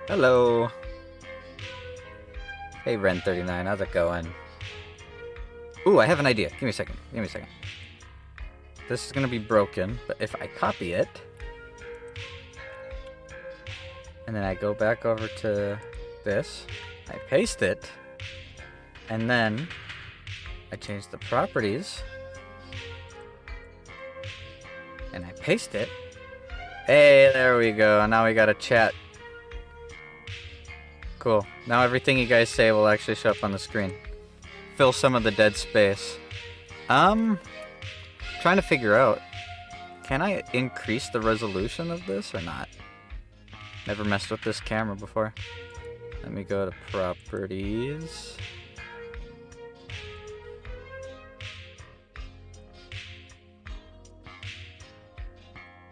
Hello. Hey, Ren39, how's it going? Ooh, I have an idea. Give me a second. This is gonna be broken, but if I copy it, and then I go back over to this, I paste it, and then I change the properties, and I paste it. Hey, there we go. Now we got a chat. Cool. Now everything you guys say will actually show up on the screen. Fill some of the dead space. Trying to figure out, can I increase the resolution of this or not? Never messed with this camera before. Let me go to properties.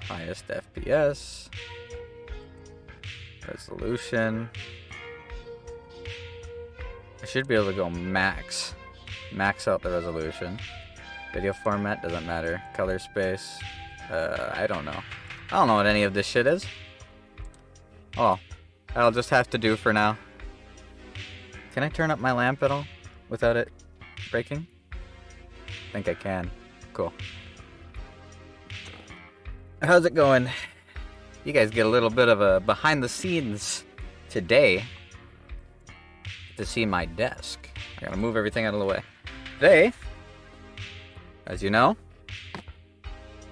Highest FPS. Resolution. I should be able to go max. Max out the resolution. Video format, doesn't matter. Color space, I don't know. I don't know what any of this shit is. Oh, I'll just have to do for now. Can I turn up my lamp at all without it breaking? I think I can. Cool. How's it going? You guys get a little bit of a behind the scenes today to see my desk. I gotta move everything out of the way. Today, as you know,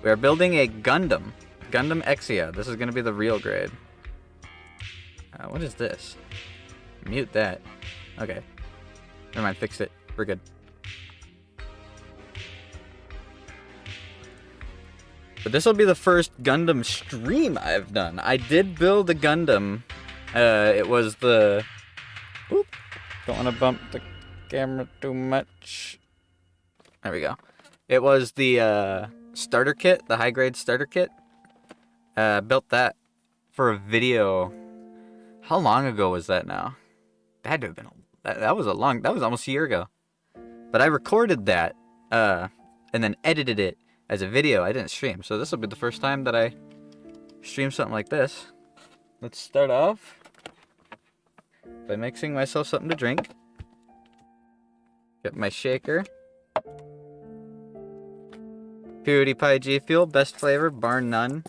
we are building a Gundam Exia. This is gonna be the real grade. What is this? Mute that. Okay. Never mind, fix it. We're good. But this will be the first Gundam stream I've done. I did build a Gundam. It was the... Oop. Don't want to bump the camera too much. There we go. It was the starter kit, the high-grade starter kit. Built that for a video. How long ago was that now? That had to have been... That was almost a year ago. But I recorded that, and then edited it as a video. I didn't stream, so this will be the first time that I stream something like this. Let's start off by mixing myself something to drink. Get my shaker. PewDiePie G Fuel, best flavor, bar none.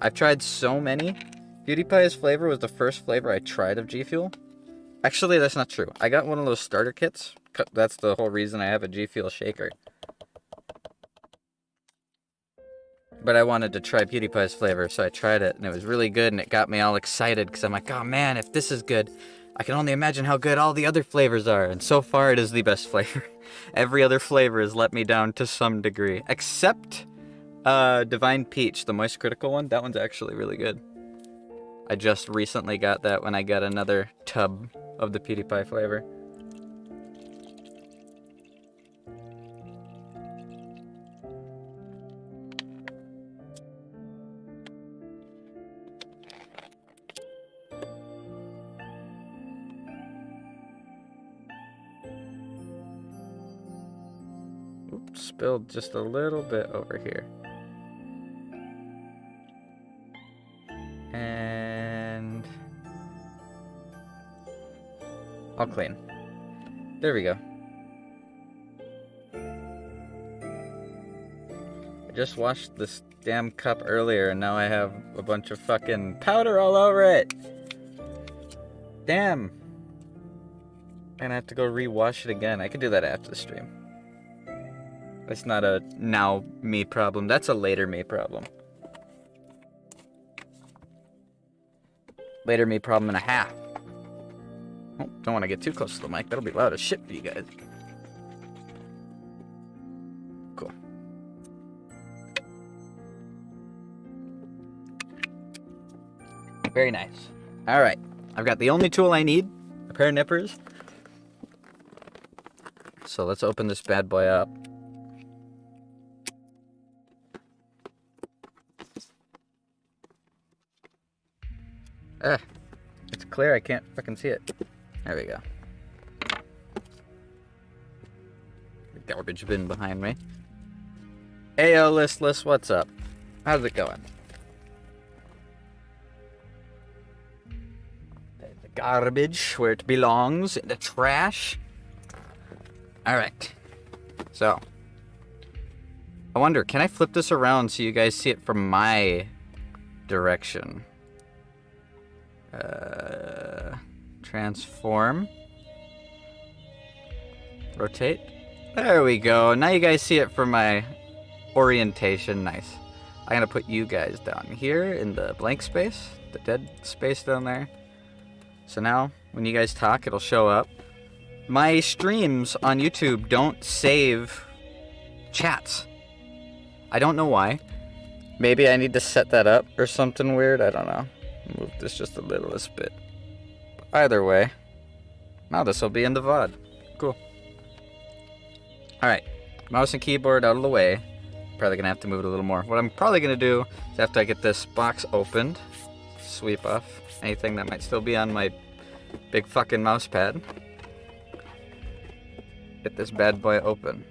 I've tried so many. PewDiePie's flavor was the first flavor I tried of G Fuel. Actually, that's not true. I got one of those starter kits. That's the whole reason I have a G Fuel shaker. But I wanted to try PewDiePie's flavor, so I tried it, and it was really good, and it got me all excited, because I'm like, oh man, if this is good, I can only imagine how good all the other flavors are, and so far it is the best flavor. Every other flavor has let me down to some degree, except Divine Peach, the Moist Critical one. That one's actually really good. I just recently got that when I got another tub of the PewDiePie flavor. Oops, spilled just a little bit over here. And all clean. There we go. I just washed this damn cup earlier and now I have a bunch of fucking powder all over it. Damn. I'm gonna have to go re-wash it again. I could do that after the stream. That's not a now me problem. That's a later me problem. Later me problem and a half. Oh, don't want to get too close to the mic. That'll be loud as shit for you guys. Cool. Very nice. Alright. I've got the only tool I need. A pair of nippers. So let's open this bad boy up. It's clear, I can't fucking see it. There we go. The garbage bin behind me. Ayo, Listless, what's up? How's it going? garbage where it belongs, in the trash. Alright. So. I wonder, can I flip this around so you guys see it from my direction? Transform. Rotate. There we go. Now you guys see it from my orientation. Nice. I'm gonna put you guys down here in the blank space, the dead space down there. So now, when you guys talk, it'll show up. My streams on YouTube don't save chats. I don't know why. Maybe I need to set that up or something weird. I don't know. Move this just a littlest bit. Either way, now this will be in the VOD. Cool. Alright, mouse and keyboard out of the way. Probably gonna have to move it a little more. What I'm probably gonna do is after I get this box opened, sweep off anything that might still be on my big fucking mouse pad. Get this bad boy open.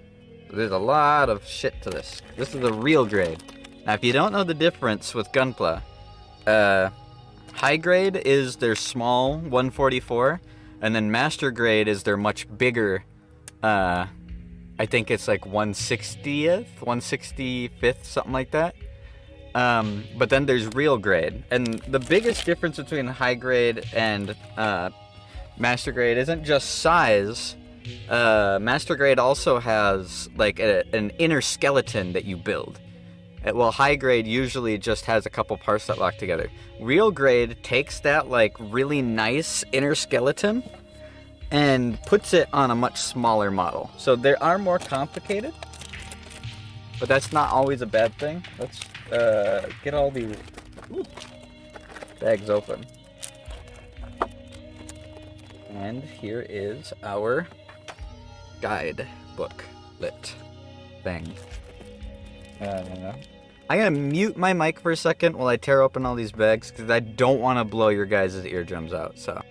There's a lot of shit to this. This is a real grade. Now if you don't know the difference with Gunpla, high grade is their small 144, and then master grade is their much bigger, I think it's like 160th, 165th, something like that. But then there's real grade. And the biggest difference between high grade and master grade isn't just size. Master grade also has like an inner skeleton that you build. Well, high grade usually just has a couple parts that lock together. Real grade takes that like really nice inner skeleton and puts it on a much smaller model. So they are more complicated, but that's not always a bad thing. Let's get all these bags open. And here is our guide booklet thing. I'm gonna mute my mic for a second while I tear open all these bags because I don't want to blow your guys' eardrums out. So.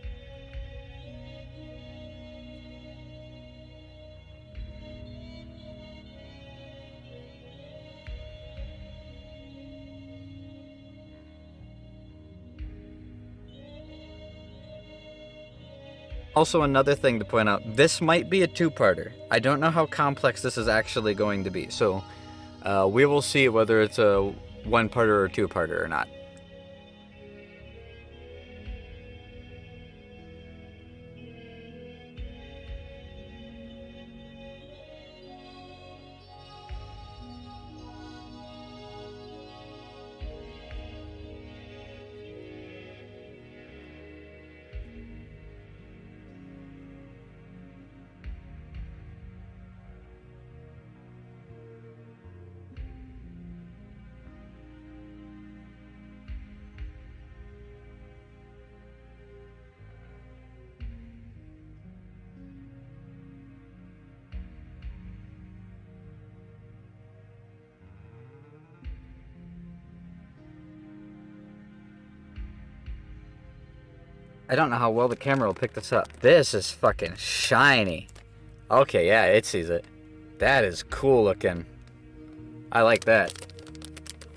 Also, another thing to point out, this might be a two-parter. I don't know how complex this is actually going to be, so we will see whether it's a one-parter or two-parter or not. I don't know how well the camera will pick this up. This is fucking shiny. Okay, yeah, it sees it. That is cool looking. I like that.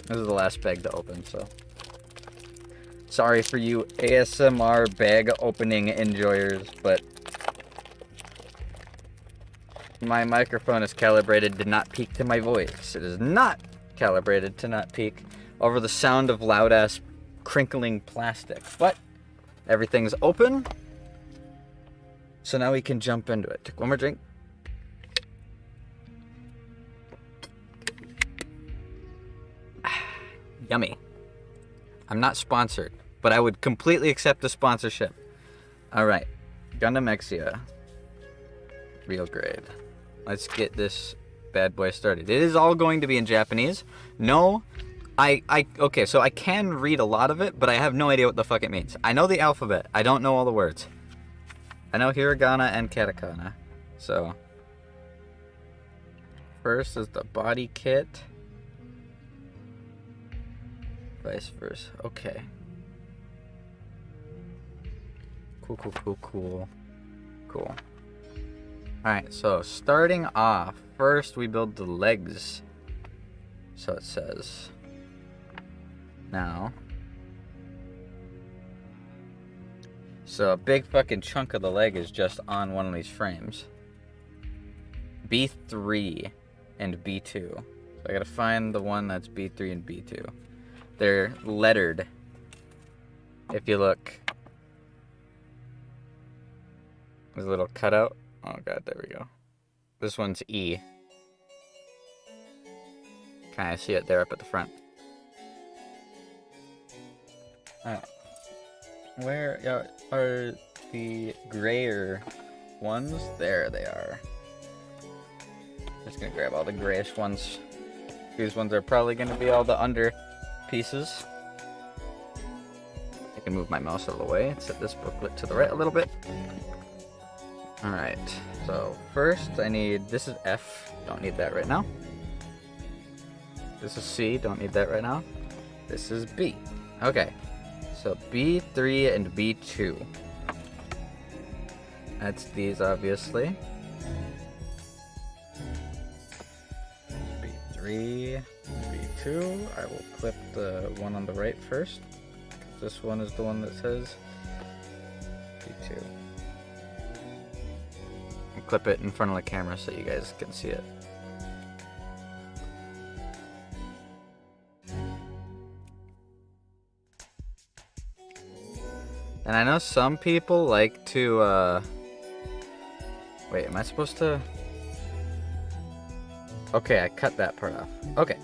This is the last bag to open, so. Sorry for you ASMR bag opening enjoyers, but my microphone is calibrated to not peak to my voice. It is not calibrated to not peak over the sound of loud-ass crinkling plastic. But everything's open, so now we can jump into it. Take one more drink. Yummy. I'm not sponsored, but I would completely accept the sponsorship. Alright, Gundam Exia. Real grade. Let's get this bad boy started. It is all going to be in Japanese. No, okay, so I can read a lot of it, but I have no idea what the fuck it means. I know the alphabet. I don't know all the words. I know hiragana and katakana. So, first is the body kit. Vice versa. Okay. Cool. Alright, so starting off, first we build the legs. So it says. Now, So a big fucking chunk of the leg is just on one of these frames. B3 and B2. So I gotta find the one that's B3 and B2. They're lettered. If you look. There's a little cutout. Oh god, there we go. This one's E. Kind of see it there up at the front. Alright. Where are the grayer ones? There they are. Just gonna grab all the grayish ones. These ones are probably gonna be all the under pieces. I can move my mouse out of the way and set this booklet to the right a little bit. Alright, so first I need, this is F, don't need that right now. This is C, don't need that right now. This is B. Okay, so B3 and B2. That's these, obviously. B3, B2. I will clip the one on the right first. This one is the one that says B2. I'll clip it in front of the camera so you guys can see it. And I know some people like to, wait, am I supposed to? Okay, I cut that part off. Okay.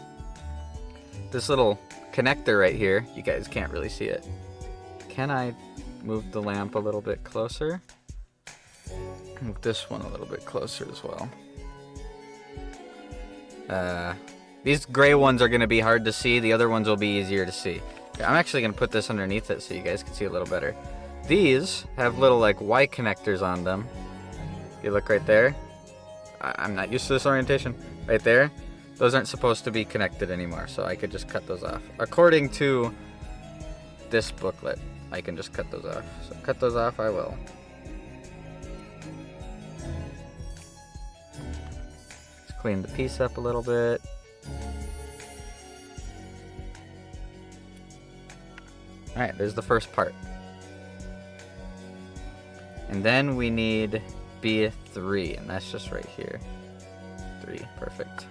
This little connector right here, you guys can't really see it. Can I move the lamp a little bit closer? Move this one a little bit closer as well. These gray ones are going to be hard to see. The other ones will be easier to see. I'm actually going to put this underneath it so you guys can see a little better. These have little like Y connectors on them. If you look right there. I'm not used to this orientation. Right there. Those aren't supposed to be connected anymore, so I could just cut those off. According to this booklet, I can just cut those off. So cut those off, I will. Let's clean the piece up a little bit. Alright, there's the first part. And then we need B3, and that's just right here. 3, perfect.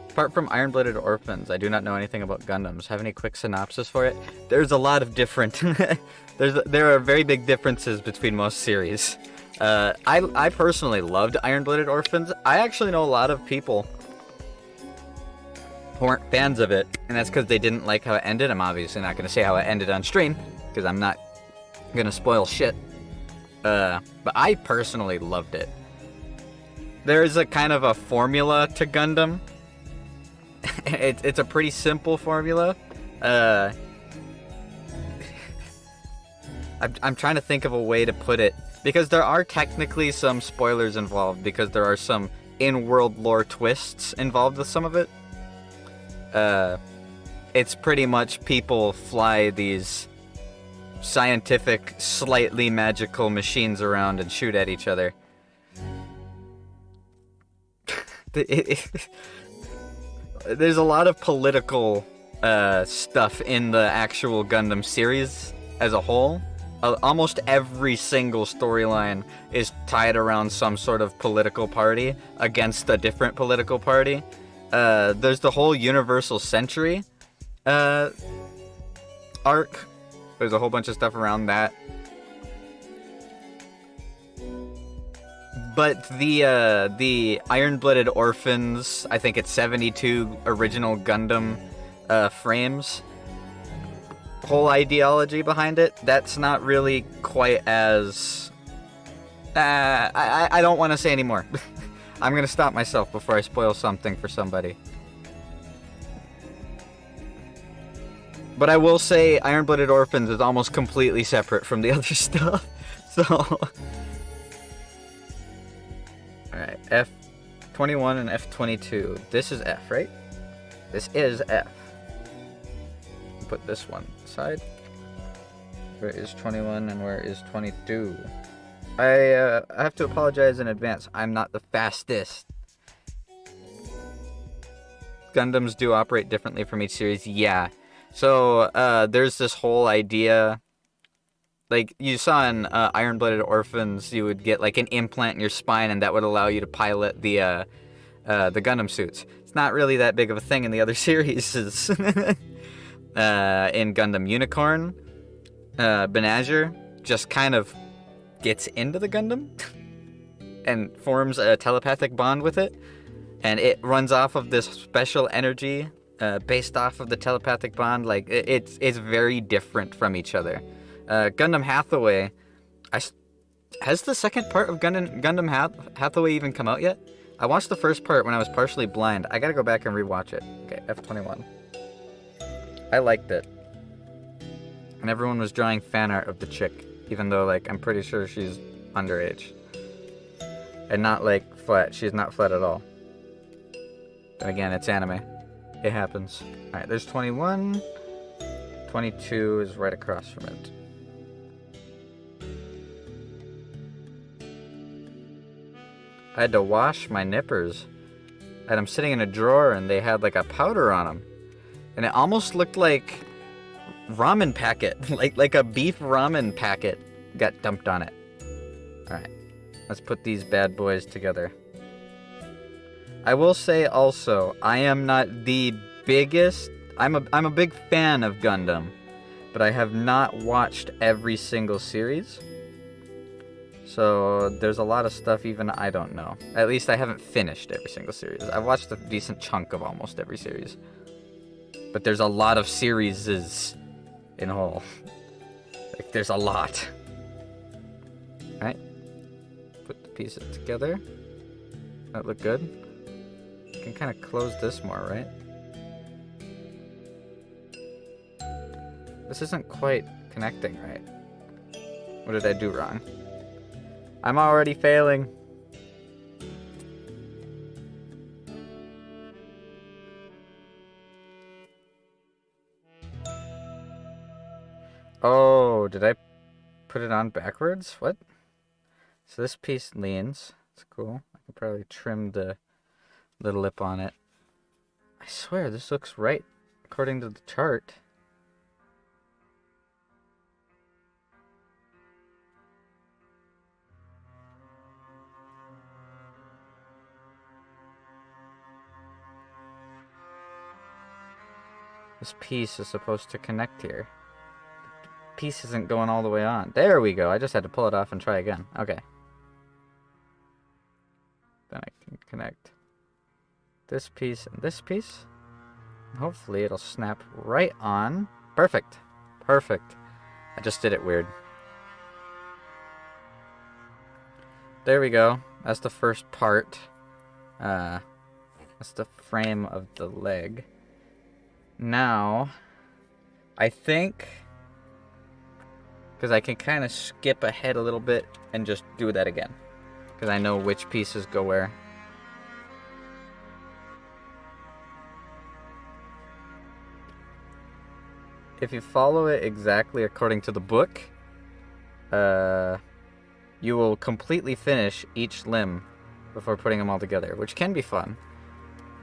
Apart from Iron-Blooded Orphans, I do not know anything about Gundams. Have any quick synopsis for it? There's a lot of different... there are very big differences between most series. I personally loved Iron-Blooded Orphans. I actually know a lot of people who aren't fans of it, and that's because they didn't like how it ended. I'm obviously not going to say how it ended on stream, because I'm not going to spoil shit. But I personally loved it. There is a kind of a formula to Gundam. It's a pretty simple formula. I'm trying to think of a way to put it, because there are technically some spoilers involved, because there are some in-world lore twists involved with some of it. It's pretty much people fly these scientific, slightly magical machines around and shoot at each other. There's a lot of political stuff in the actual Gundam series as a whole. Almost every single storyline is tied around some sort of political party against a different political party. There's the whole Universal Century arc. There's a whole bunch of stuff around that. But the Iron-Blooded Orphans, I think it's 72 original Gundam frames, whole ideology behind it, that's not really quite as... I don't want to say anymore. I'm going to stop myself before I spoil something for somebody. But I will say Iron-Blooded Orphans is almost completely separate from the other stuff. So... Alright, F21 and F22. This is F, right? This is F. and put this one aside. Where is 21 and where is 22? I have to apologize in advance. I'm not the fastest. Gundams do operate differently from each series. Yeah. So there's this whole idea. Like you saw in Iron-Blooded Orphans, you would get like an implant in your spine, and that would allow you to pilot the Gundam suits. It's not really that big of a thing in the other series. In Gundam Unicorn, Benazer just kind of gets into the Gundam and forms a telepathic bond with it, and it runs off of this special energy based off of the telepathic bond. Like it's very different from each other. Gundam Hathaway, has the second part of Gundam Hathaway even come out yet? I watched the first part when I was partially blind. I gotta go back and rewatch it. Okay, F21. I liked it. And everyone was drawing fan art of the chick, even though, like, I'm pretty sure she's underage. And not, like, flat. She's not flat at all. But again, it's anime. It happens. Alright, there's 21. 22 is right across from it. I had to wash my nippers. I had them sitting in a drawer, and they had, like, a powder on them. And it almost looked like ramen packet. like a beef ramen packet got dumped on it. Alright. Let's put these bad boys together. I will say also, I am not the biggest... I'm a big fan of Gundam. But I have not watched every single series. So there's a lot of stuff even I don't know. At least I haven't finished every single series. I've watched a decent chunk of almost every series. But there's a lot of series in whole. Like, there's a lot. Alright. Put the pieces together. That look good? You can kind of close this more, right? This isn't quite connecting right. What did I do wrong? I'm already failing. Oh, did I put it on backwards? What? So this piece leans. It's cool. I can probably trim the little lip on it. I swear, this looks right according to the chart. This piece is supposed to connect here. The piece isn't going all the way on. There we go. I just had to pull it off and try again. Okay. Then I can connect this piece and this piece. Hopefully it'll snap right on. Perfect. Perfect. I just did it weird. There we go. That's the first part. That's the frame of the leg. Now, I think, because I can kind of skip ahead a little bit and just do that again, because I know which pieces go where. If you follow it exactly according to the book, you will completely finish each limb before putting them all together, which can be fun,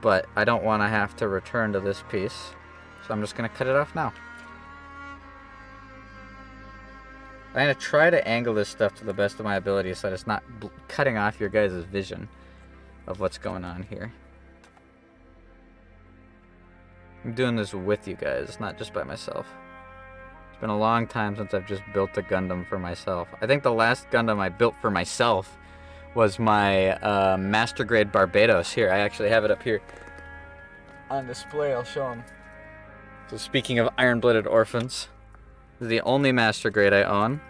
but I don't want to have to return to this piece. So I'm just going to cut it off now. I'm going to try to angle this stuff to the best of my ability so that it's not cutting off your guys' vision of what's going on here. I'm doing this with you guys, not just by myself. It's been a long time since I've just built a Gundam for myself. I think the last Gundam I built for myself was my Master Grade Barbados. Here, I actually have it up here on display. I'll show them. So speaking of Iron-Blooded Orphans, this is the only Master Grade I own.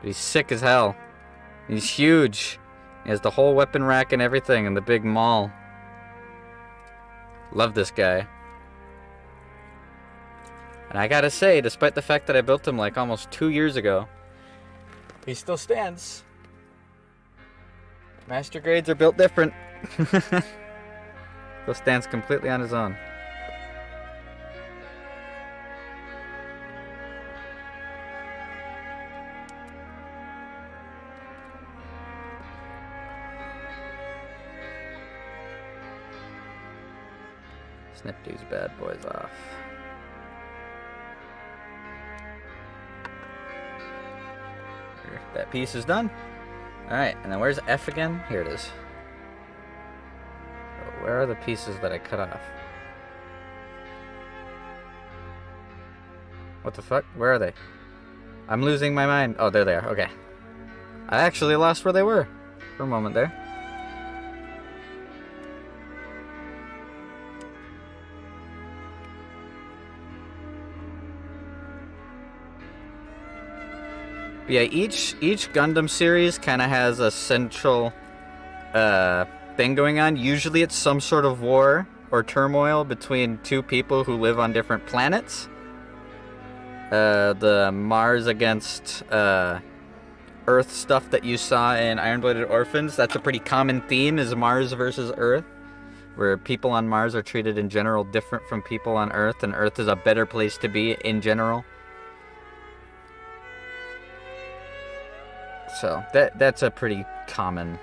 But he's sick as hell. He's huge. He has the whole weapon rack and everything and the big maul. Love this guy. And I gotta say, despite the fact that I built him like almost 2 years ago, he still stands. Master Grades are built different. Still stands completely on his own. Snip these bad boys off. That piece is done. Alright, and then where's F again? Here it is. So where are the pieces that I cut off? What the fuck? Where are they? I'm losing my mind. Oh, there they are. Okay. I actually lost where they were for a moment there. But yeah, each Gundam series kind of has a central thing going on. Usually it's some sort of war or turmoil between two people who live on different planets. The Mars against Earth stuff that you saw in Iron-Blooded Orphans, that's a pretty common theme, is Mars versus Earth, where people on Mars are treated in general different from people on Earth, and Earth is a better place to be in general. So that's a pretty common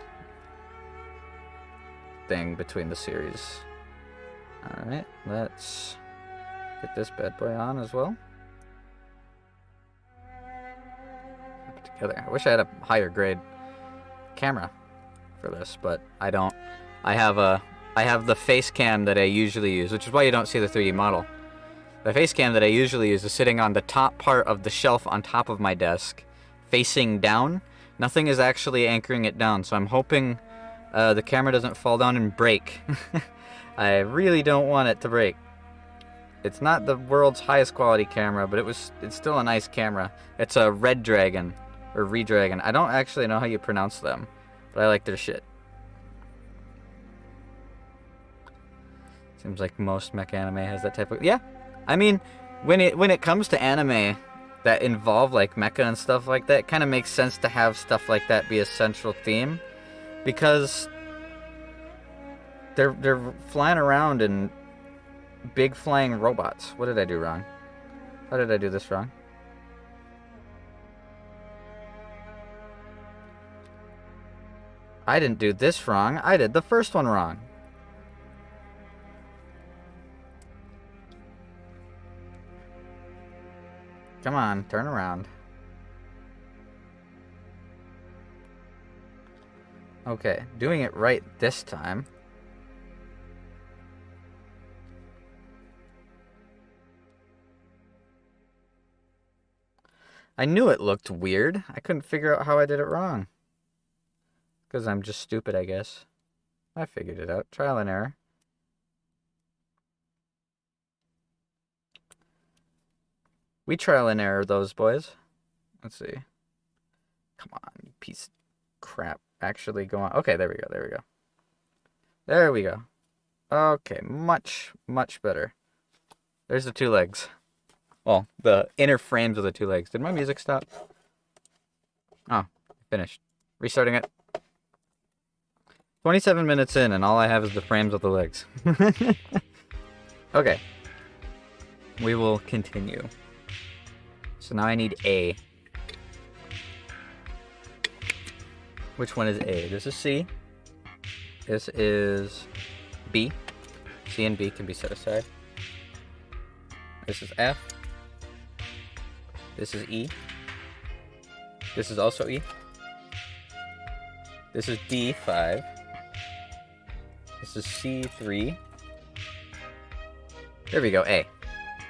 thing between the series. Alright, let's get this bad boy on as well. Put together. I wish I had a higher grade camera for this, but I don't. I have the face cam that I usually use, which is why you don't see the 3D model. The face cam that I usually use is sitting on the top part of the shelf on top of my desk, facing down. Nothing is actually anchoring it down, so I'm hoping the camera doesn't fall down and break. I really don't want it to break. It's not the world's highest quality camera, but it's still a nice camera. It's a Red Dragon, or Redragon. I don't actually know how you pronounce them, but I like their shit. Seems like most mech anime has that type of... Yeah, I mean, when it comes to anime that involve like mecha and stuff like that, it kind of makes sense to have stuff like that be a central theme, because they're flying around in big flying robots. What did I do wrong? How did I do this wrong? I didn't do this wrong. I did the first one wrong. Come on, turn around. Okay, doing it right this time. I knew it looked weird. I couldn't figure out how I did it wrong. Because I'm just stupid, I guess. I figured it out. Trial and error. We trial and error those boys. Let's see. Come on, you piece of crap. Actually go on. Okay, there we go, there we go. There we go. Okay, much, much better. There's the two legs. Well, the inner frames of the two legs. Did my music stop? Oh, finished. Restarting it. 27 minutes in, and all I have is the frames of the legs. Okay. We will continue. So now I need A. Which one is A? This is C. This is B. C and B can be set aside. This is F. This is E. This is also E. This is D5. This is C3. There we go, A.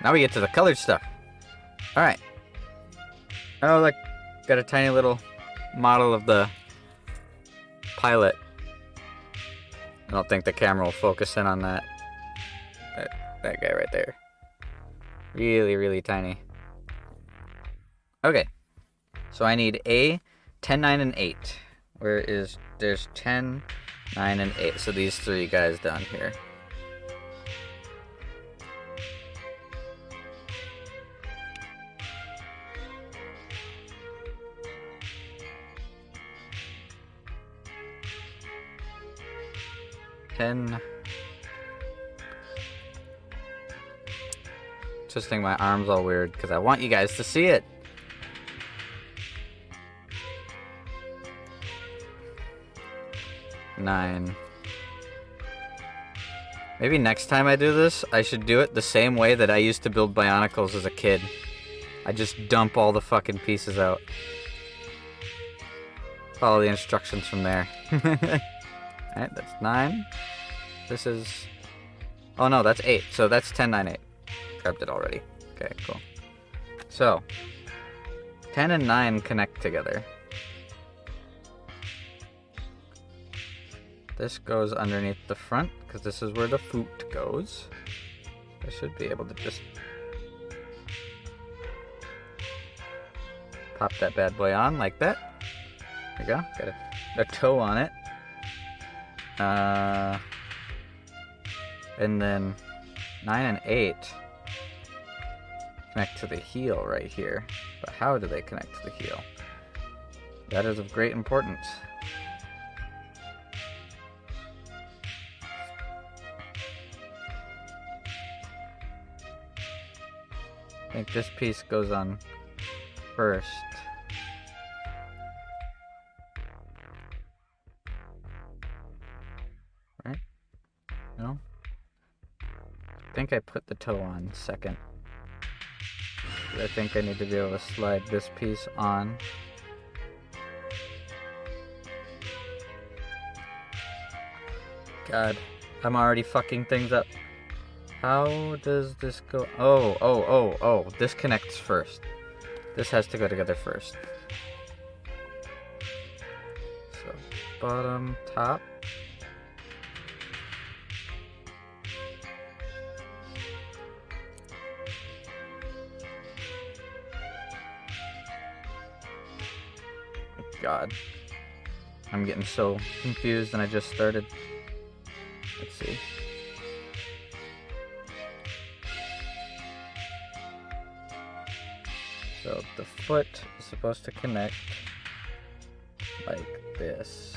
Now we get to the colored stuff. Alright. Oh, look. Got a tiny little model of the pilot. I don't think the camera will focus in on that. That guy right there. Really, really tiny. Okay. So I need A, 10, 9, and 8. There's 10, 9, and 8. So these three guys down here. Twisting my arms all weird because I want you guys to see it. Nine. Maybe next time I do this, I should do it the same way that I used to build Bionicles as a kid. I just dump all the fucking pieces out. Follow the instructions from there. Alright, that's 9. This is... Oh no, that's 8. So that's 10, 9, 8. Grabbed it already. Okay, cool. So, 10 and 9 connect together. This goes underneath the front, because this is where the foot goes. I should be able to just pop that bad boy on like that. There you go. Got a toe on it. And then 9 and 8 connect to the heel right here. But how do they connect to the heel? That is of great importance. I think this piece goes on first. Right? No? I think I put the toe on second. I think I need to be able to slide this piece on. God, I'm already fucking things up. How does this go? Oh, this connects first. This has to go together first. So, bottom, top. God. I'm getting so confused and I just started. Let's see. So the foot is supposed to connect like this.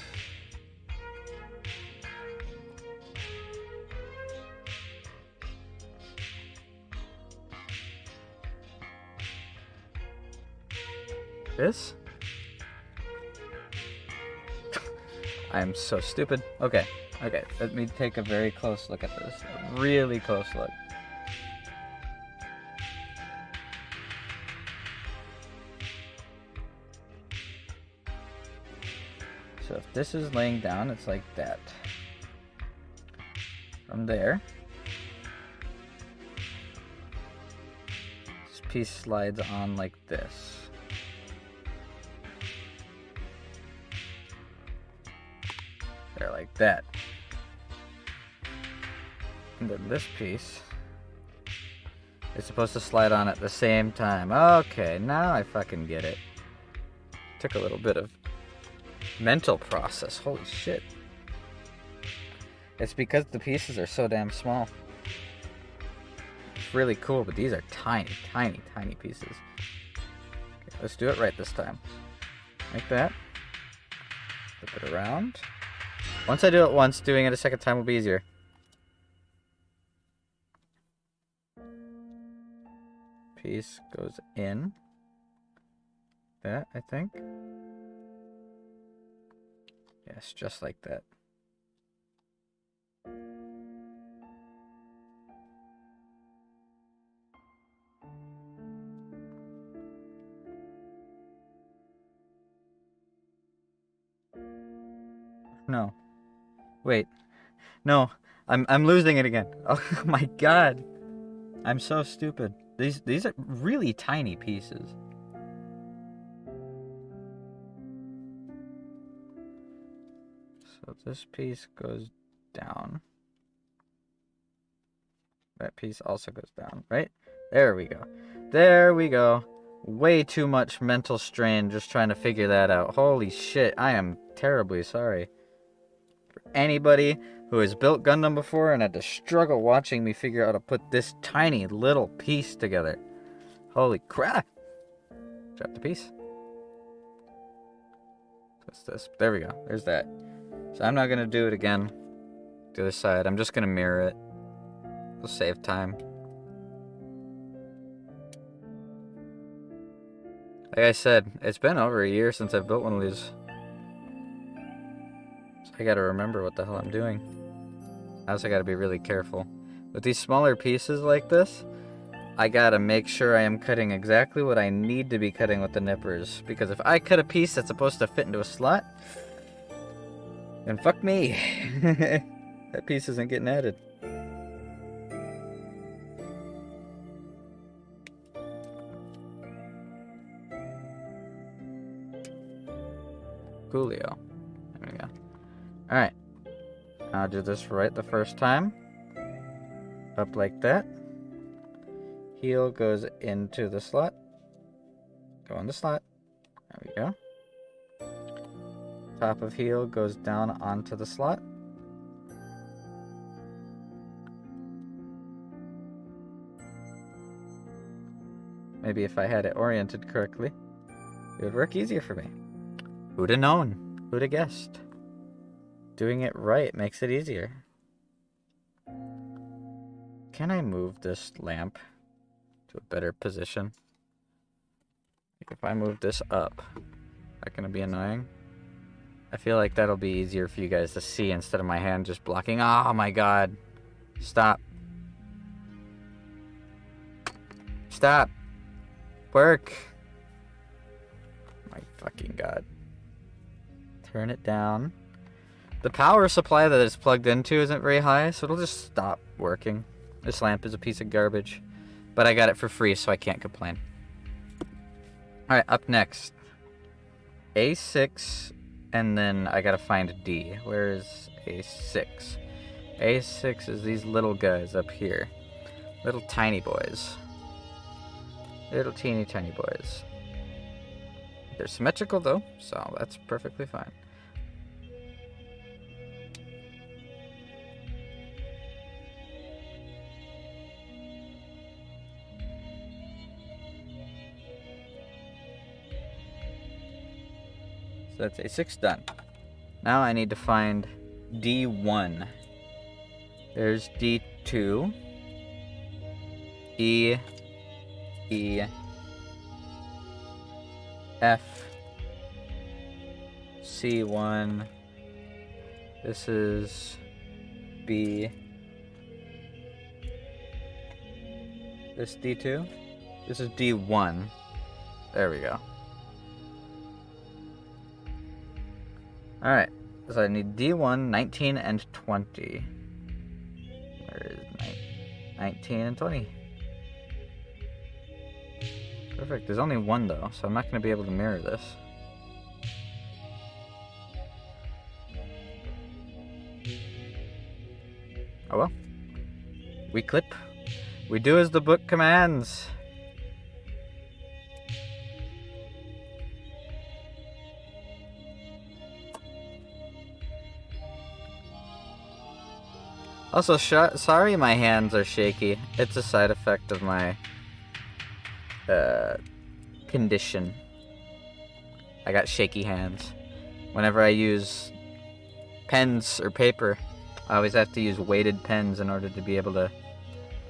This? I'm so stupid. Okay, let me take a very close look at this. A really close look. So if this is laying down, it's like that. From there, this piece slides on like this. There, like that. And then this piece is supposed to slide on at the same time. Okay, now I fucking get it. Took a little bit of mental process. Holy shit. It's because the pieces are so damn small. It's really cool, but these are tiny, tiny, tiny pieces. Okay, let's do it right this time. Like that. Flip it around. Once I do it once, doing it a second time will be easier. Piece goes in. That, I think. Yes, just like that. No. Wait. No. I'm losing it again. Oh my god. I'm so stupid. These are really tiny pieces. So this piece goes down. That piece also goes down, right? There we go. There we go. Way too much mental strain just trying to figure that out. Holy shit, I am terribly sorry. For anybody who has built Gundam before and had to struggle watching me figure out how to put this tiny little piece together. Holy crap. Drop the piece. What's this? There we go. There's that. So I'm not going to do it again. The other side. I'm just going to mirror it. We'll save time. Like I said, it's been over a year since I've built one of these. So I gotta remember what the hell I'm doing. I also gotta be really careful. With these smaller pieces like this, I gotta make sure I am cutting exactly what I need to be cutting with the nippers. Because if I cut a piece that's supposed to fit into a slot, then fuck me. That piece isn't getting added. Coolio. There we go. Alright. I'll do this right the first time. Up like that. Heel goes into the slot. Go in the slot. There we go. Top of heel goes down onto the slot. Maybe if I had it oriented correctly, it would work easier for me. Who'd have known? Who'd have guessed? Doing it right makes it easier. Can I move this lamp to a better position? Like if I move this up, is that gonna be annoying? I feel like that'll be easier for you guys to see instead of my hand just blocking. Oh my god. Stop. Stop. Work. My fucking god. Turn it down. The power supply that it's plugged into isn't very high, so it'll just stop working. This lamp is a piece of garbage. But I got it for free, so I can't complain. Alright, up next. A6, and then I gotta find D. Where is A6? A6 is these little guys up here. Little tiny boys. Little teeny tiny boys. They're symmetrical though, so that's perfectly fine. So that's A6 done. Now I need to find D1. There's D2. E. E. F. C1. This is B. This D2. This is D1. There we go. Alright, so I need D1, 19, and 20. Where is 19 and 20? Perfect, there's only one though, so I'm not going to be able to mirror this. Oh well. We clip. We do as the book commands. Also, sorry my hands are shaky. It's a side effect of my condition. I got shaky hands. Whenever I use pens or paper, I always have to use weighted pens in order to be able to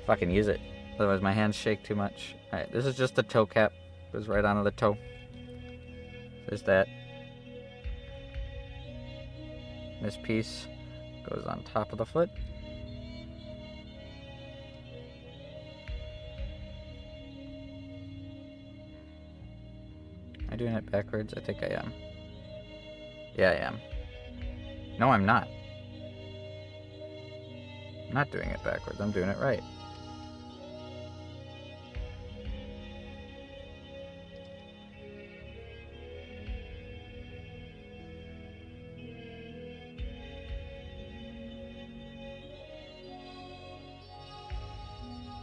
fucking use it. Otherwise my hands shake too much. Alright, this is just the toe cap. Goes right onto the toe. There's that. This piece goes on top of the foot. Am I doing it backwards? I think I am. Yeah, I am. No, I'm not. I'm not doing it backwards. I'm doing it right.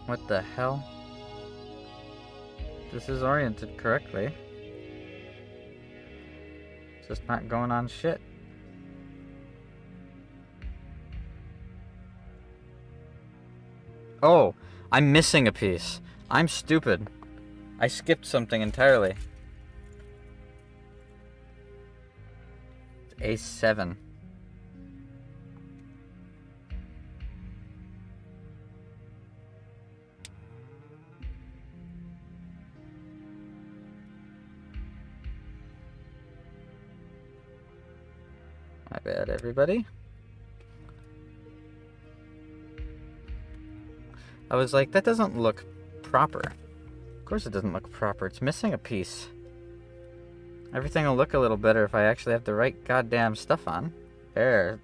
What the hell? This is oriented correctly. It's just not going on shit. Oh, I'm missing a piece. I'm stupid. I skipped something entirely. It's A7. My bad, everybody. I was like, that doesn't look proper. Of course it doesn't look proper. It's missing a piece. Everything will look a little better if I actually have the right goddamn stuff on. There.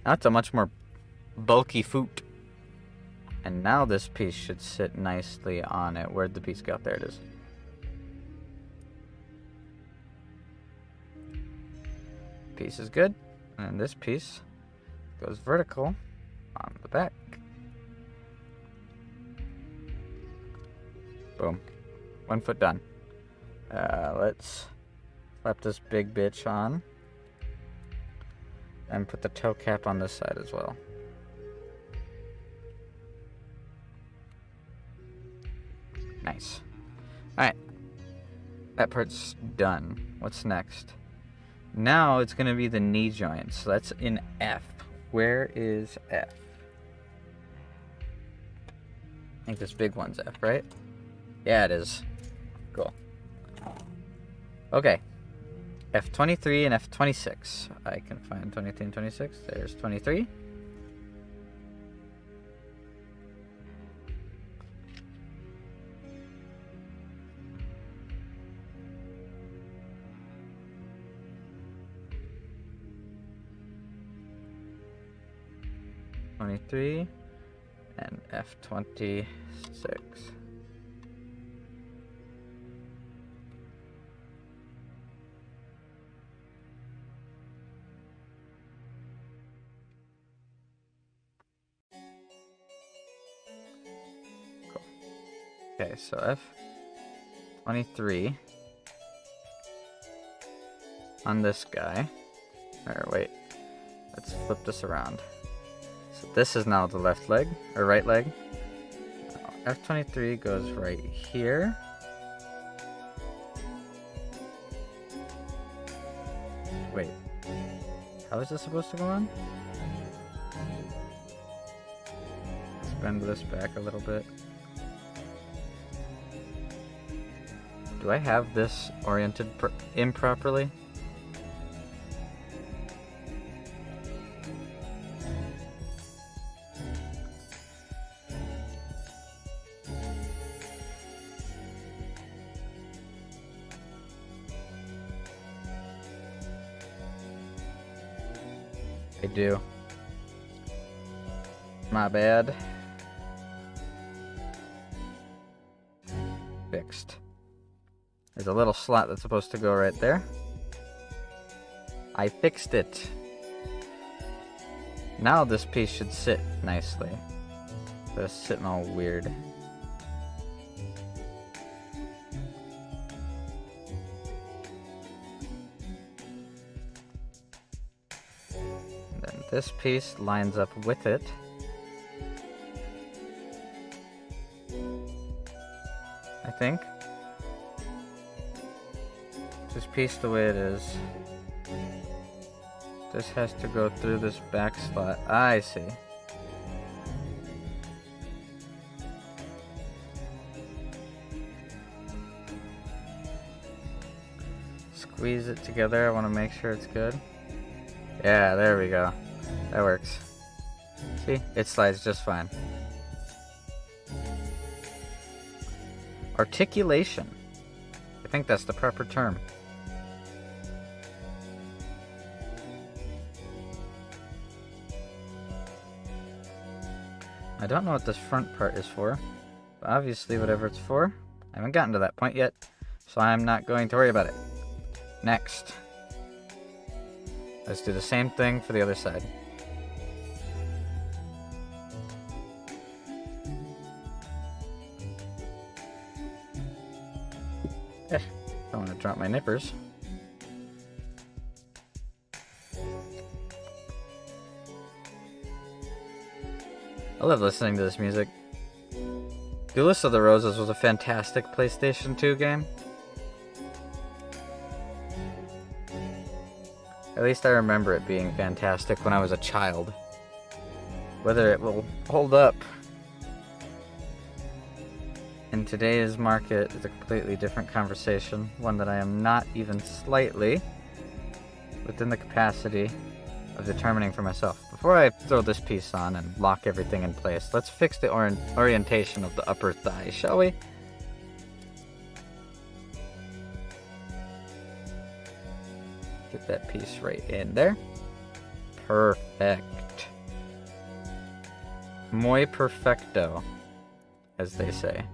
That's a much more bulky foot. And now this piece should sit nicely on it. Where'd the piece go? There it is. Piece is good. And this piece goes vertical on the back. Boom. 1 foot done. Let's slap this big bitch on. And put the toe cap on this side as well. Nice. Alright. That part's done. What's next? Now it's going to be the knee joints. So that's in F. Where is F? I think this big one's F, right? Yeah, it is. Cool. Okay. F23 and F26. I can find 23 and 26. There's 23. And F26. Cool. Okay, so F23 on this guy. Or wait, let's flip this around. So this is now the left leg, or right leg. F23 goes right here. Wait, how is this supposed to go on? Let's bend this back a little bit. Do I have this oriented improperly? I do. My bad. Fixed. There's a little slot that's supposed to go right there. I fixed it. Now this piece should sit nicely. But it's sitting all weird. This piece lines up with it. I think. This piece the way it is. This has to go through this back slot. I see. Squeeze it together. I want to make sure it's good. Yeah, there we go. That works. See? It slides just fine. Articulation. I think that's the proper term. I don't know what this front part is for, but obviously whatever it's for, I haven't gotten to that point yet, so I'm not going to worry about it. Next. Let's do the same thing for the other side. Don't want to drop my nippers. I love listening to this music. Duelist of the Roses was a fantastic PlayStation 2 game. At least I remember it being fantastic when I was a child. Whether it will hold up in today's market is a completely different conversation, one that I am not even slightly within the capacity of determining for myself. Before I throw this piece on and lock everything in place, let's fix the orientation of the upper thigh, shall we? Get that piece right in there. Perfect. Muy perfecto, as they say.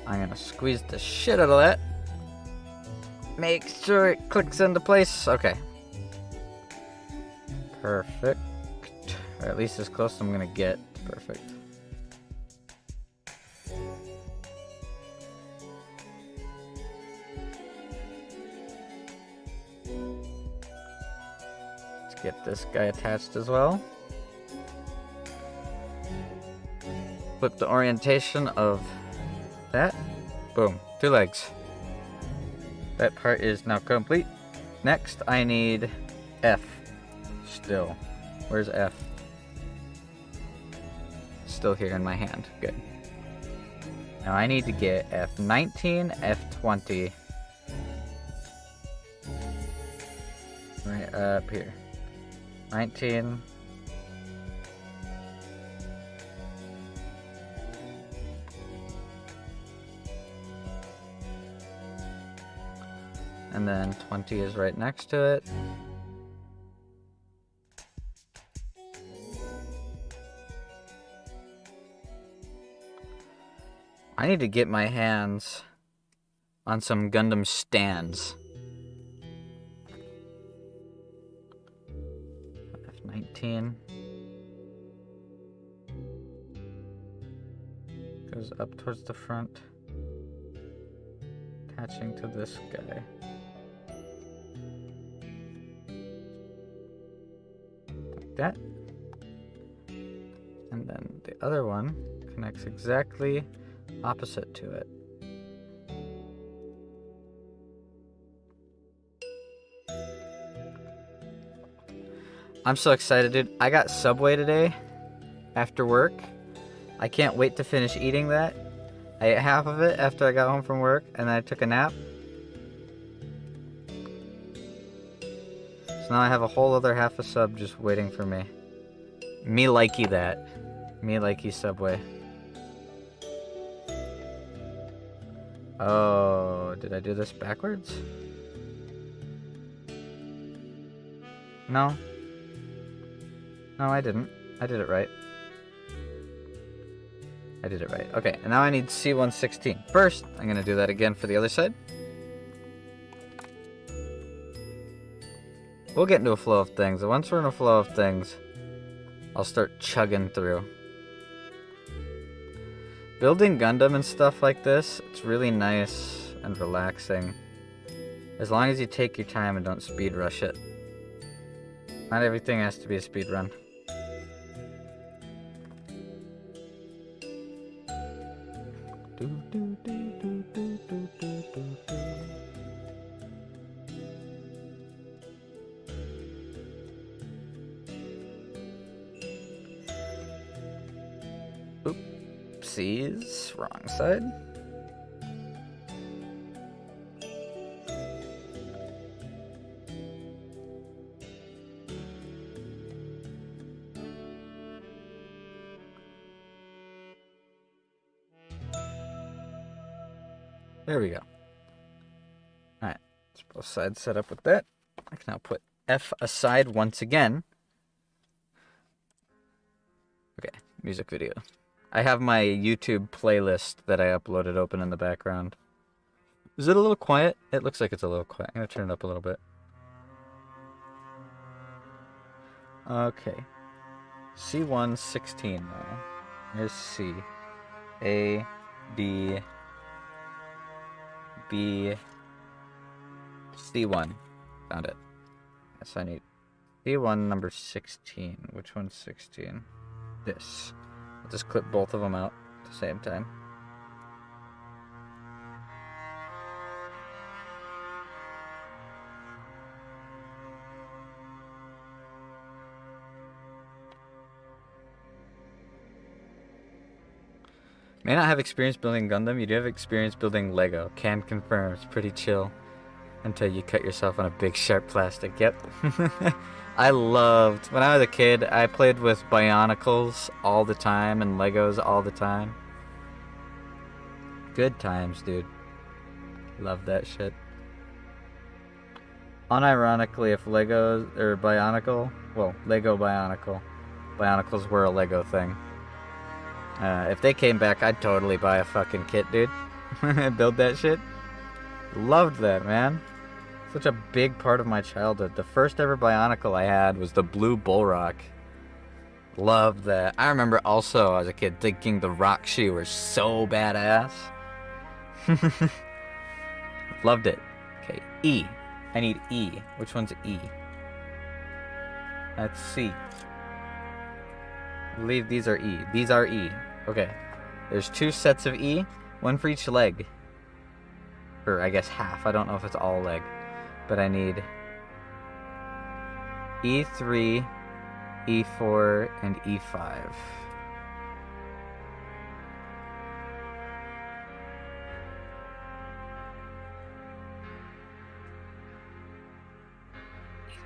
I'm gonna squeeze the shit out of that. Make sure it clicks into place. Okay. Perfect. Or at least as close as I'm gonna get. Perfect. Let's get this guy attached as well. Flip the orientation of that. Boom. 2 legs. That part is now complete. Next, I need F. Still. Where's F? Still here in my hand. Good. Now I need to get F19, F20. Right up here. 19. And then 20 is right next to it. I need to get my hands on some Gundam stands. F19 goes up towards the front, attaching to this guy. That, and then the other one connects exactly opposite to it. I'm so excited, dude. I got Subway today after work. I can't wait to finish eating that. I ate half of it after I got home from work, and then I took a nap. So now I have a whole other half a sub just waiting for me. Me likey that. Me likey Subway. Oh, did I do this backwards? No. No, I didn't. I did it right. I did it right. Okay, and now I need C116. First, I'm going to do that again for the other side. We'll get into a flow of things. And once we're in a flow of things, I'll start chugging through. Building Gundam and stuff like this, it's really nice and relaxing. As long as you take your time and don't speed rush it. Not everything has to be a speed run. Oopsies, wrong side. There we go. Alright, let's both sides set up with that. I can now put F aside once again. Okay, music video. I have my YouTube playlist that I uploaded open in the background. Is it a little quiet? It looks like it's a little quiet. I'm going to turn it up a little bit. Okay. C116 now. Here's C. A, B, B, C1. Found it. Yes, I need C1 number 16. Which one's 16? This. I'll just clip both of them out at the same time. May not have experience building Gundam, you do have experience building Lego. Can confirm, it's pretty chill. Until you cut yourself on a big sharp plastic, yep. I loved, when I was a kid, I played with Bionicles all the time and Legos all the time. Good times, dude. Love that shit. Unironically, if Legos, or Bionicle, well, Lego Bionicle. Bionicles were a Lego thing. If they came back, I'd totally buy a fucking kit, dude. Build that shit. Loved that, man. Such a big part of my childhood. The first ever Bionicle I had was the blue Bullrock. Loved that. I remember also as a kid thinking the Rockshi were so badass. Loved it. Okay, E. I need E. Which one's E? That's C. I believe these are E. These are E. Okay. There's 2 sets of E. One for each leg. Or I guess half. I don't know if it's all leg. But I need E3, E4, and E5.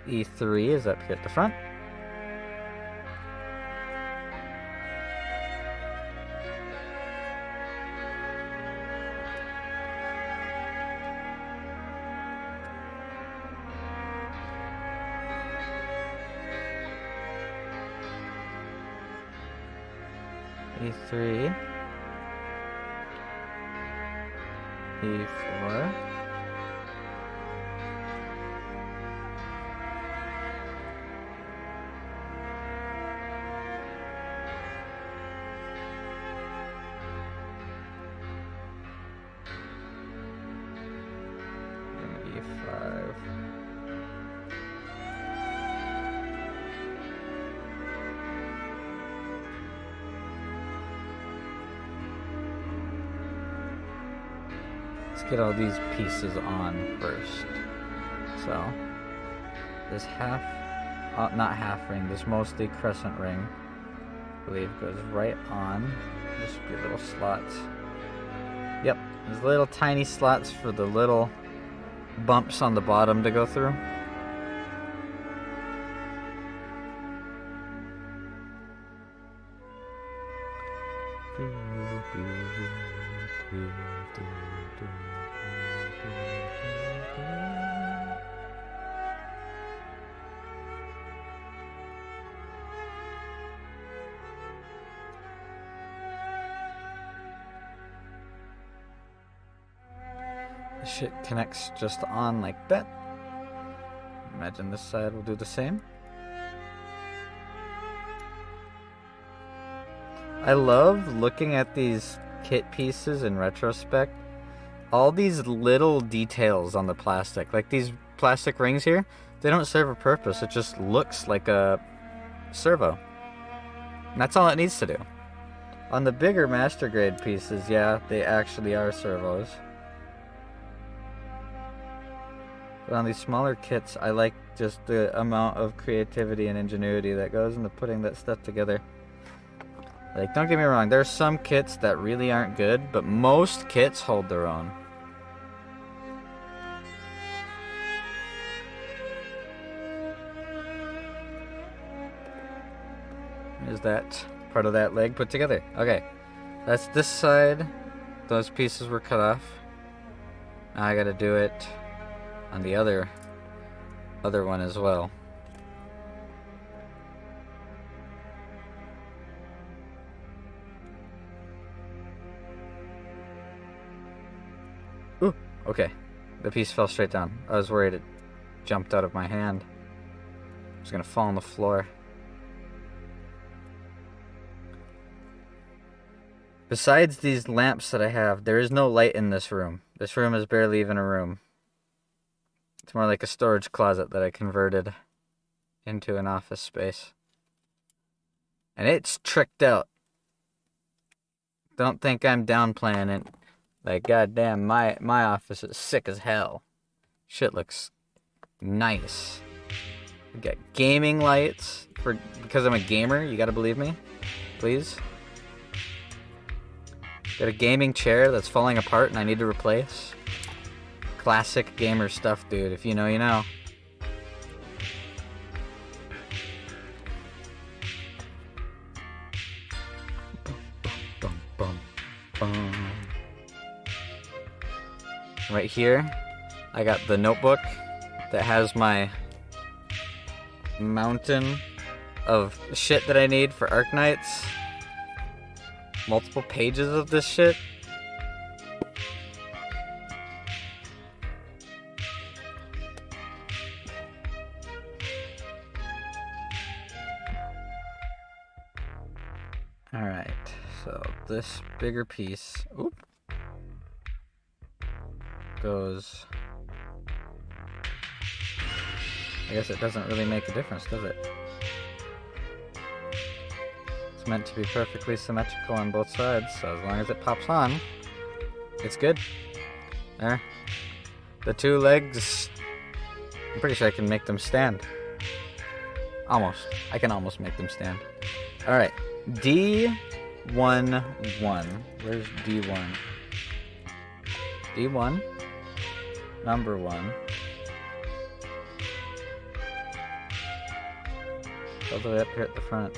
E3 is up here at the front. E3, E4, and E5. Let's get all these pieces on first. So, this half, not half ring, this mostly crescent ring, I believe goes right on. Just be little slots. Yep, there's little tiny slots for the little bumps on the bottom to go through. Shit connects just on like that. Imagine this side will do the same. I love looking at these kit pieces in retrospect. All these little details on the plastic, like these plastic rings here, they don't serve a purpose. It just looks like a servo. And that's all it needs to do. On the bigger master grade pieces, yeah, they actually are servos. But on these smaller kits, I like just the amount of creativity and ingenuity that goes into putting that stuff together. Like, don't get me wrong, there's some kits that really aren't good, but most kits hold their own. Is that part of that leg put together? Okay, that's this side. Those pieces were cut off. Now I gotta do it on the other one as well. Ooh, okay. The piece fell straight down. I was worried it jumped out of my hand. It was gonna fall on the floor. Besides these lamps that I have, there is no light in this room. This room is barely even a room. It's more like a storage closet that I converted into an office space. And it's tricked out. Don't think I'm downplaying it. Like, goddamn, my office is sick as hell. Shit looks nice. We got gaming lights because I'm a gamer. You gotta believe me, please. Got a gaming chair that's falling apart and I need to replace. Classic gamer stuff, dude. If you know, you know. Right here, I got the notebook that has my mountain of shit that I need for Arknights. Multiple pages of this shit. Alright, so this bigger piece, goes, I guess it doesn't really make a difference, does it? It's meant to be perfectly symmetrical on both sides, so as long as it pops on, it's good. There. The two legs, I'm pretty sure I can make them stand. Almost. I can almost make them stand. Alright. D11. Where's D1? D1. Number 1. All the way up here at the front.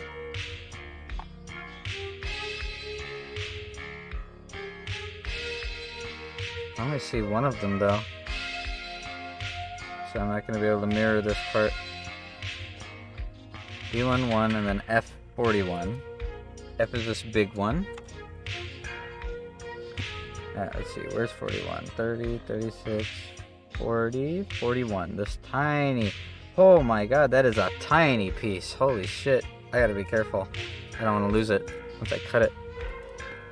I only see one of them though. So I'm not going to be able to mirror this part. D11 and then F41. F is this big one. Let's see, where's 41? 30, 36, 40, 41. This tiny... Oh my god, that is a tiny piece. Holy shit. I gotta be careful. I don't want to lose it once I cut it.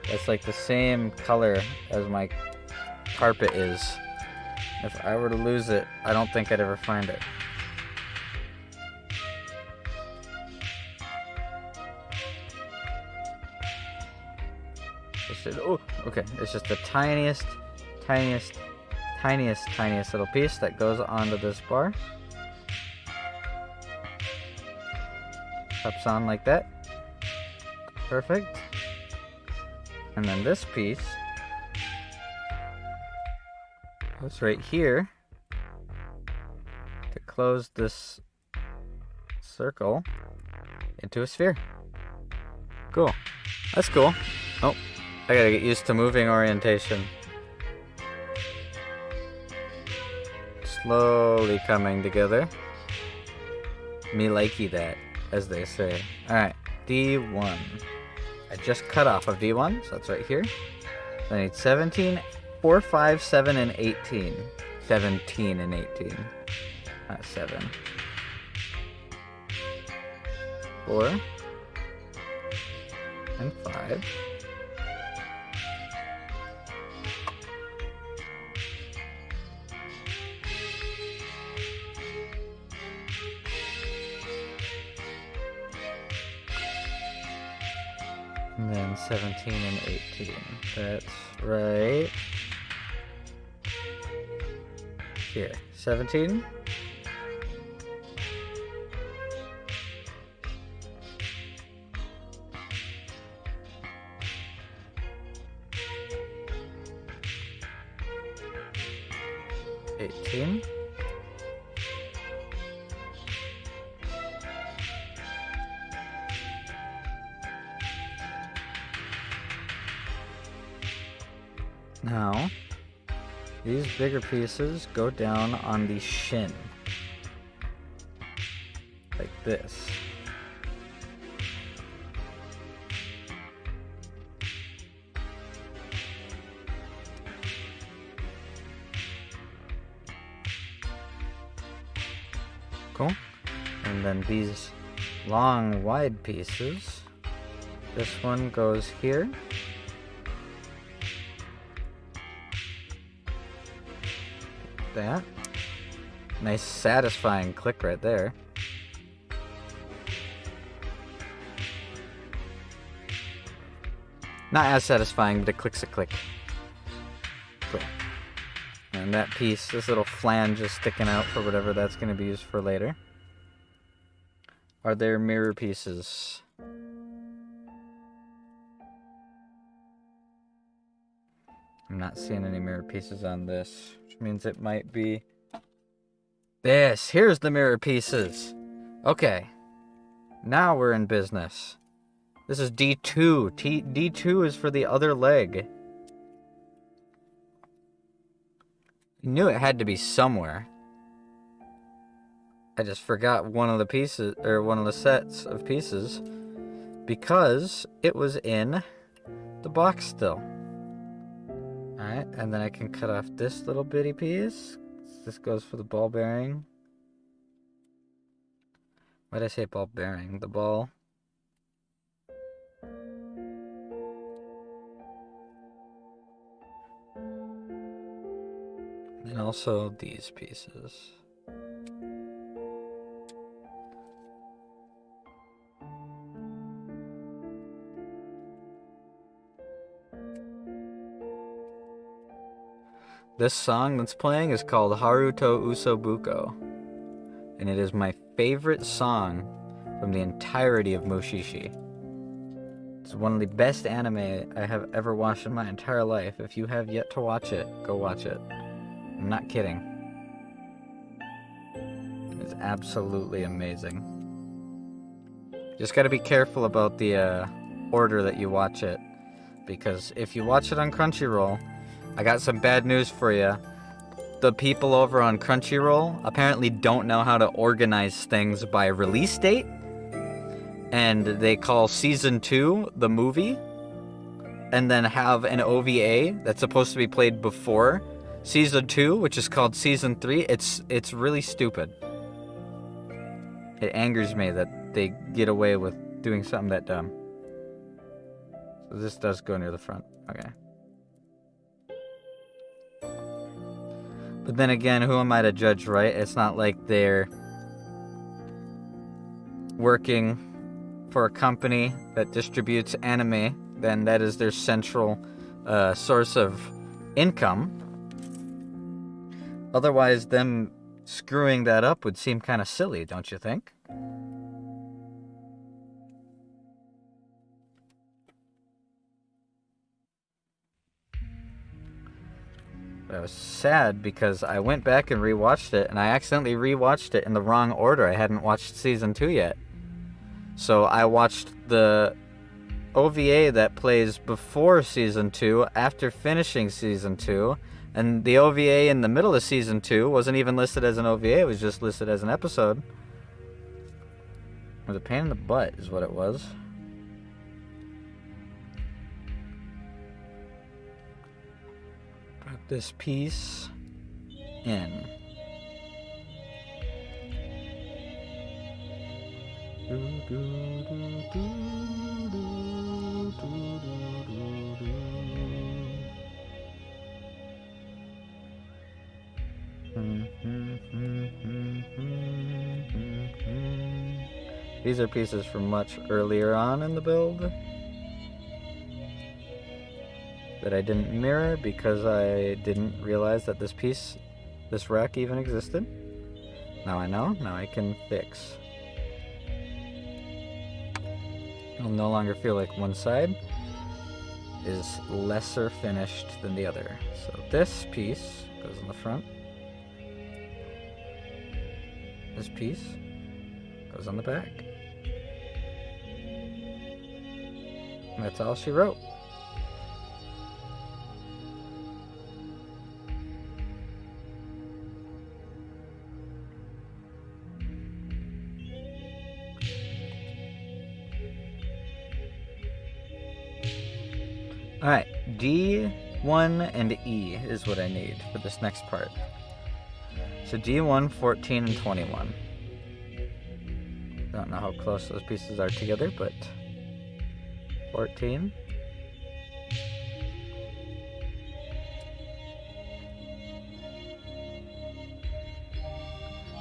That's like the same color as my carpet is. If I were to lose it, I don't think I'd ever find it. Oh, okay. It's just the tiniest little piece that goes onto this bar. Pops on like that. Perfect. And then this piece goes right here to close this circle into a sphere. Cool. That's cool. Oh. I gotta get used to moving orientation. Slowly coming together. Me likey that, as they say. Alright, D1. I just cut off of D1, so that's right here. I need 17, 4, 5, 7, and 18. 17 and 18. Not 7. 4. And 5. And then 17 and 18. That's right here. 17. Now, these bigger pieces go down on the shin. Like this. Cool. And then these long, wide pieces, this one goes here. That. Nice satisfying click right there. Not as satisfying, but it clicks a click. Cool. And that piece, this little flange is sticking out for whatever that's going to be used for later. Are there mirror pieces? I'm not seeing any mirror pieces on this, which means it might be this. Here's the mirror pieces. Okay. Now we're in business. This is D2. D2 is for the other leg. I knew it had to be somewhere. I just forgot one of the pieces, or one of the sets of pieces, because it was in the box still. Alright, and then I can cut off this little bitty piece. This goes for the ball bearing. Why did I say ball bearing? The ball. And also these pieces. This song that's playing is called Haruto Usobuko, and it is my favorite song from the entirety of Mushishi. It's one of the best anime I have ever watched in my entire life. If you have yet to watch it, go watch it. I'm not kidding. It's absolutely amazing. Just gotta be careful about the order that you watch it, because if you watch it on Crunchyroll, I got some bad news for you. The people over on Crunchyroll apparently don't know how to organize things by release date. And they call Season 2 the movie. And then have an OVA that's supposed to be played before Season 2, which is called Season 3. It's really stupid. It angers me that they get away with doing something that dumb. So this does go near the front. Okay. But then again, who am I to judge, right? It's not like they're working for a company that distributes anime, then that is their central source of income. Otherwise, them screwing that up would seem kind of silly, don't you think? But I was sad because I went back and rewatched it, and I accidentally rewatched it in the wrong order. I hadn't watched Season 2 yet. So I watched the OVA that plays before Season 2, after finishing Season 2, and the OVA in the middle of Season 2 wasn't even listed as an OVA, it was just listed as an episode. It was a pain in the butt, is what it was. Put this piece in. These are pieces from much earlier on in the build that I didn't mirror because I didn't realize that this rack even existed. Now I know, now I can fix. It'll no longer feel like one side is lesser finished than the other. So this piece goes in the front. This piece goes on the back. And that's all she wrote. Alright, D1 and E is what I need for this next part. So D1, 14, and 21. Don't know how close those pieces are together, but 14.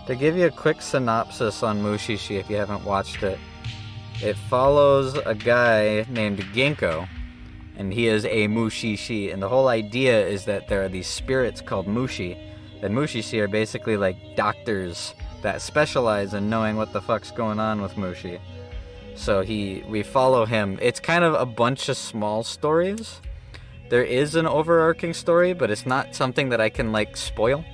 To give you a quick synopsis on Mushishi if you haven't watched it, it follows a guy named Ginkgo, and he is a Mushishi, and the whole idea is that there are these spirits called Mushi, and Mushishi are basically like doctors that specialize in knowing what the fuck's going on with Mushi. So we follow him. It's kind of a bunch of small stories, There is an overarching story, but it's not something that I can, like, spoil.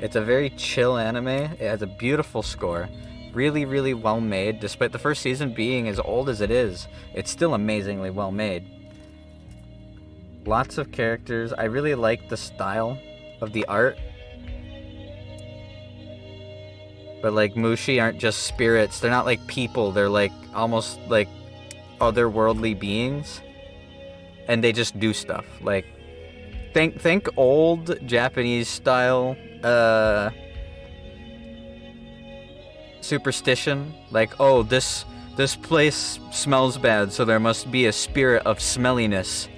It's a very chill anime. It has a beautiful score. Really, really well made. Despite the first season being as old as it is, it's still amazingly well made. Lots of characters. I really like the style of the art. But, like, Mushi aren't just spirits. They're not like people. They're, like, almost like otherworldly beings. And they just do stuff. Like, think old Japanese style superstition. Like, oh, this place smells bad, so there must be a spirit of smelliness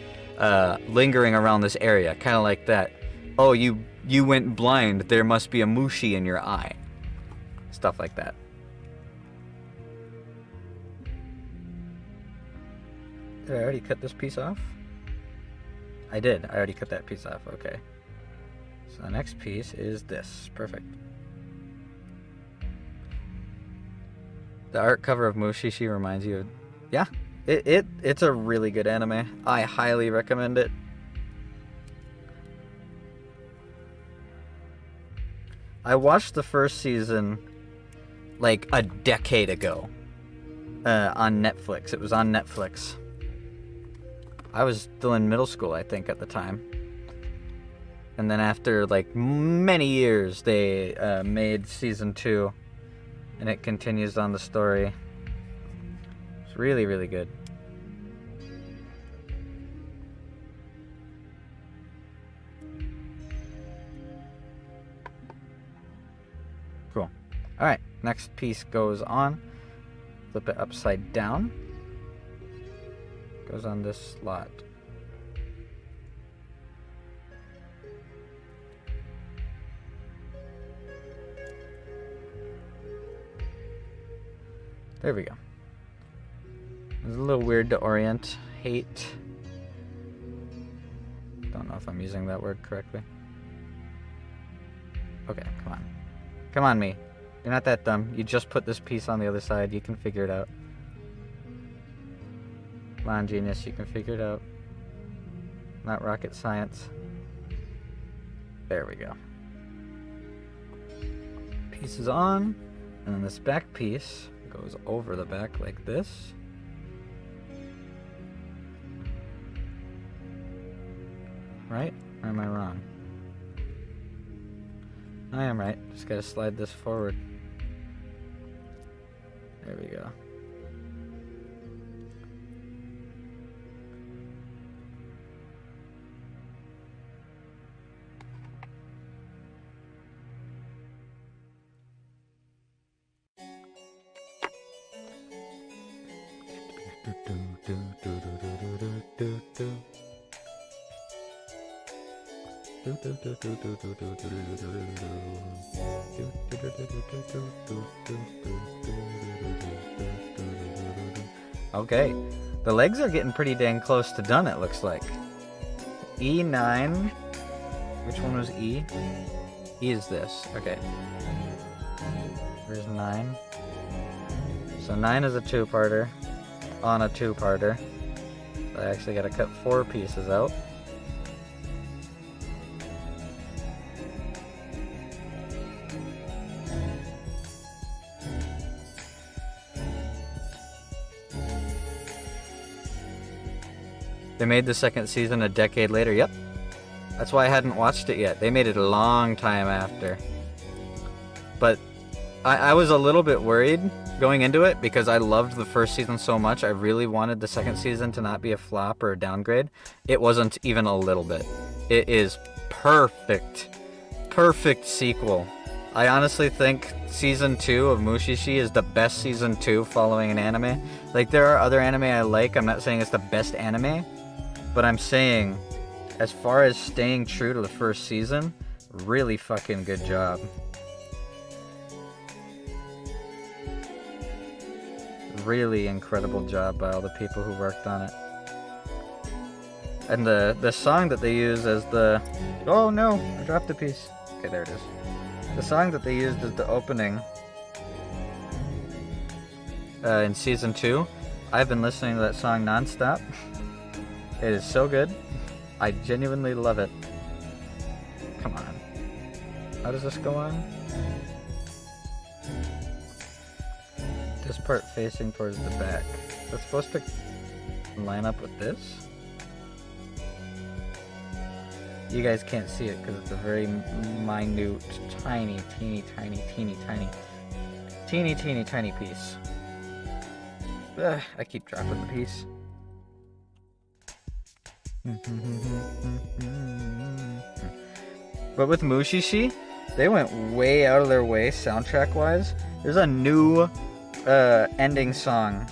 lingering around this area. Kind of like that. Oh, you went blind. There must be a mushi in your eye. Stuff like that. Did I already cut this piece off? I did. I already cut that piece off. Okay. So the next piece is this. Perfect. The art cover of Mushishi reminds you of... Yeah. It's a really good anime. I highly recommend it. I watched the first season like a decade ago on Netflix. It was on Netflix. I was still in middle school, I think, at the time. And then after like many years, they made season 2, and it continues on the story. It's really, really good. Cool. All right, next piece goes on. Flip it upside down. Goes on this slot. There we go. It's a little weird to orient. Hate. Don't know if I'm using that word correctly. Okay, come on. Come on, me. You're not that dumb. You just put this piece on the other side. You can figure it out. Come on, genius. You can figure it out. Not rocket science. There we go. Piece is on. And then this back piece goes over the back like this. Right? Or am I wrong? I am right. Just gotta slide this forward. There we go. Okay, the legs are getting pretty dang close to done, it looks like. E9. Which one was E? E is this. Okay. Where's 9? So 9 is a 2-parter on a 2-parter. So I actually gotta cut 4 pieces out. They made the second season a decade later. Yep. That's why I hadn't watched it yet. They made it a long time after. But I was a little bit worried going into it because I loved the first season so much. I really wanted the second season to not be a flop or a downgrade. It wasn't even a little bit. It is perfect. Perfect sequel. I honestly think season 2 of Mushishi is the best season 2 following an anime. Like, there are other anime I like. I'm not saying it's the best anime. But I'm saying, as far as staying true to the first season, really fucking good job. Really incredible job by all the people who worked on it. And the song that they use as the... Oh no, I dropped a piece. Okay, there it is. The song that they used as the opening in season 2, I've been listening to that song nonstop. It is so good. I genuinely love it. Come on. How does this go on? This part facing towards the back. That's supposed to line up with this? You guys can't see it because it's a very minute, tiny piece. Ugh, I keep dropping the piece. But with Mushishi, they went way out of their way soundtrack-wise. There's a new ending song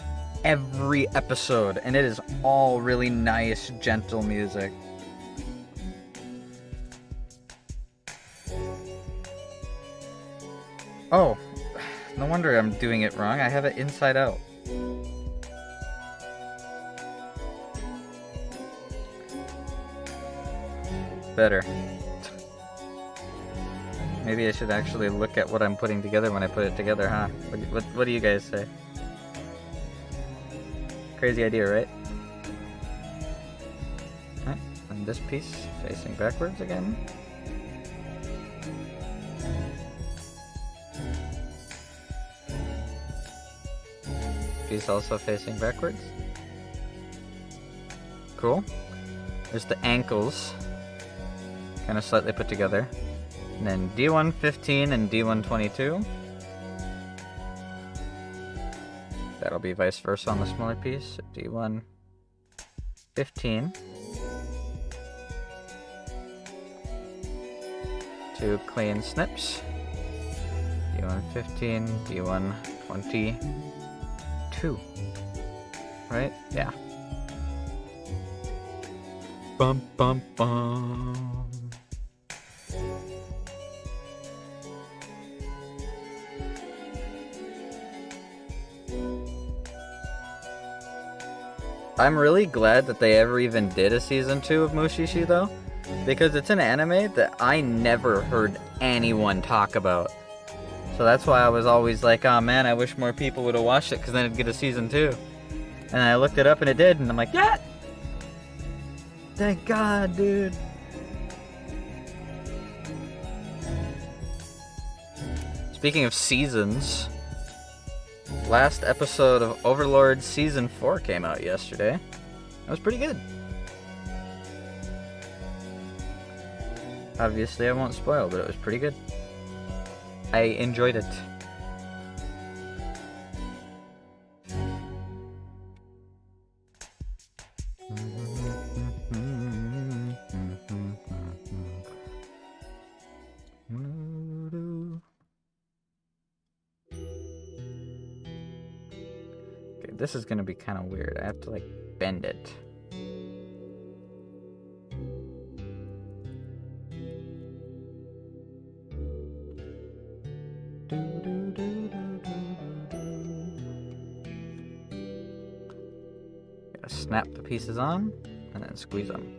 every episode, and it is all really nice, gentle music. Oh, no wonder I'm doing it wrong. I have it inside out. Better. Maybe I should actually look at what I'm putting together when I put it together, huh? What do you guys say? Crazy idea, right? Alright, and this piece facing backwards again. Piece also facing backwards. Cool. There's the ankles, kind of slightly put together. And then D115 and D122. That'll be vice versa on the smaller piece. D115. Two clean snips. D115, D122. Right? Yeah. Bum bum bum. I'm really glad that they ever even did a season 2 of Mushishi though, because it's an anime that I never heard anyone talk about. So that's why I was always like, oh man, I wish more people would have watched it because then it'd get a season 2. And I looked it up and it did, and I'm like, yeah! Thank God, dude. Speaking of seasons, last episode of Overlord Season 4 came out yesterday. That was pretty good. Obviously, I won't spoil, but it was pretty good. I enjoyed it. Okay, this is gonna be kind of weird. I have to like bend it. Gotta snap the pieces on and then squeeze them.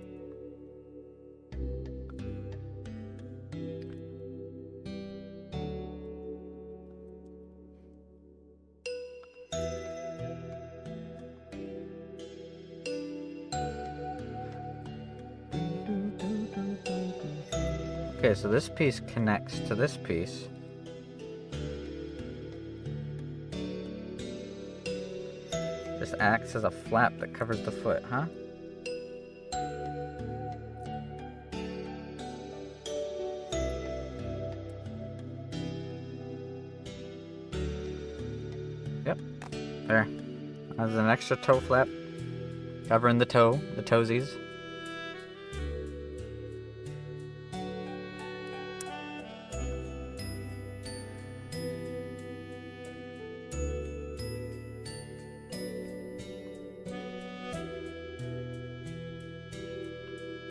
Okay, so this piece connects to this piece. This acts as a flap that covers the foot, huh? Yep, there. There's an extra toe flap covering the toe, the toesies.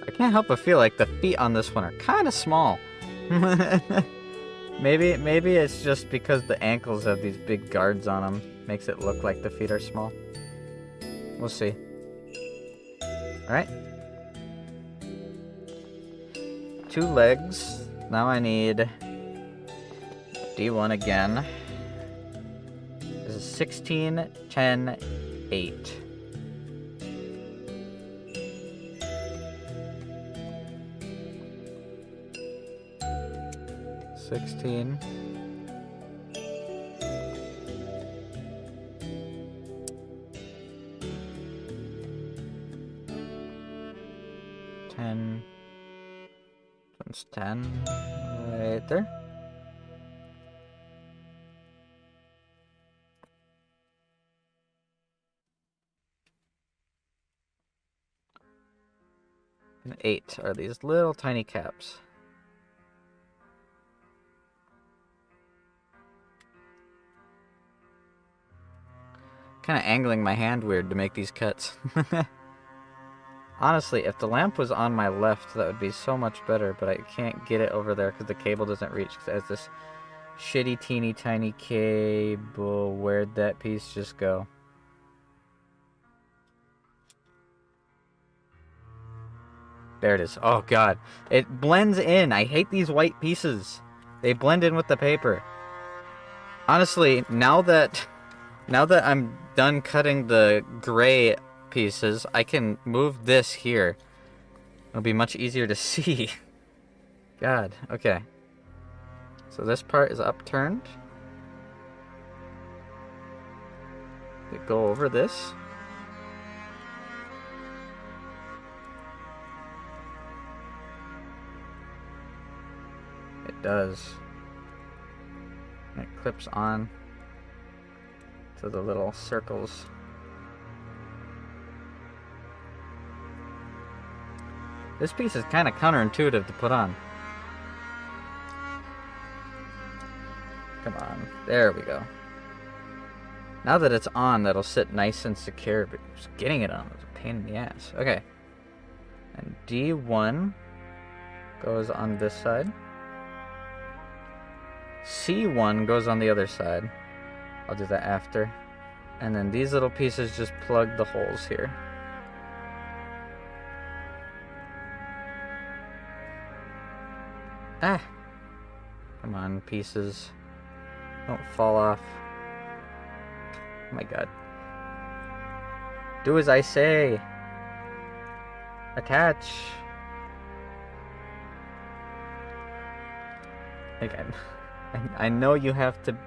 I can't help but feel like the feet on this one are kind of small. maybe it's just because the ankles have these big guards on them. Makes it look like the feet are small. We'll see. Alright. 2 legs. Now I need D1 again. This is 16, 10, 8. 16. That's 10 right there. And 8 are these little tiny caps. Kind of angling my hand weird to make these cuts. Honestly, if the lamp was on my left, that would be so much better, but I can't get it over there because the cable doesn't reach, because it has this shitty teeny tiny cable. Where'd that piece just go? There it is. Oh god. It blends in. I hate these white pieces. They blend in with the paper. Honestly, now that I'm done cutting the gray pieces, I can move this here. It'll be much easier to see. God, okay. So this part is upturned. We go over this. It does. And it clips on to the little circles. This piece is kind of counterintuitive to put on. Come on. There we go. Now that it's on, that'll sit nice and secure, but just getting it on is a pain in the ass. Okay. And D1 goes on this side. C1 goes on the other side. I'll do that after. And then these little pieces just plug the holes here. Ah! Come on, pieces. Don't fall off. Oh my god. Do as I say! Attach! Again, I know you have to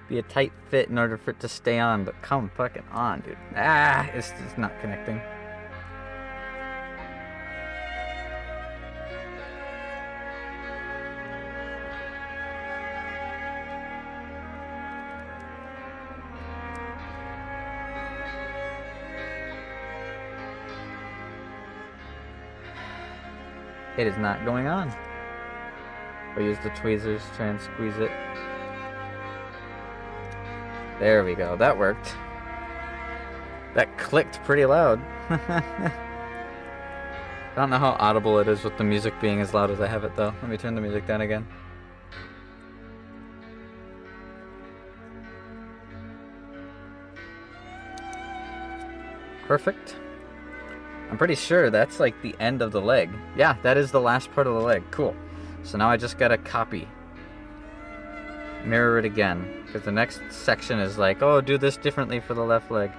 be a tight fit in order for it to stay on, but come fucking on, dude. Ah! It's just not connecting. It is not going on. I'll use the tweezers to try and squeeze it. There we go. That worked. That clicked pretty loud. I don't know how audible it is with the music being as loud as I have it, though. Let me turn the music down again. Perfect. I'm pretty sure that's like the end of the leg. Yeah, that is the last part of the leg. Cool. So now I just gotta copy. Mirror it again. Because the next section is like, oh, do this differently for the left leg.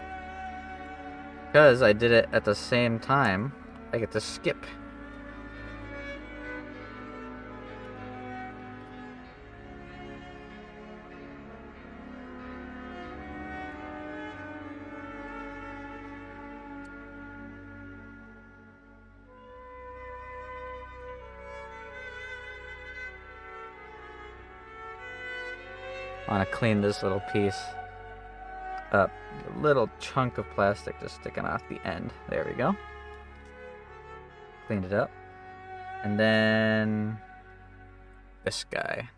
Because I did it at the same time, I get to skip. I want to clean this little piece up. A little chunk of plastic just sticking off the end. There we go. Cleaned it up. And then this guy.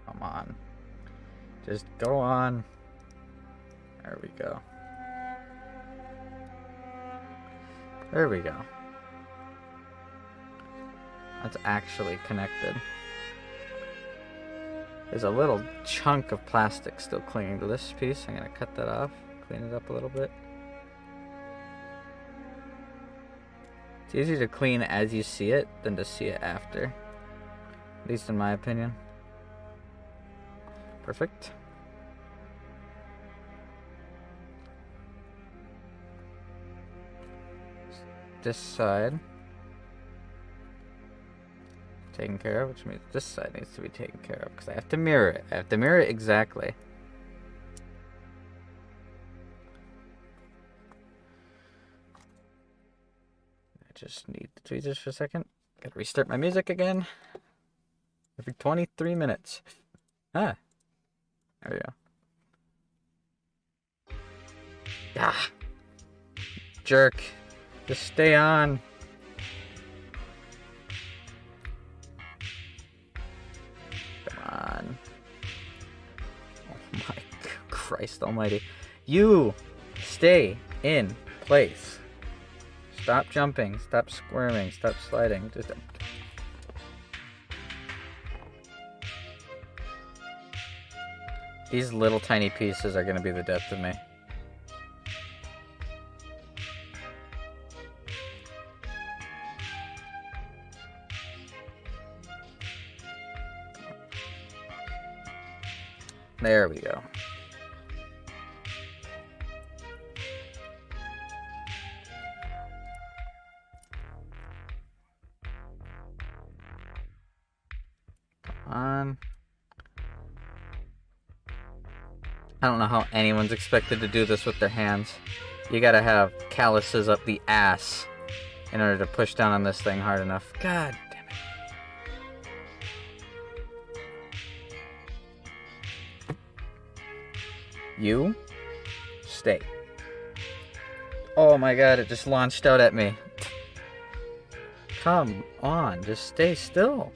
Come on. Just go on. There we go. There we go. that's actually connected. There's a little chunk of plastic still clinging to this piece. I'm gonna cut that off, clean it up a little bit. It's easier to clean as you see it than to see it after. At least in my opinion. Perfect. This side taken care of, which means this side needs to be taken care of because I have to mirror it. I have to mirror it exactly. I just need the tweezers for a second. Gotta restart my music again. Every 23 minutes. Ah. There we go. Ah. Jerk. Just stay on. Come on. Oh my Christ almighty. You stay in place. Stop jumping. Stop squirming. Stop sliding. Just... These little tiny pieces are going to be the death of me. There we go. Come on. I don't know how anyone's expected to do this with their hands. You gotta have calluses up the ass in order to push down on this thing hard enough. God damn it. You stay. Oh my god, it just launched out at me. Come on, just stay still.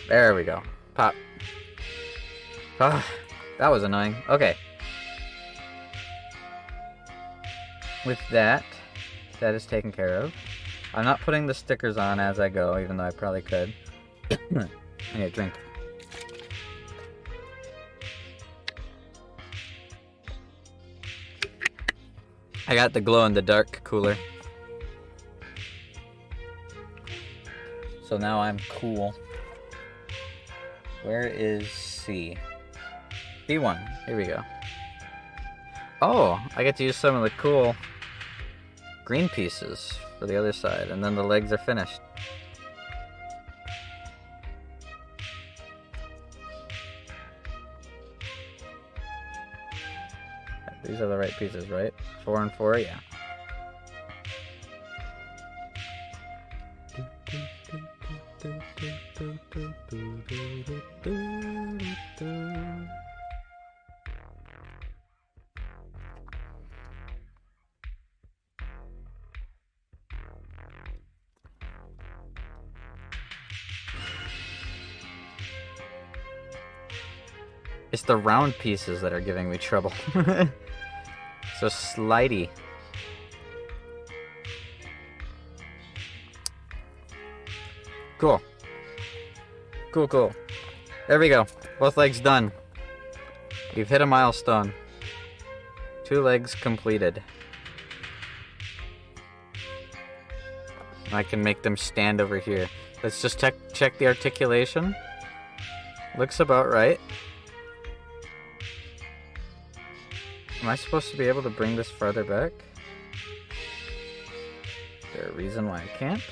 There we go. Pop. Ah, that was annoying. Okay. With that, that is taken care of. I'm not putting the stickers on as I go, even though I probably could. I need a drink. I got the glow-in-the-dark cooler. So now I'm cool. Where is C? B1. Here we go. Oh, I get to use some of the cool green pieces for the other side, and then the legs are finished. These are the right pieces, right? 4 and 4, yeah. It's the round pieces that are giving me trouble. So slidey. Cool. Cool, cool. There we go. Both legs done. We've hit a milestone. 2 legs completed. I can make them stand over here. Let's just check the articulation. Looks about right. Am I supposed to be able to bring this farther back? Is there a reason why I can't?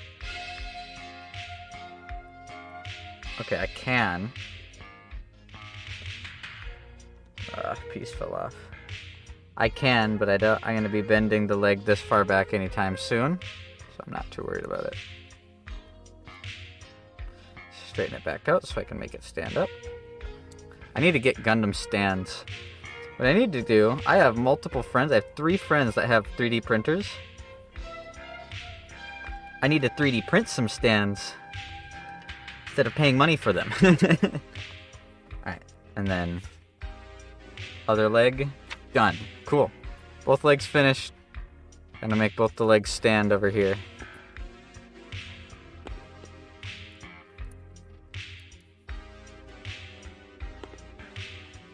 Okay, I can. Piece fell off. I can, but I don't. I'm gonna be bending the leg this far back anytime soon, so I'm not too worried about it. Straighten it back out so I can make it stand up. I need to get Gundam stands. What I need to do, I have multiple friends. I have 3 friends that have 3D printers. I need to 3D print some stands instead of paying money for them. Alright, and then other leg, done. Cool. Both legs finished. Gonna make both the legs stand over here.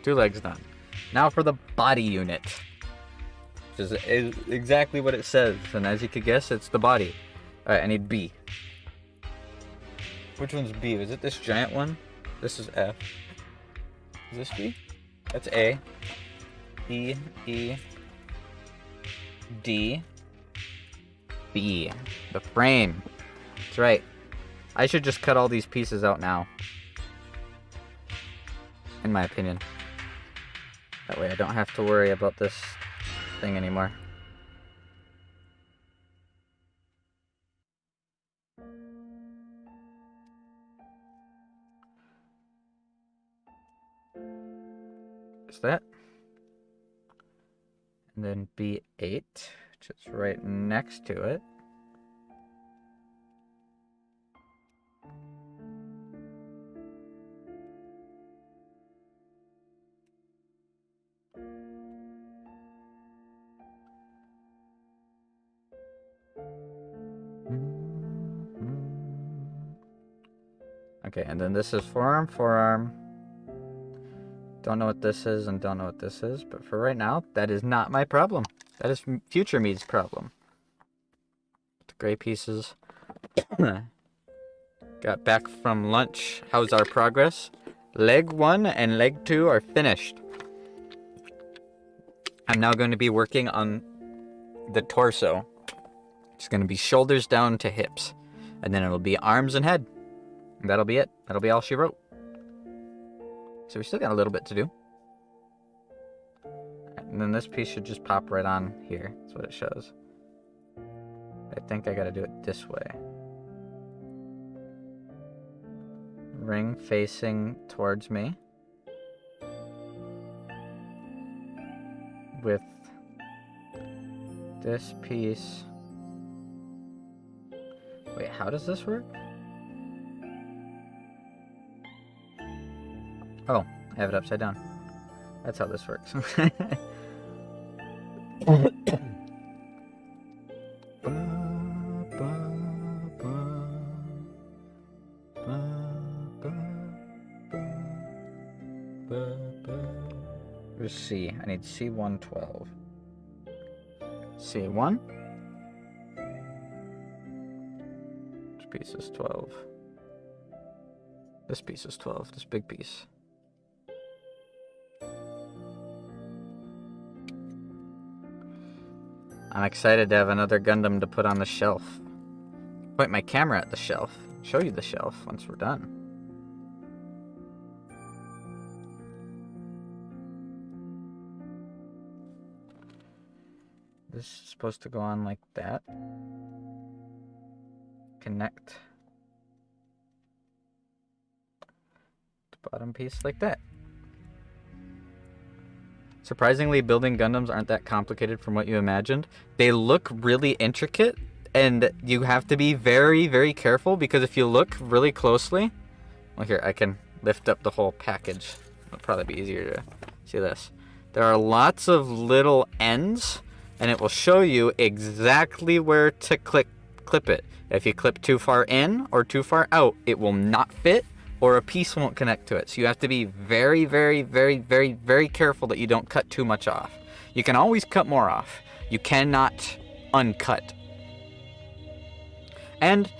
Two legs done. Now for the body unit. Which is exactly what it says, and as you could guess, it's the body. Alright, I need B. Which one's B? Is it this giant one? This is F. Is this B? That's A. E, E, D, B. The frame. That's right. I should just cut all these pieces out now. In my opinion. That way I don't have to worry about this thing anymore. Is that? And then B8, which is right next to it. Okay, and then this is forearm, forearm. Don't know what this is and don't know what this is, but for right now, that is not my problem. That is future me's problem. The gray pieces. Got back from lunch. How's our progress? Leg 1 and leg 2 are finished. I'm now going to be working on the torso. It's going to be shoulders down to hips. And then it'll be arms and head. And that'll be it. That'll be all she wrote. So we still got a little bit to do. And then this piece should just pop right on here. That's what it shows. I think I gotta do it this way. Ring facing towards me. With this piece. Wait, how does this work? Oh, I have it upside down. That's how this works. Where's C? I need C112. C1. This piece is 12. This piece is 12, this big piece. I'm excited to have another Gundam to put on the shelf. Point my camera at the shelf. Show you the shelf once we're done. This is supposed to go on like that. Connect the bottom piece like that. Surprisingly, building Gundams aren't that complicated from what you imagined. They look really intricate, and you have to be very, very careful, because if you look really closely... Well, here, I can lift up the whole package. It'll probably be easier to see this. There are lots of little ends, and it will show you exactly where to clip it. If you clip too far in or too far out, it will not fit, or a piece won't connect to it. So you have to be very, very, very, very, very careful that you don't cut too much off. You can always cut more off. You cannot uncut. And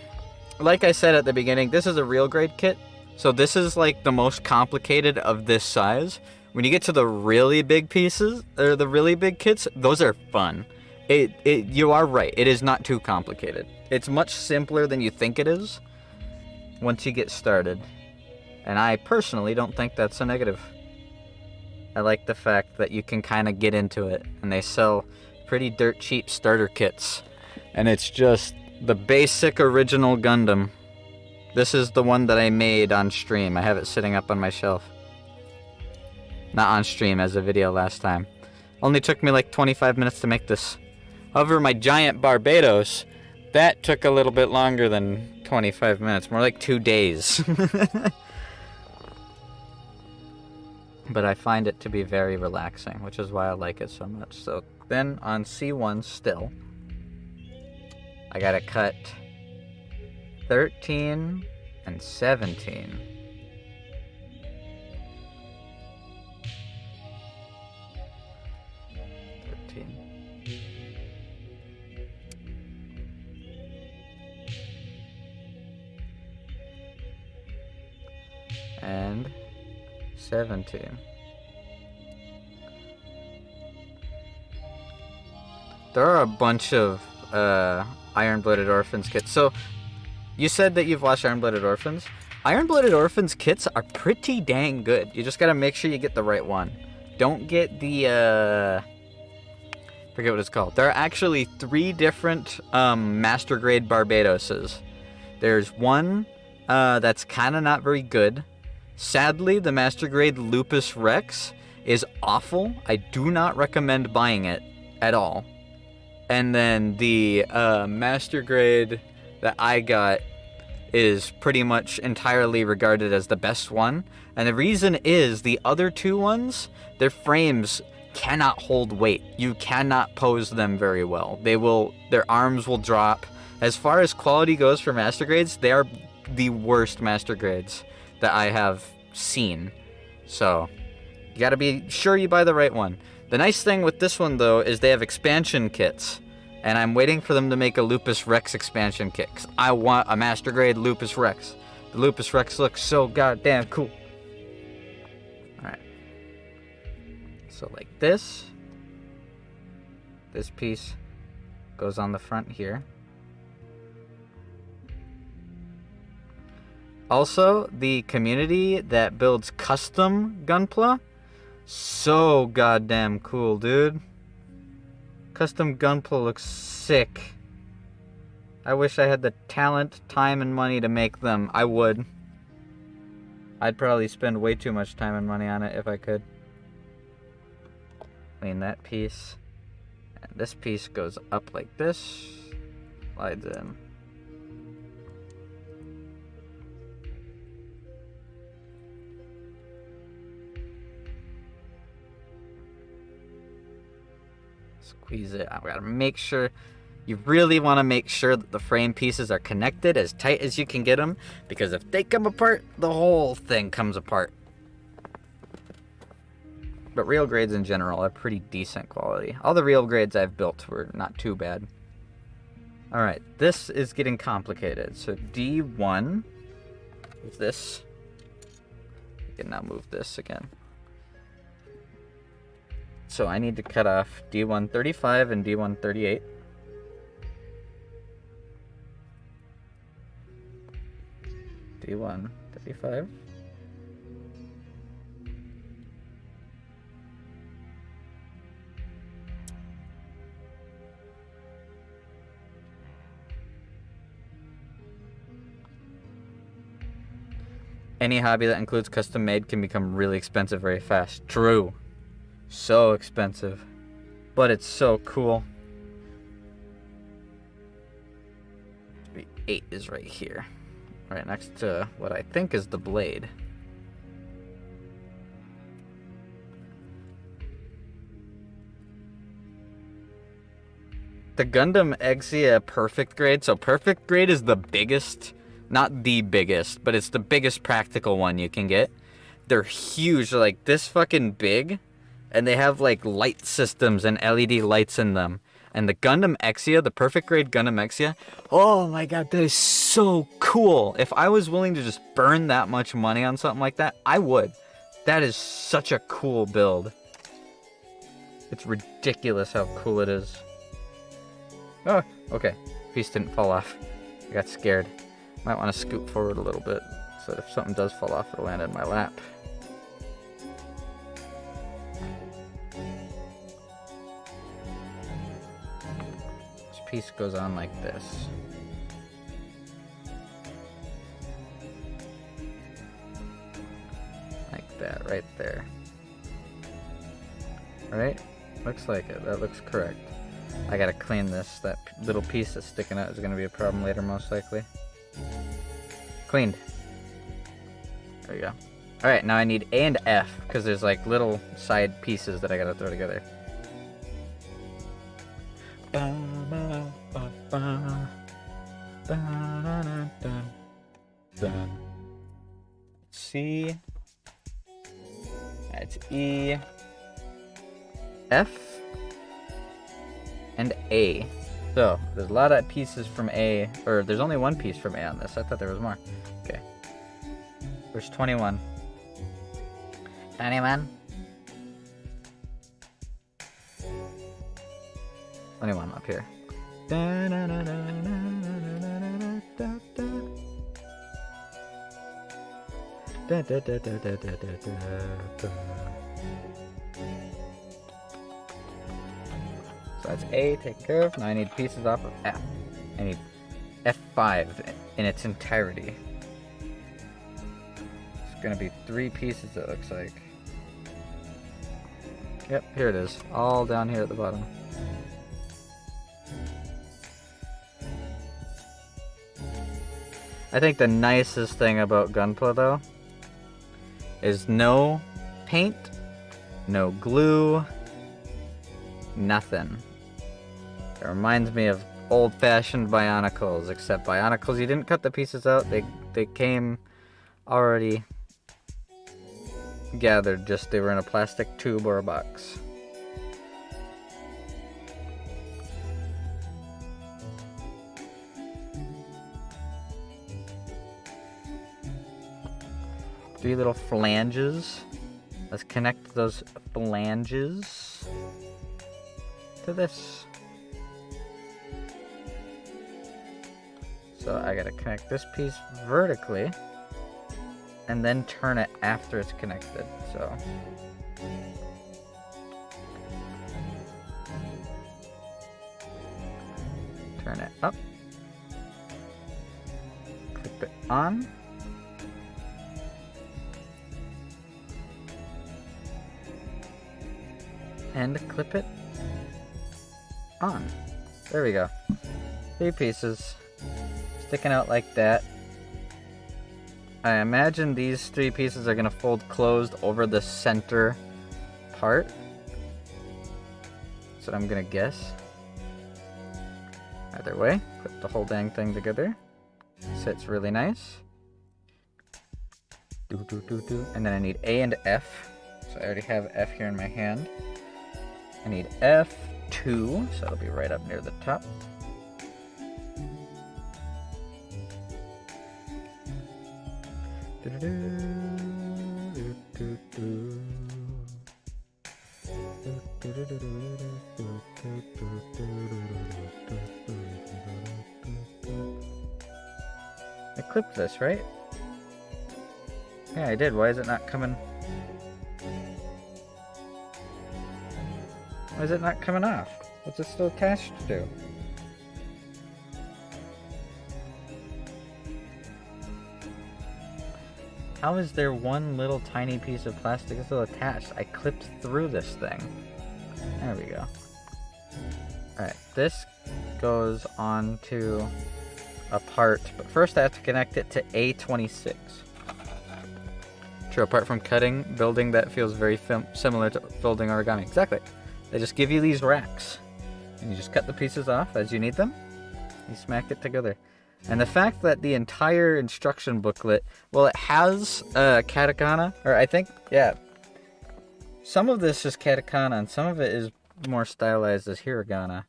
like I said at the beginning, this is a real grade kit. So this is like the most complicated of this size. When you get to the really big pieces, or the really big kits, those are fun. You are right. It is not too complicated. It's much simpler than you think it is once you get started. And I personally don't think that's a negative. I like the fact that you can kind of get into it. And they sell pretty dirt cheap starter kits. And it's just the basic original Gundam. This is the one that I made on stream. I have it sitting up on my shelf. Not on stream, as a video last time. Only took me like 25 minutes to make this. However, my giant Barbados That took a little bit longer than 25 minutes, more like 2 days. But I find it to be very relaxing, which is why I like it so much. So then on C1 still, I gotta cut 13 and 17. And 17. There are a bunch of Iron-Blooded Orphans kits. So, you said that you've watched Iron-Blooded Orphans. Iron-Blooded Orphans kits are pretty dang good. You just gotta make sure you get the right one. Don't get the, forget what it's called. There are actually 3 different Master Grade Barbadoses. There's one that's kind of not very good. Sadly, the Master Grade Lupus Rex is awful. I do not recommend buying it at all. And then the Master Grade that I got is pretty much entirely regarded as the best one. And the reason is the other 2 ones, their frames cannot hold weight. You cannot pose them very well. Their arms will drop. As far as quality goes for Master Grades, they are the worst Master Grades that I have seen. So, you gotta be sure you buy the right one. The nice thing with this one, though, is they have expansion kits. And I'm waiting for them to make a Lupus Rex expansion kit, because I want a Master Grade Lupus Rex. The Lupus Rex looks so goddamn cool. Alright. So like this. This piece goes on the front here. Also, the community that builds custom Gunpla, so goddamn cool, dude. Custom Gunpla looks sick. I wish I had the talent, time, and money to make them. I would. I'd probably spend way too much time and money on it if I could. Clean that piece. And this piece goes up like this. Slides in. Squeeze it. I gotta make sure. You really want to make sure that the frame pieces are connected as tight as you can get them, because if they come apart, the whole thing comes apart. But real grades in general are pretty decent quality. All the real grades I've built were not too bad. Alright, this is getting complicated. So D1 is this. We can now move this again. So I need to cut off D135 and D138. D135. Any hobby that includes custom made can become really expensive very fast. True. So expensive. But it's so cool. 8 is right here. Right next to what I think is the blade. The Gundam Exia perfect grade. So perfect grade is the biggest, not the biggest, but it's the biggest practical one you can get. They're huge, they're like this fucking big. And they have like light systems and LED lights in them. And the Gundam Exia, the perfect grade Gundam Exia, oh my god, that is so cool. If I was willing to just burn that much money on something like that, I would. That is such a cool build. It's ridiculous how cool it is. Oh, okay. Piece didn't fall off. I got scared. Might want to scoot forward a little bit so that if something does fall off, it'll land in my lap. Piece goes on like this. Like that, right there. Right? Looks like it. That looks correct. I gotta clean this. That little piece that's sticking out is gonna be a problem later, most likely. Cleaned. There you go. Alright, now I need A and F, because there's like little side pieces that I gotta throw together. C. That's E, F, and A. So, there's a lot of pieces from A, or there's only one piece from A on this. I thought there was more. Okay. Where's 21? 21? 21 up here. So that's A, take care of. Now I need pieces off of F. I need F5 in its entirety. It's gonna be 3 pieces, it looks like. Yep, here it is. All down here at the bottom. I think the nicest thing about Gunpla, though, is no paint, no glue, nothing. It reminds me of old-fashioned Bionicles, except Bionicles, you didn't cut the pieces out, they came already gathered, just they were in a plastic tube or a box. Three little flanges. Let's connect those flanges to this. So I gotta connect this piece vertically and then turn it after it's connected. So turn it up, clip it on, and clip it on. There we go. 3 pieces sticking out like that. I imagine these 3 pieces are going to fold closed over the center part. That's what I'm going to guess. Either way, clip the whole dang thing together. Sits really nice. And then I need A and F. So I already have F here in my hand. I need F2, so it'll be right up near the top. I clipped this, right? Yeah, I did. Why is it not coming? Why is it not coming off? What's it still attached to? How is there one little tiny piece of plastic still attached? I clipped through this thing. There we go. Alright, this goes on to a part, but first I have to connect it to A26. True, apart from cutting, building that feels very similar to building origami. Exactly. They just give you these racks, and you just cut the pieces off as you need them. You smack it together. And the fact that the entire instruction booklet, well, it has katakana, or I think, yeah, some of this is katakana, and some of it is more stylized as hiragana.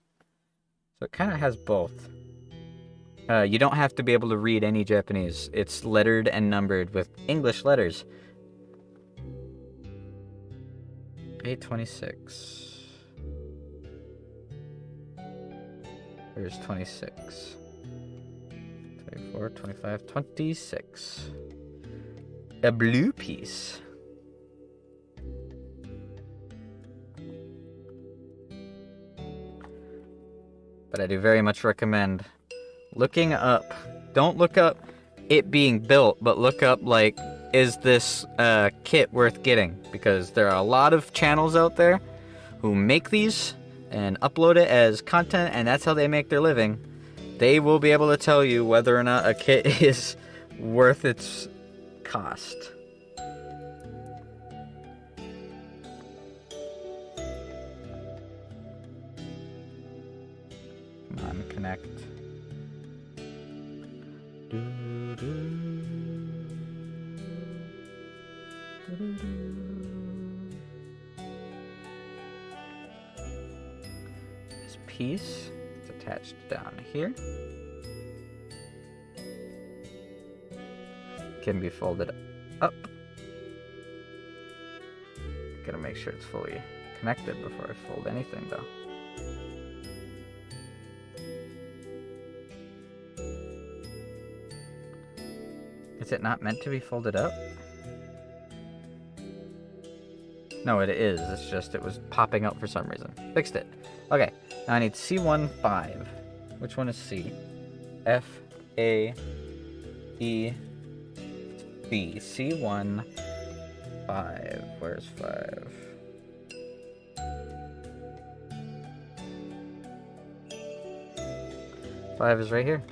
So it kind of has both. You don't have to be able to read any Japanese. It's lettered and numbered with English letters. A26. Here's 26. 24, 25, 26. A blue piece. But I do very much recommend looking up. Don't look up it being built, but look up, like, is this kit worth getting? Because there are a lot of channels out there who make these and upload it as content, and that's how they make their living, they will be able to tell you whether or not a kit is worth its cost. Come on, connect. This piece is attached down here. Can be folded up. Gotta make sure it's fully connected before I fold anything though. Is it not meant to be folded up? No, it is. It's just it was popping up for some reason. Fixed it. Okay, now I need C15. Which one is C? F, A, E, B. C1, 5. Where's 5? Five is right here.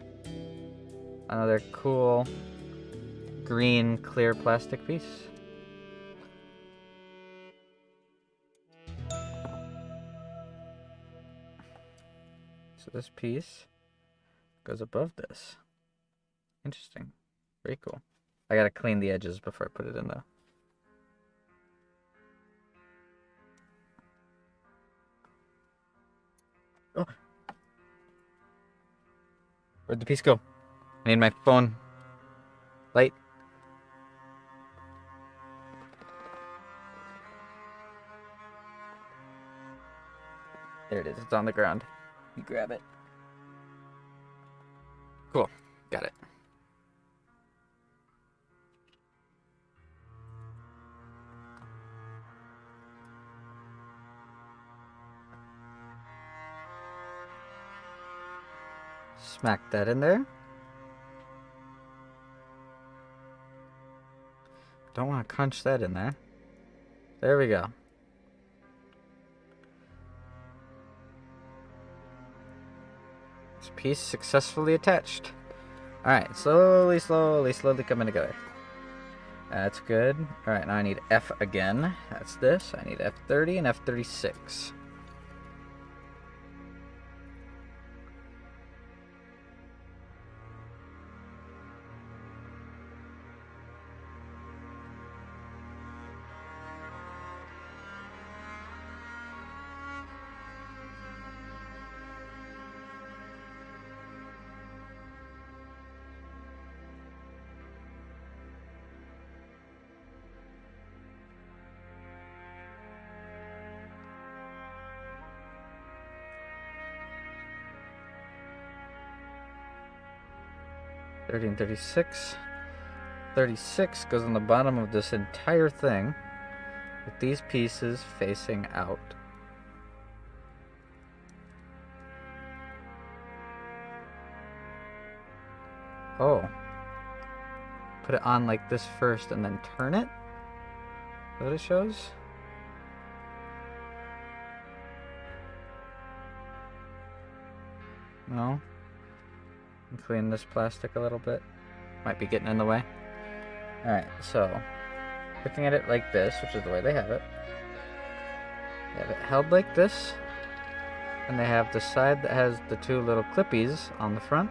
Another cool green clear plastic piece. So this piece goes above this. Interesting. Very cool. I gotta clean the edges before I put it in though. Oh! Where'd the piece go? I need my phone light. There it is. It's on the ground. You grab it. Cool. Got it. Smack that in there. Don't want to crunch that in there. There we go. This piece successfully attached. Alright, slowly coming together. That's good. Alright, now I need F again. That's this. I need F30 and F36. And 36. 36 goes on the bottom of this entire thing with these pieces facing out. Oh. Put it on like this first and then turn it? Is that what it shows? No? Clean this plastic a little bit. Might be getting in the way. Alright, so looking at it like this, which is the way they have it. They have it held like this. And they have the side that has the two little clippies on the front.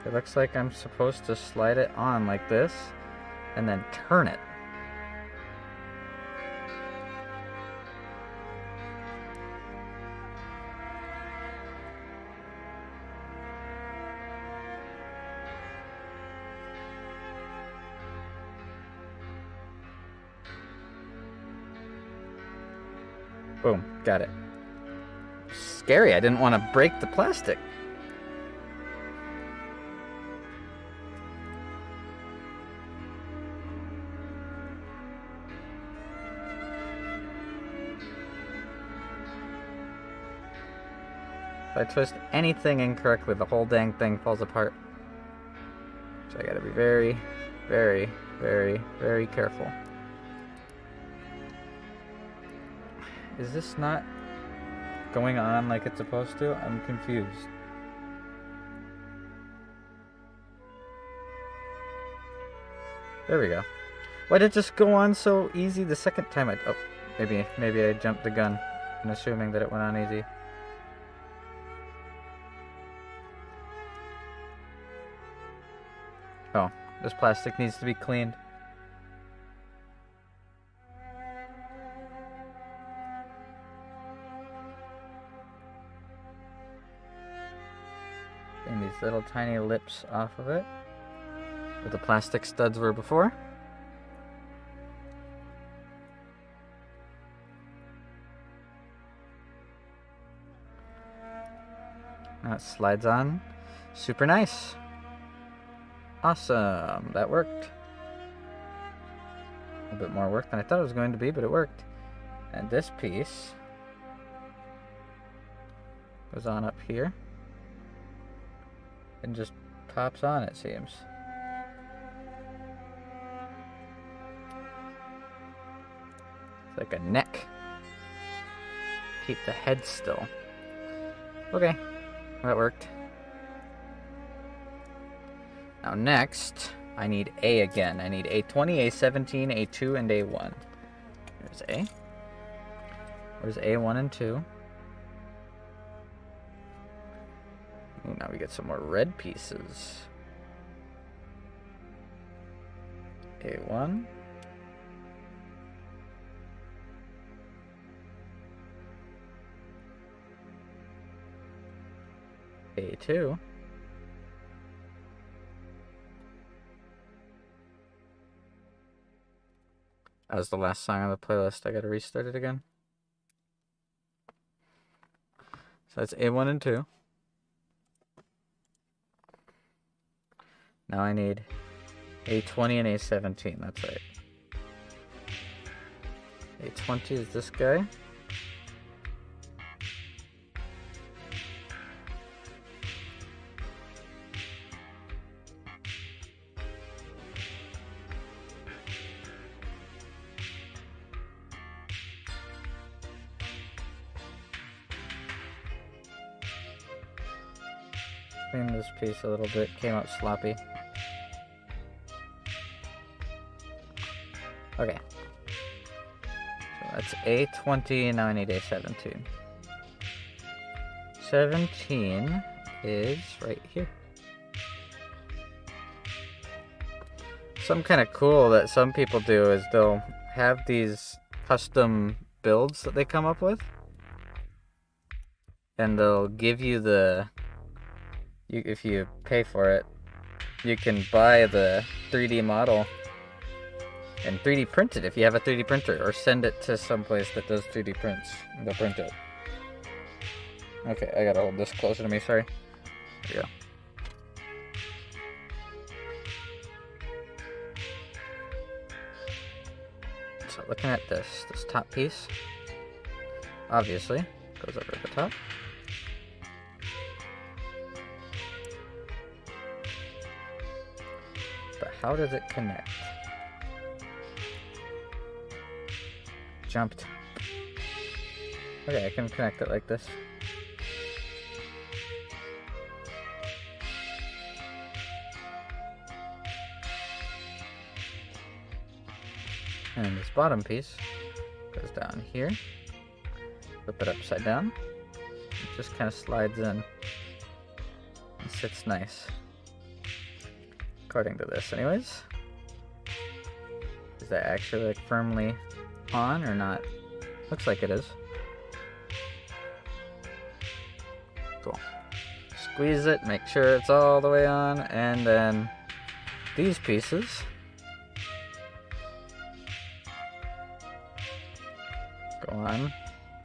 It looks like I'm supposed to slide it on like this and then turn it. Boom, got it. Scary, I didn't want to break the plastic. If I twist anything incorrectly, the whole dang thing falls apart. So I gotta be very, very, very, very careful. Is this not going on like it's supposed to? I'm confused. There we go. Why did it just go on so easy the second time? Oh, maybe I jumped the gun. I'm assuming that it went on easy. Oh, this plastic needs to be cleaned. Getting these little tiny lips off of it, where the plastic studs were before. Now it slides on. Super nice. Awesome. That worked. A bit more work than I thought it was going to be, but it worked. And this piece goes on up here and just pops on, it seems. It's like a neck. Keep the head still. Okay, that worked. Now next, I need A again. I need A20, A17, A2, and A1. Here's A. Where's A1 and 2? Ooh, now we get some more red pieces. A1. A2. That was the last song on the playlist. I gotta restart it again. So that's A1 and 2. Now I need A20 and A17. That's right. A20 is this guy. Clean this piece a little bit, came out sloppy. Okay. So that's A20, and now I need A17. 17 is right here. Something kind of cool that some people do is they'll have these custom builds that they come up with. And they'll give you the... if you pay for it, you can buy the 3D model and 3D print it if you have a 3D printer, or send it to someplace that does 3D prints and they'll print it. Okay, I gotta hold this closer to me, sorry. There we go. So looking at this top piece, obviously, goes over at the top. But how does it connect? Jumped. Okay, I can connect it like this. And this bottom piece goes down here. Flip it upside down. It just kind of slides in and sits nice. According to this, anyways. Is that actually like firmly on or not? Looks like it is. Cool. Squeeze it, make sure it's all the way on, and then these pieces go on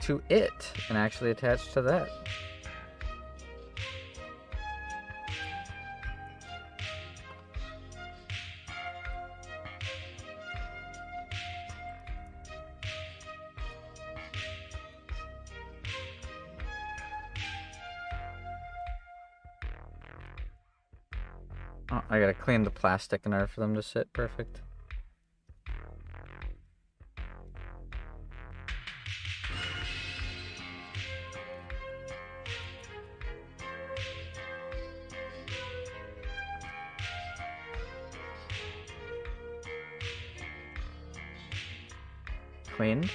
to it and actually attach to that. Oh, I gotta clean the plastic in order for them to sit perfect. cleaned.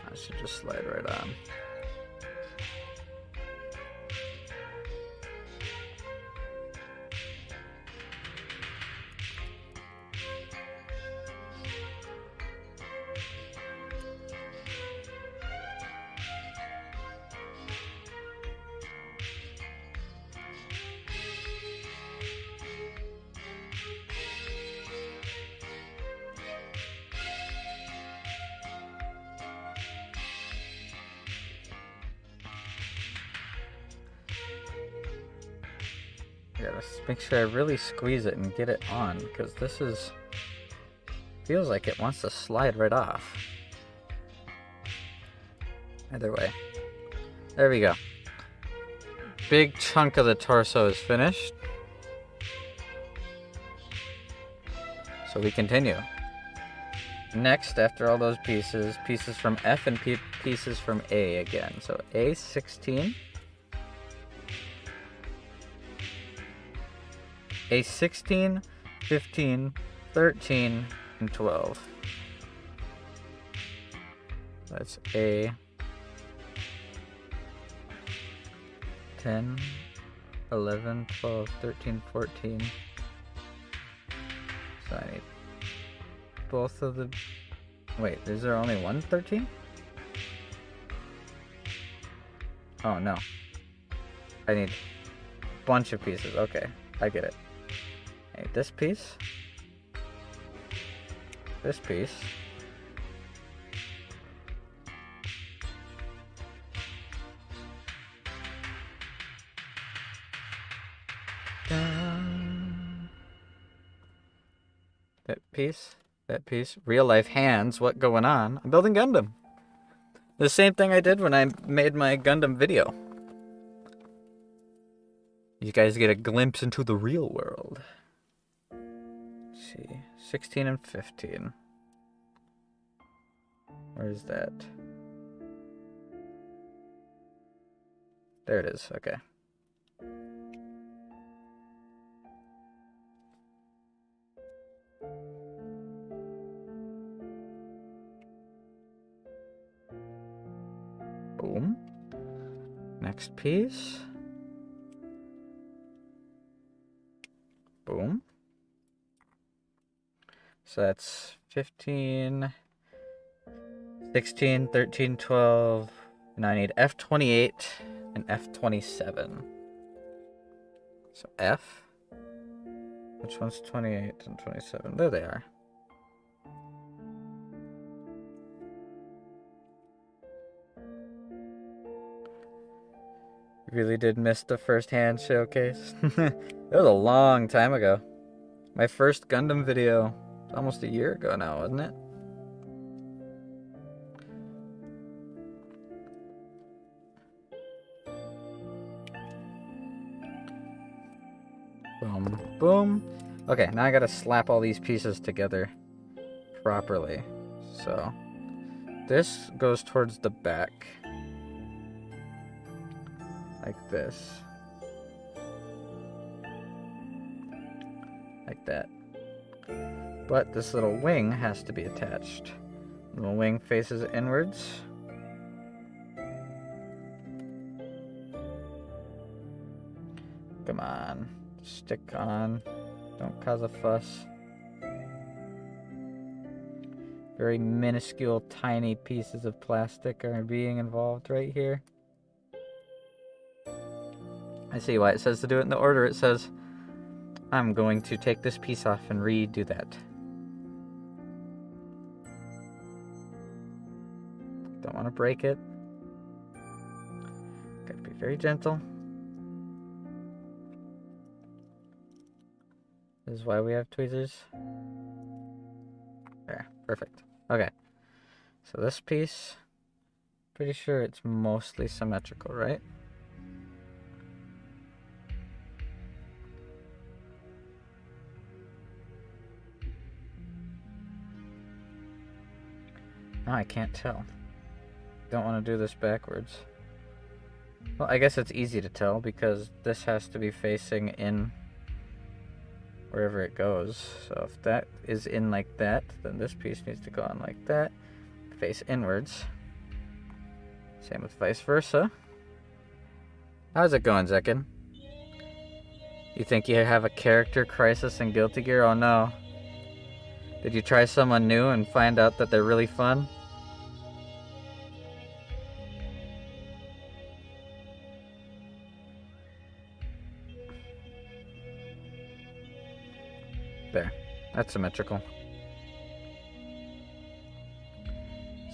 I should just slide right on. Gotta make sure I really squeeze it and get it on, because this feels like it wants to slide right off. Either way. There we go. Big chunk of the torso is finished. So we continue. Next, after all those pieces from F and pieces from A again. So A16. A16, 15, 13, and 12. That's A 10, 11, 12, 13, 14. So I need both of the... Wait, is there only one 13? Oh, no. I need a bunch of pieces. Okay, I get it. I need this piece. This piece. That piece. That piece. Real life hands. What going on? I'm building Gundam. The same thing I did when I made my Gundam video. You guys get a glimpse into the real world. Let's see. 16 and 15. Where is that? There it is. Okay. Boom. Next piece. Boom. So that's 15, 16, 13, 12. Now I need F28 and F27. So F. Which one's 28 and 27? There they are. Really did miss the first hand showcase. It was a long time ago. My first Gundam video, almost a year ago now, wasn't it? Boom, boom. Okay, now I gotta slap all these pieces together properly. So, this goes towards the back. Like this. Like that. But this little wing has to be attached. The little wing faces inwards. Come on. Stick on. Don't cause a fuss. Very minuscule, tiny pieces of plastic are being involved right here. I see why it says to do it in the order it says. I'm going to take this piece off and redo that. Don't want to break it. Gotta be very gentle. This is why we have tweezers. There, perfect. Okay. So this piece, pretty sure it's mostly symmetrical, right? No, I can't tell. Don't want to do this backwards. Well, I guess it's easy to tell because this has to be facing in wherever it goes. So if that is in like that, then this piece needs to go on like that, face inwards. Same with vice versa. How's it going, Zekin? You think you have a character crisis in Guilty Gear? Oh no. Did you try someone new and find out that they're really fun? There. That's symmetrical.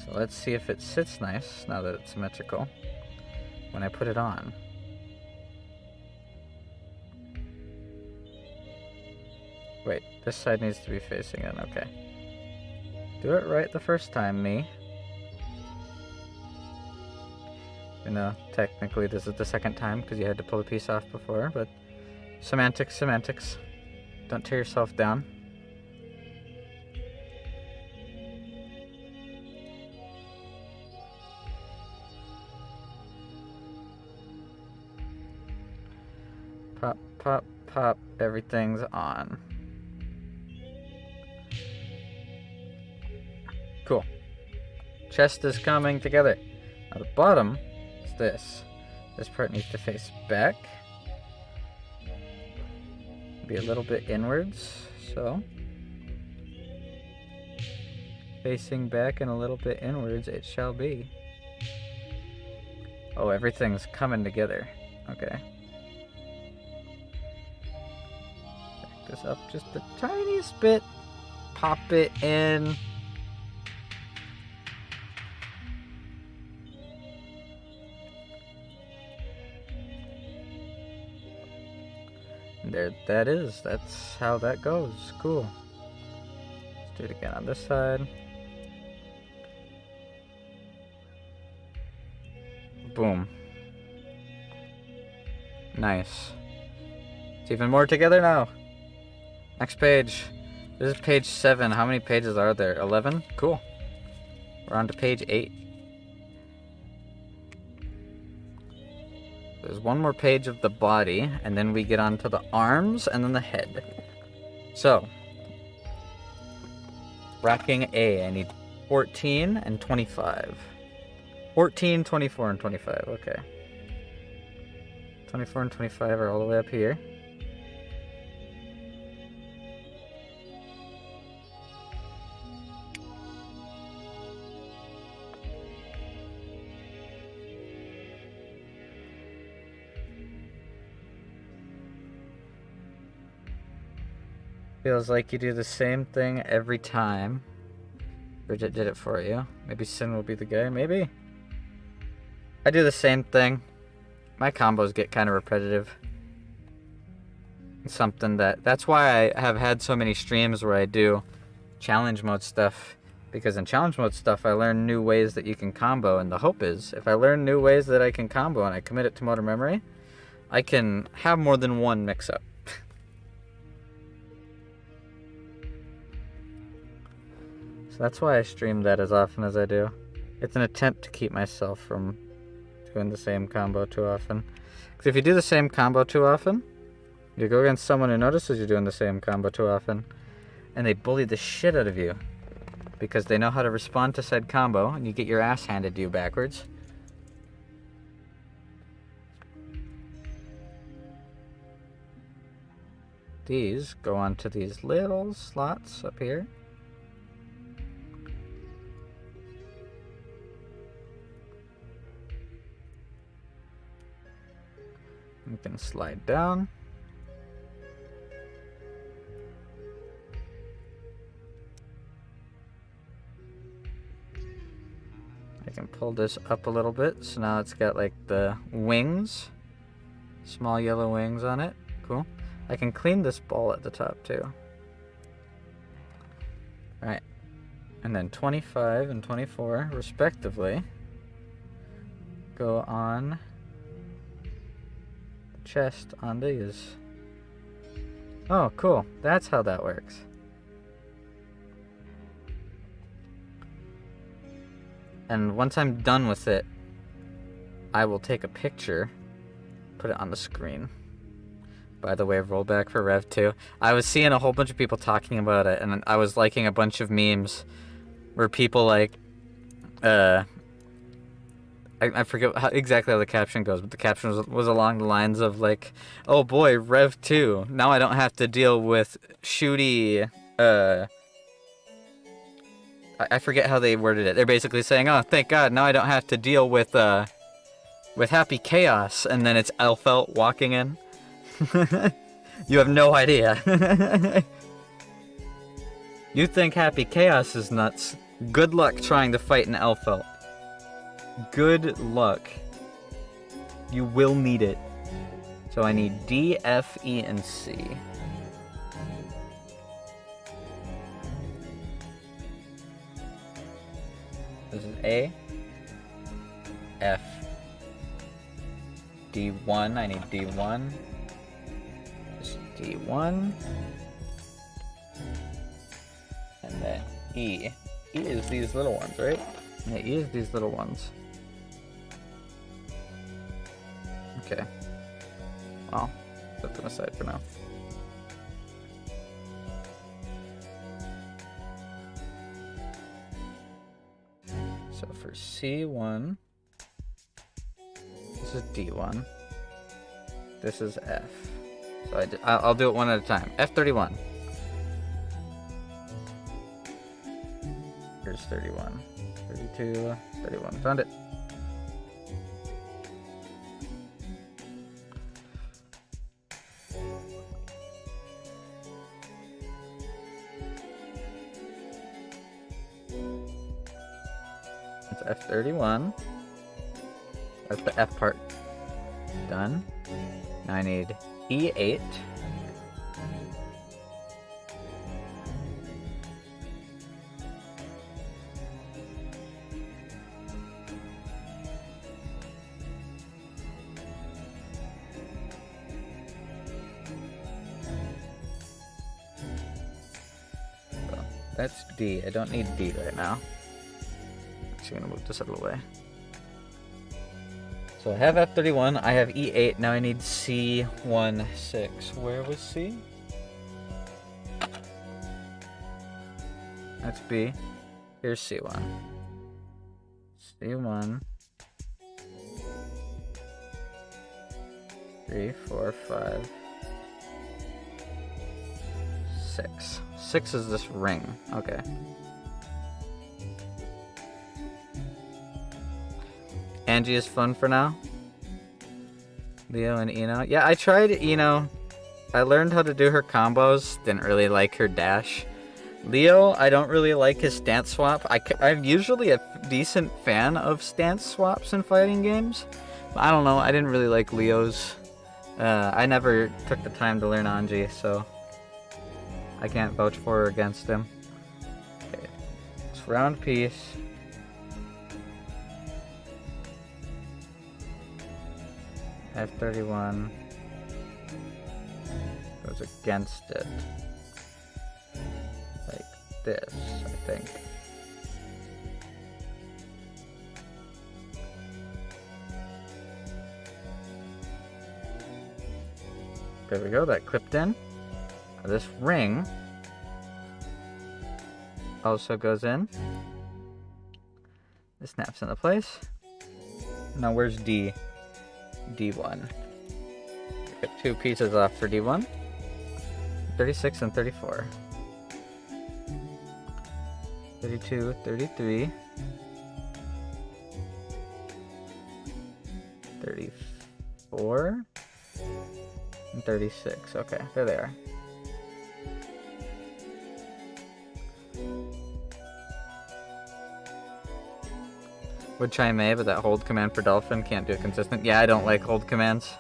So let's see if it sits nice now that it's symmetrical when I put it on. Wait, this side needs to be facing in, okay. Do it right the first time, me. You know, technically this is the second time because you had to pull the piece off before, but semantics, semantics. Don't tear yourself down. Pop, pop, pop, everything's on. Cool. Chest is coming together. Now the bottom is this. This part needs to face back. Be a little bit inwards, so. Facing back and a little bit inwards it shall be. Oh, everything's coming together. Okay. Back this up just the tiniest bit. Pop it in. There that is. That's how that goes. Cool. Let's do it again on this side. Boom. Nice. It's even more together now. Next page. This is page 7. How many pages are there? 11? Cool. We're on to page 8. There's one more page of the body, and then we get on to the arms, and then the head. So, racking A, I need 14 and 25. 14, 24, and 25, okay. 24 and 25 are all the way up here. Feels like you do the same thing every time. Bridget did it for you. Maybe Sin will be the guy. Maybe. I do the same thing. My combos get kind of repetitive. It's something that's why I have had so many streams where I do challenge mode stuff. Because in challenge mode stuff, I learn new ways that you can combo. And the hope is, if I learn new ways that I can combo and I commit it to motor memory, I can have more than one mix-up. So that's why I stream that as often as I do. It's an attempt to keep myself from doing the same combo too often. Because if you do the same combo too often, you go against someone who notices you're doing the same combo too often, and they bully the shit out of you. Because they know how to respond to said combo, and you get your ass handed to you backwards. These go onto these little slots up here. You can slide down. I can pull this up a little bit, so now it's got like the wings, small yellow wings on it. Cool. I can clean this ball at the top too. Alright. And then 25 and 24, respectively, go on chest on these. Oh, cool. That's how that works. And once I'm done with it, I will take a picture, put it on the screen. by the way, rollback for Rev 2. I was seeing a whole bunch of people talking about it, and I was liking a bunch of memes where people like, I forget exactly how the caption goes, but the caption was along the lines of like, oh boy, Rev 2, now I don't have to deal with shooty, I forget how they worded it. They're basically saying, oh, thank God, now I don't have to deal with Happy Chaos, and then it's Elfelt walking in. You have no idea. You think Happy Chaos is nuts. Good luck trying to fight an Elfelt. Good luck. You will need it. So I need D, F, E, and C. This is A, F, D1, I need D1, this is D1, and then E. E is these little ones, right? Yeah, E is these little ones. Okay. Well, put them aside for now. So for C1, this is D1, this is F. So I'll do it one at a time. F31. Here's 31, 32, 31. Found it. It's F31. That's the F part. Done. Now I need E8. So that's D. I don't need D right now. I'm gonna move this out of the way. So I have F31, I have E8, now I need C16. Where was C? That's B. Here's C1. C1. 3, 4, 5, 6. 6 is this ring. Okay. Angie is fun for now. Leo and Eno. Yeah, I tried Eno. I learned how to do her combos. Didn't really like her dash. Leo, I don't really like his stance swap. I'm usually a decent fan of stance swaps in fighting games. But I don't know. I didn't really like Leo's. I never took the time to learn Angie, so I can't vouch for or against him. Okay. It's round piece. F31 goes against it, like this, I think. There we go, that clipped in. This ring also goes in. This snaps into place. Now where's D? D1. Got 2 pieces off for D1. 36 and 34. 32, 33. 34. And 36. Okay, there they are. Would try May, but that hold command for Dolphin can't do it consistent. Yeah, I don't like hold commands.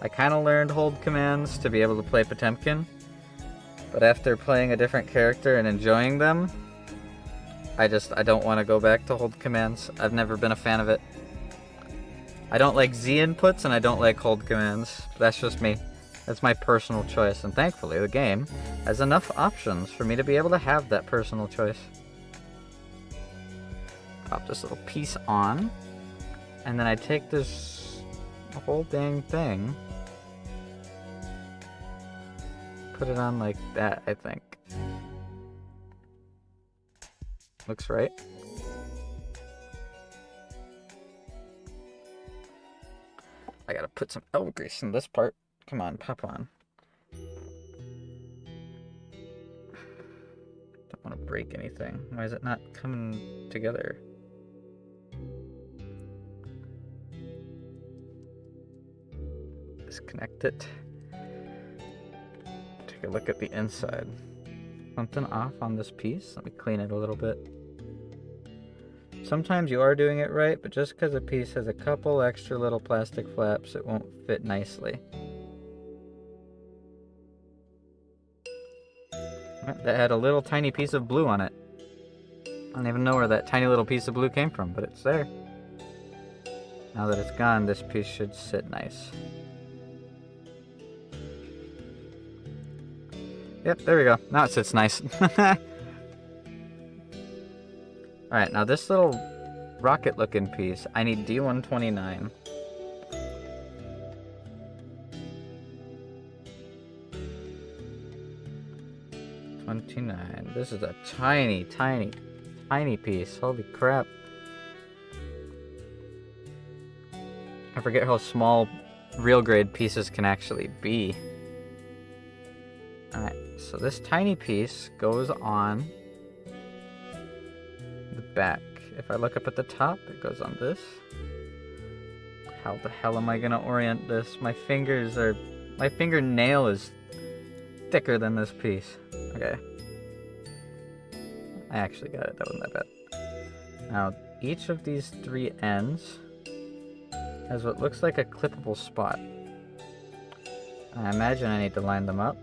I kind of learned hold commands to be able to play Potemkin, but after playing a different character and enjoying them, I don't want to go back to hold commands. I've never been a fan of it. I don't like Z inputs and I don't like hold commands. That's just me. That's my personal choice, and thankfully the game has enough options for me to be able to have that personal choice. Pop this little piece on, and then I take this the whole dang thing. Put it on like that, I think. Looks right. I gotta put some elbow grease in this part. Come on, pop on. Don't want to break anything. Why is it not coming together? Disconnect it. Take a look at the inside. Something off on this piece. Let me clean it a little bit. Sometimes you are doing it right, but just because a piece has a couple extra little plastic flaps, it won't fit nicely. That had a little tiny piece of blue on it. I don't even know where that tiny little piece of blue came from, but it's there. Now that it's gone, this piece should sit nice. Yep, there we go. Now it sits nice. Alright, now this little rocket-looking piece, I need D129. This is a tiny, tiny, tiny piece. Holy crap. I forget how small real grade pieces can actually be. Alright, so this tiny piece goes on the back. If I look up at the top, it goes on this. How the hell am I gonna orient this? My fingernail is thicker than this piece. Okay. I actually got it, that wasn't that bad. Now, each of these three ends has what looks like a clippable spot. I imagine I need to line them up.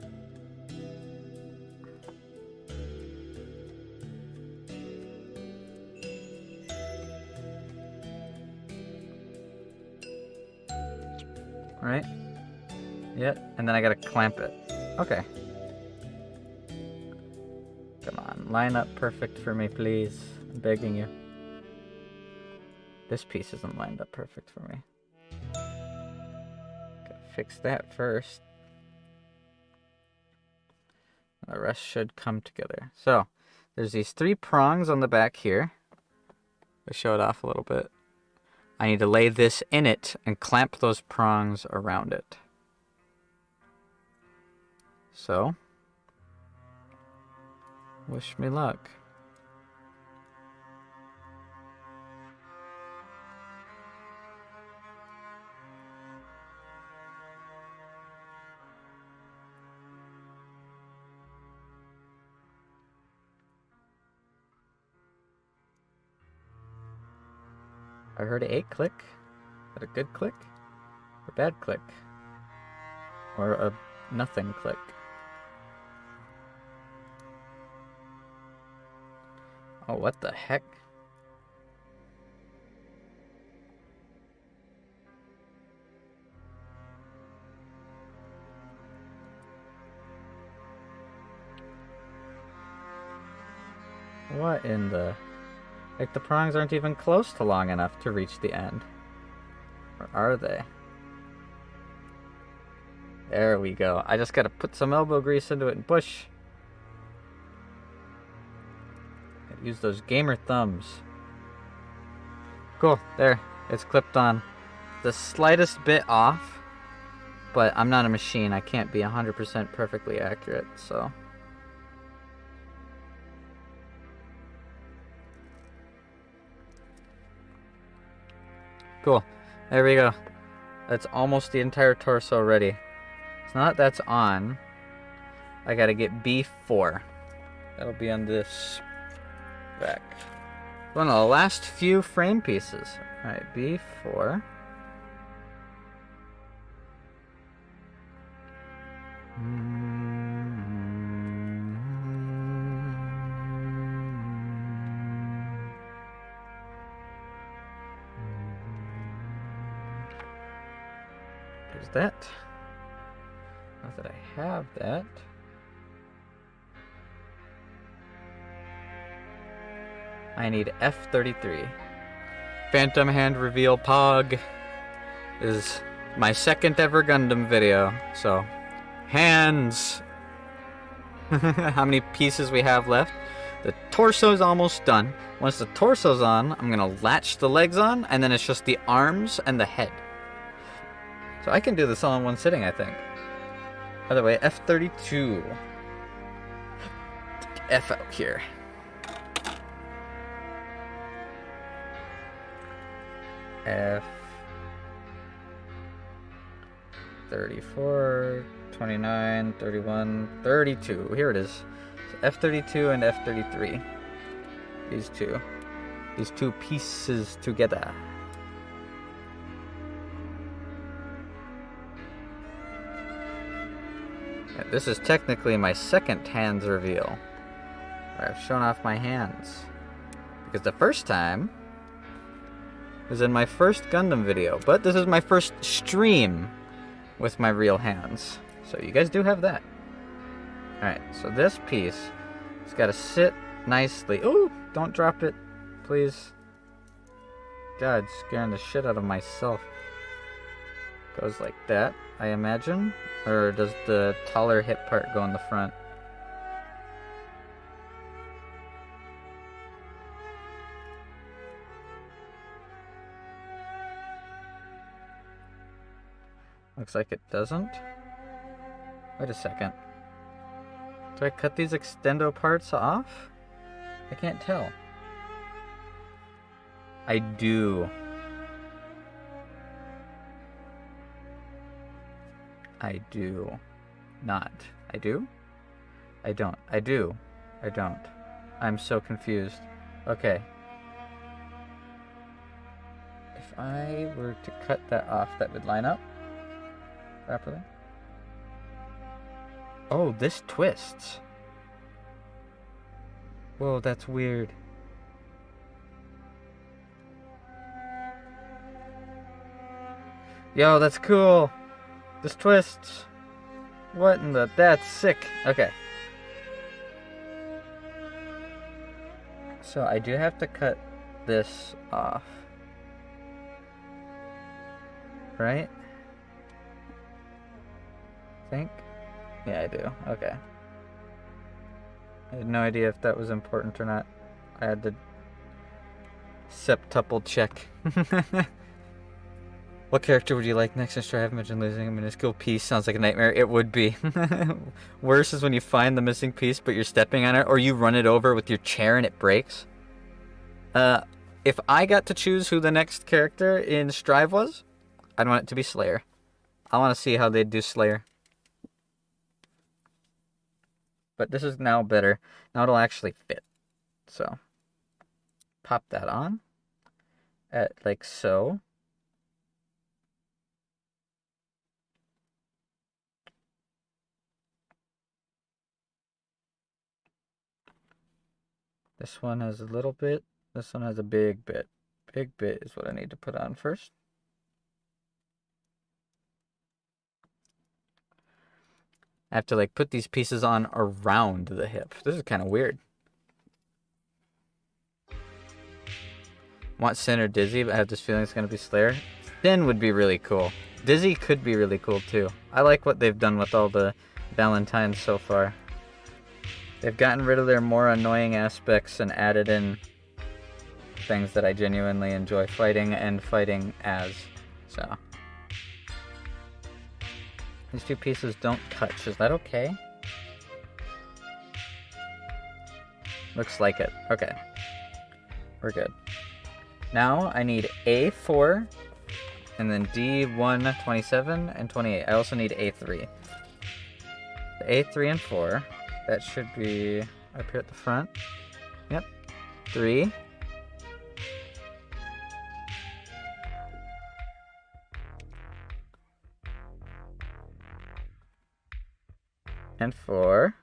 Right? Yep, and then I gotta clamp it. Okay. Come on, line up perfect for me, please. I'm begging you. This piece isn't lined up perfect for me. Gotta fix that first. The rest should come together. So, there's these three prongs on the back here. I'll show it off a little bit. I need to lay this in it and clamp those prongs around it. So, wish me luck. I heard a click. Is that a good click? Or a bad click? Or a nothing click? Oh, what the heck? What in the... Like, the prongs aren't even close to long enough to reach the end. Or are they? There we go. I just gotta put some elbow grease into it and push. Gotta use those gamer thumbs. Cool. There. It's clipped on. The slightest bit off. But I'm not a machine. I can't be 100% perfectly accurate, so... Cool. There we go. That's almost the entire torso ready. So now that that's on, I gotta get B4. That'll be on this back. One of the last few frame pieces. Alright, B4. There's that. Now that I have that, I need F33. Phantom hand reveal Pog is My second ever Gundam video. So, hands. How many pieces we have left? The torso's almost done. Once the torso's on, I'm gonna latch the legs on, and then it's just the arms and the head. So I can do this all in one sitting, I think. By the way, F32. F out here. F34, 29, 31, 32. Here it is. So F32 and F33. These two pieces together. And this is technically my second hands reveal, where I've shown off my hands. Because the first time was in my first Gundam video, but this is my first stream with my real hands. So you guys do have that. Alright, so this piece has got to sit nicely. Ooh, don't drop it, please. God, scaring the shit out of myself. Goes like that, I imagine. Or does the taller hip part go in the front? Looks like it doesn't. Wait a second. Do I cut these extendo parts off? I can't tell. I do. I do. Not. I do? I don't. I do. I don't. I'm so confused. Okay. If I were to cut that off, that would line up properly. Oh, this twists. Whoa, that's weird. Yo, that's cool. This twists. What in the... That's sick. Okay. So I do have to cut this off. Right? Think? Yeah, I do. Okay. I had no idea if that was important or not. I had to septuple check. What character would you like next in Strive? Imagine losing a minuscule piece. Sounds like a nightmare. It would be. Worse is when you find the missing piece, but you're stepping on it, or you run it over with your chair and it breaks. If I got to choose who the next character in Strive was, I'd want it to be Slayer. I want to see how they'd do Slayer. But this is now better. Now it'll actually fit. So, pop that on. Like so. This one has a little bit. This one has a big bit. Big bit is what I need to put on first. I have to like put these pieces on around the hip. This is kind of weird. Want Sin or Dizzy, but I have this feeling it's going to be Slayer. Sin would be really cool. Dizzy could be really cool too. I like what they've done with all the Valentines so far. They've gotten rid of their more annoying aspects and added in things that I genuinely enjoy fighting and fighting as. So. These two pieces don't touch. Is that okay? Looks like it. Okay. We're good. Now I need A4 and then D1, 27, and 28. I also need A3. The A3 and 4. That should be up here at the front. Yep. 3. And 4.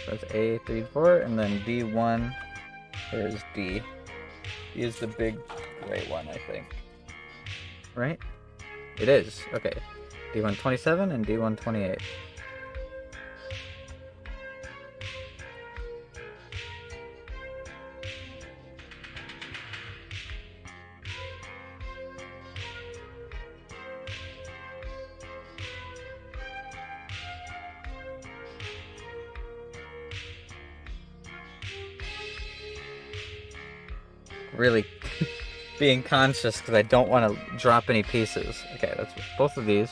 That's A, 3, 4, and then D1. There's D. D is the big gray one, I think. Right? It is. Okay. D1, 27 and D1, 28. really being conscious because I don't want to drop any pieces. Okay, that's both of these.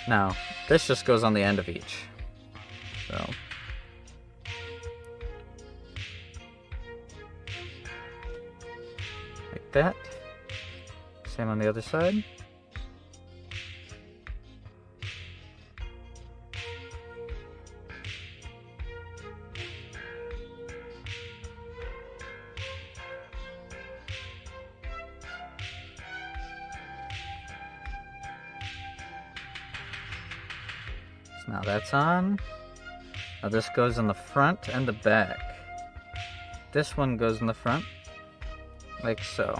Now, this just goes on the end of each. So. Like that. Same on the other side. So now that's on. Now this goes in the front and the back. This one goes in the front, like so.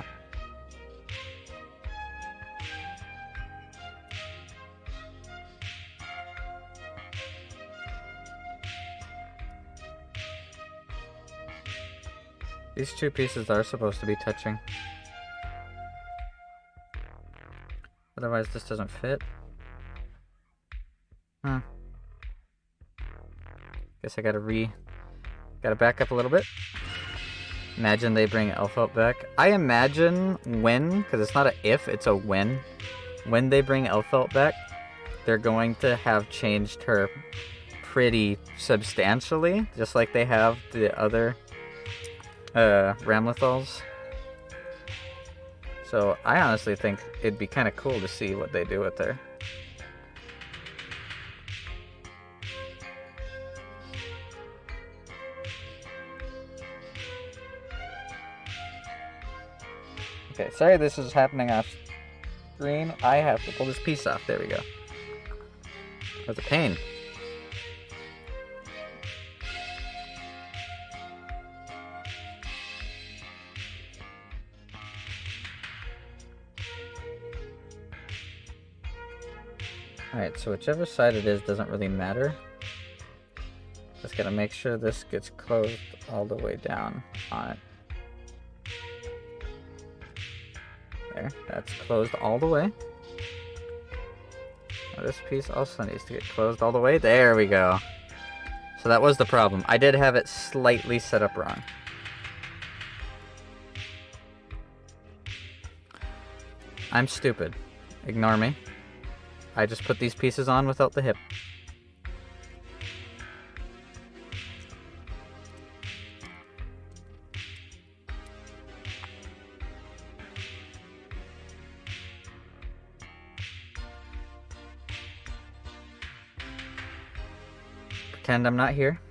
These two pieces are supposed to be touching. Otherwise this doesn't fit. Guess I gotta back up a little bit. Imagine they bring Elphelt back. I imagine when, because it's not a if, it's a when they bring Elphelt back, they're going to have changed her pretty substantially, just like they have the other Ramlethals. So I honestly think it'd be kind of cool to see what they do with her. Okay, sorry this is happening off screen. I have to pull this piece off. There we go. That's a pain. Alright, so whichever side it is doesn't really matter. Just gotta make sure this gets closed all the way down on it. There, that's closed all the way. Now this piece also needs to get closed all the way. There we go. So that was the problem. I did have it slightly set up wrong. I'm stupid. Ignore me. I just put these pieces on without the hip. Pretend I'm not here.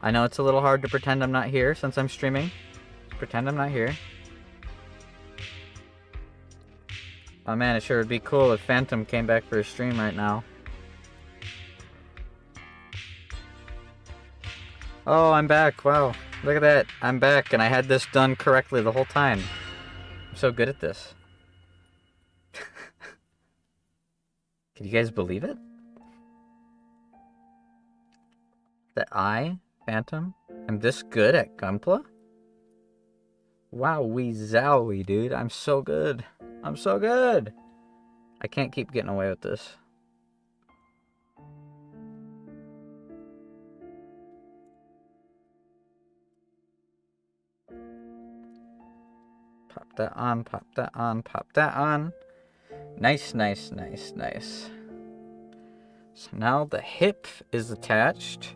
I know it's a little hard to pretend I'm not here since I'm streaming. Just pretend I'm not here. Oh man, it sure would be cool if Phantom came back for a stream right now. Oh, I'm back. Wow. Look at that. I'm back and I had this done correctly the whole time. I'm so good at this. Can you guys believe it? That I, Phantom, am this good at Gunpla? Wowee zowie, dude. I'm so good. I'm so good. I can't keep getting away with this. Pop that on, pop that on, pop that on. Nice, nice, nice, nice. So now the hip is attached,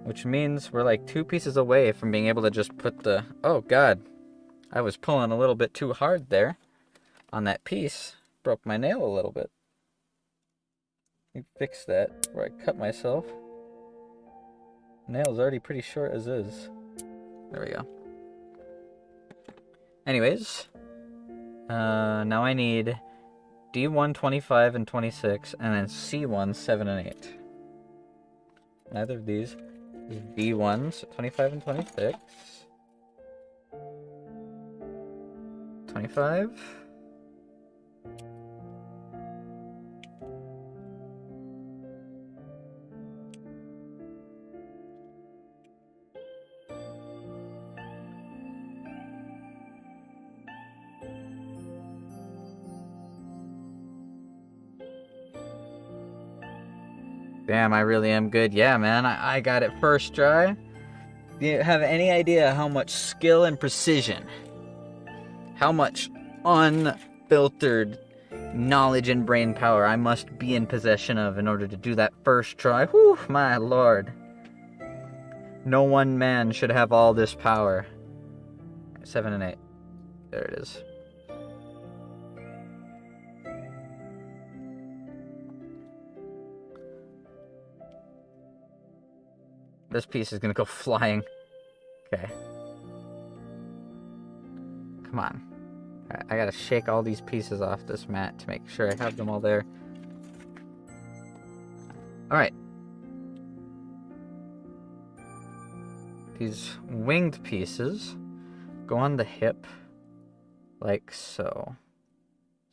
which means we're like 2 pieces away from being able to just put the... Oh god, I was pulling a little bit too hard there on that piece. Broke my nail a little bit. Let me fix that before I cut myself. Nail's already pretty short as is. There we go. Anyways, now I need D1, 25, and 26, and then C1, 7, and 8. Neither of these is D1s, 25 and 26. 25. Damn, I really am good. Yeah, man, I got it first try. Do you have any idea how much skill and precision, how much unfiltered knowledge and brain power I must be in possession of in order to do that first try? Whew, my lord. No one man should have all this power. 7 and 8. There it is. This piece is gonna go flying. Okay. Come on. Alright, I gotta shake all these pieces off this mat to make sure I have them all there. Alright. These winged pieces go on the hip, like so,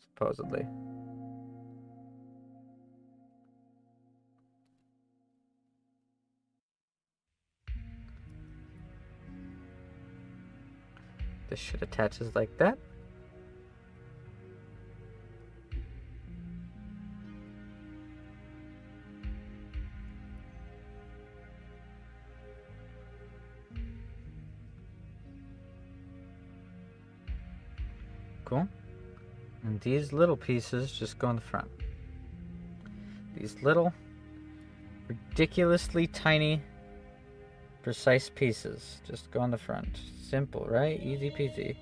supposedly. This shit attaches like that. Cool. And these little pieces just go in the front. These little, ridiculously tiny, precise pieces just go in the front. Simple, right? Easy peasy.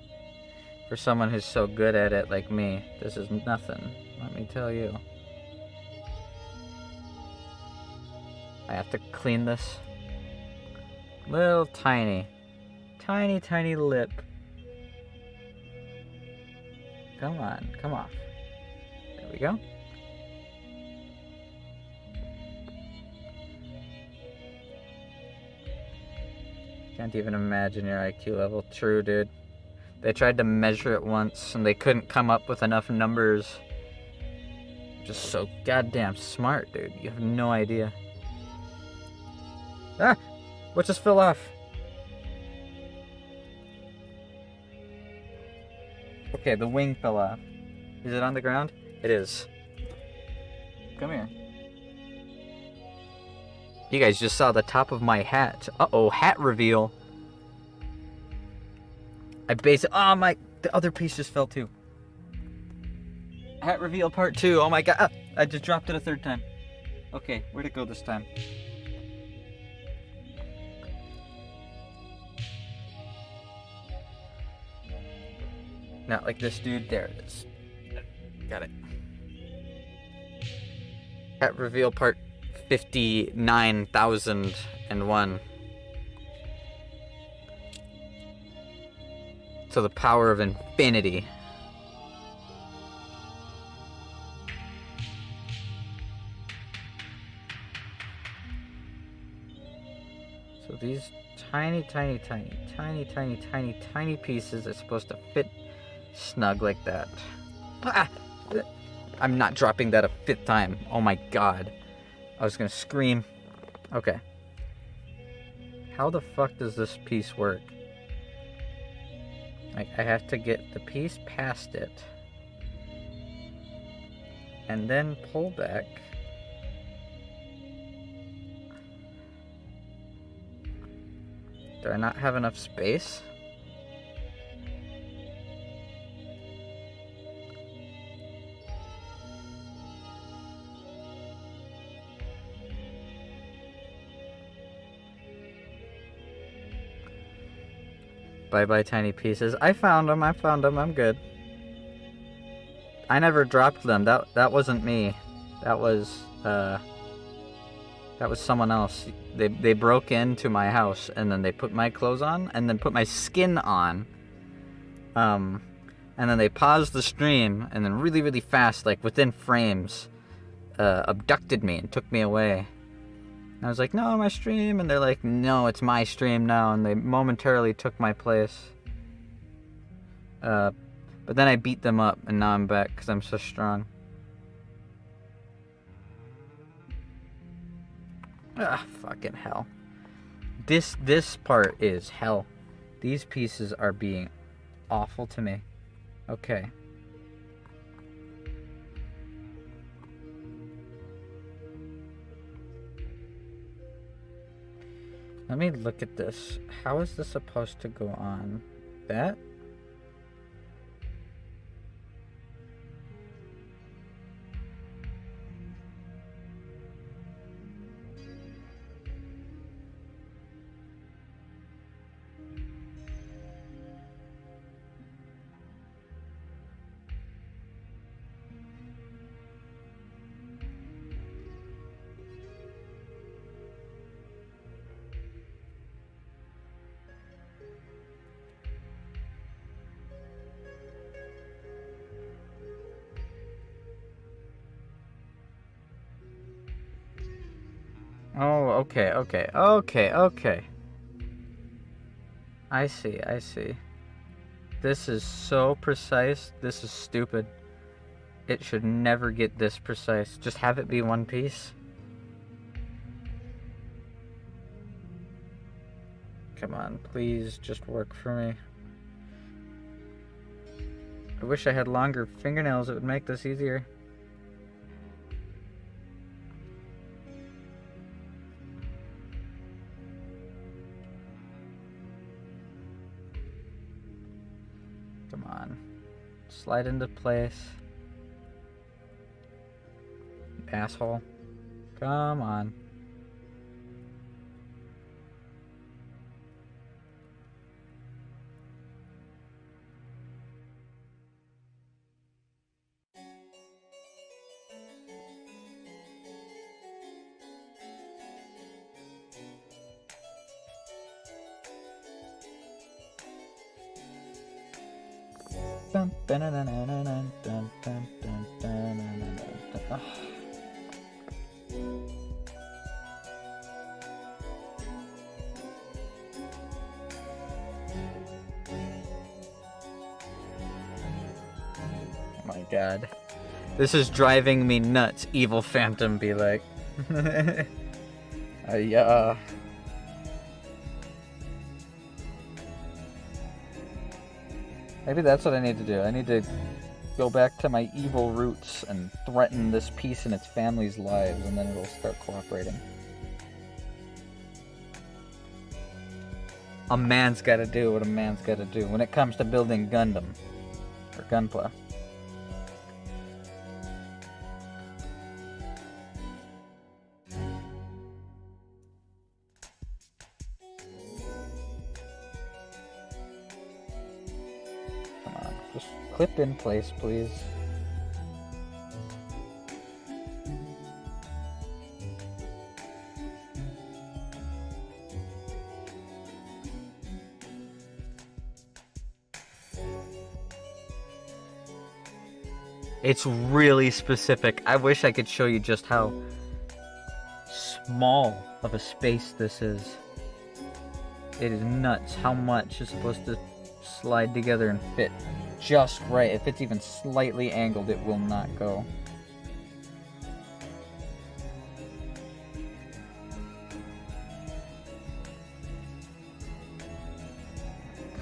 For someone who's so good at it like me, this is nothing, let me tell you. I have to clean this. Little tiny lip. Come on, come off. There we go. Can't even imagine your IQ level. True, dude. They tried to measure it once and they couldn't come up with enough numbers. Just so goddamn smart, dude. You have no idea. Ah! What just fell off? Okay, the wing fell off. Is it on the ground? It is. Come here. You guys just saw the top of my hat. Uh-oh, hat reveal. Oh my, the other piece just fell too. Hat reveal part 2. Oh my god, I just dropped it a third time. Okay, where'd it go this time? Not like this dude, there it is. Got it. Hat reveal part 59,001. To the power of infinity. So these tiny pieces are supposed to fit snug like that. Ah! I'm not dropping that a 5th time. Oh my god. I was gonna scream. Okay. How the fuck does this piece work? Like, I have to get the piece past it. And then pull back. Do I not have enough space? Bye-bye, tiny pieces. I found them, I'm good. I never dropped them. That wasn't me. That was someone else. They broke into my house, and then they put my clothes on, and then put my skin on. And then they paused the stream, and then really, really fast, like within frames, abducted me and took me away. And I was like, no, my stream. And they're like, no, it's my stream now. And they momentarily took my place. But then I beat them up, and now I'm back because I'm so strong. Ah, fucking hell. This part is hell. These pieces are being awful to me. Okay. Let me look at this. How is this supposed to go on? That? Oh, okay. I see. This is so precise. This is stupid. It should never get this precise. Just have it be one piece. Come on, please just work for me. I wish I had longer fingernails. It would make this easier. Come on. Slide into place. Asshole. Come on. Oh my god. This is driving me nuts, Evil Phantom be like. Yeah. Maybe that's what I need to do. I need to go back to my evil roots and threaten this piece and its family's lives, and then it'll start cooperating. A man's gotta do what a man's gotta do when it comes to building Gundam. Or Gunpla. Just clip in place, please. It's really specific. I wish I could show you just how small of a space this is. It is nuts how much is supposed to slide together and fit just right. If it's even slightly angled, it will not go.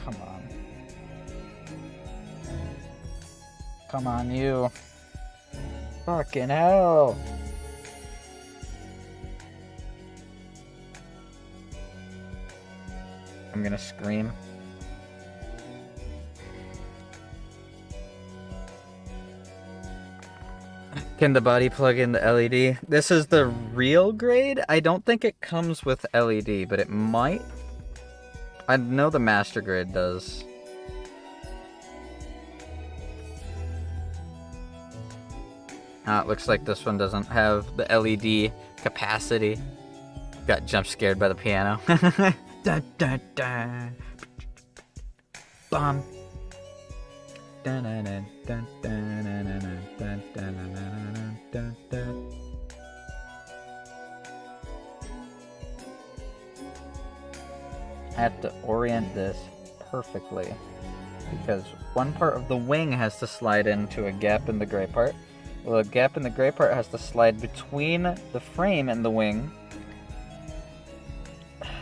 Come on. Come on, you. Fucking hell. I'm gonna scream. Can the body plug in the LED? This is the real grade? I don't think it comes with LED, but it might. I know the master grade does. It looks like this one doesn't have the LED capacity. Got jump scared by the piano. Dun, dun, dun. Bomb. Dun, dun, dun, dun, dun, dun, dun, dun, dun, dun. I have to orient this perfectly because one part of the wing has to slide into a gap in the gray part. Well, the gap in the gray part has to slide between the frame and the wing.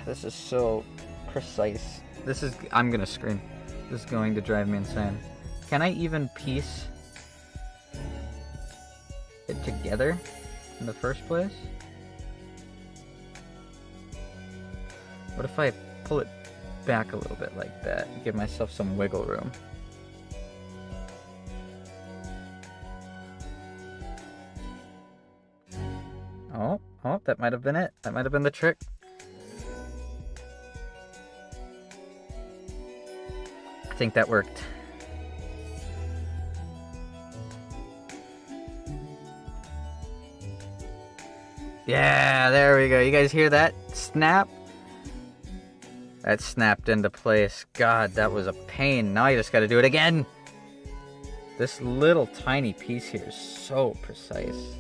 This is so precise. I'm gonna scream. This is going to drive me insane. Can I even piece it together in the first place? What if I pull it back a little bit like that and give myself some wiggle room? Oh, that might have been it. That might have been the trick. I think that worked. Yeah, there we go. You guys hear that snap? That snapped into place. God, that was a pain. Now you just gotta do it again. This little tiny piece here is so precise.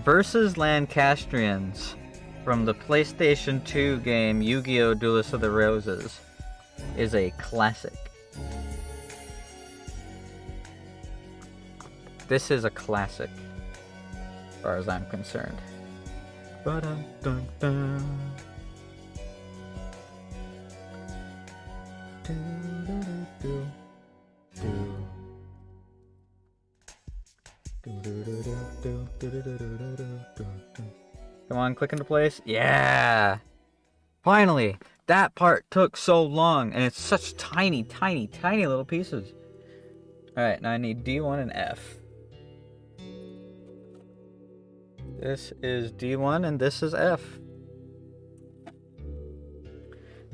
Versus Lancastrians from the PlayStation 2 game Yu-Gi-Oh! Duelist of the Roses is a classic. This is a classic, as far as I'm concerned. Ba-dum-dum-dum. Come on, click into place. Yeah! Finally! That part took so long, and it's such tiny, tiny, tiny little pieces. Alright, now I need D1 and F. This is D1 and this is F.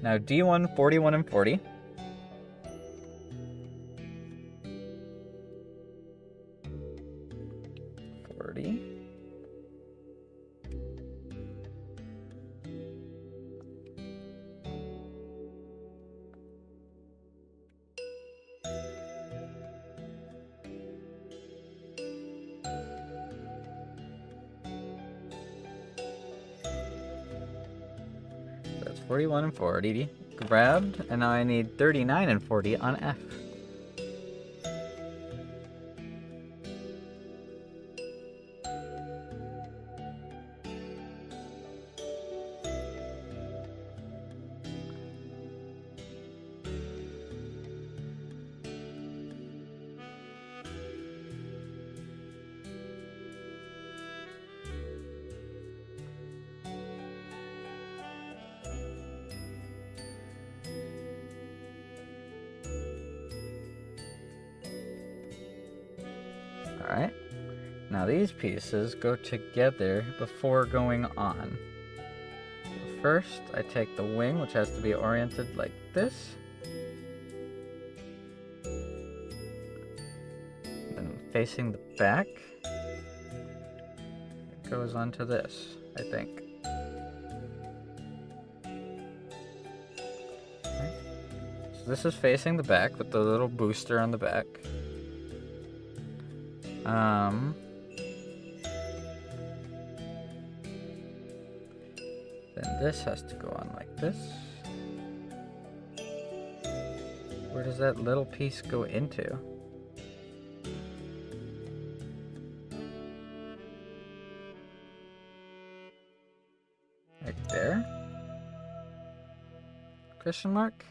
Now D1, 41, and 40. That's 41 and 40 grabbed, and now I need 39 and 40 on F. Alright, now these pieces go together before going on. So first, I take the wing, which has to be oriented like this. Then facing the back, it goes onto this, I think. Okay. So this is facing the back with the little booster on the back. Then this has to go on like this. Where does that little piece go into? Right there? Question mark?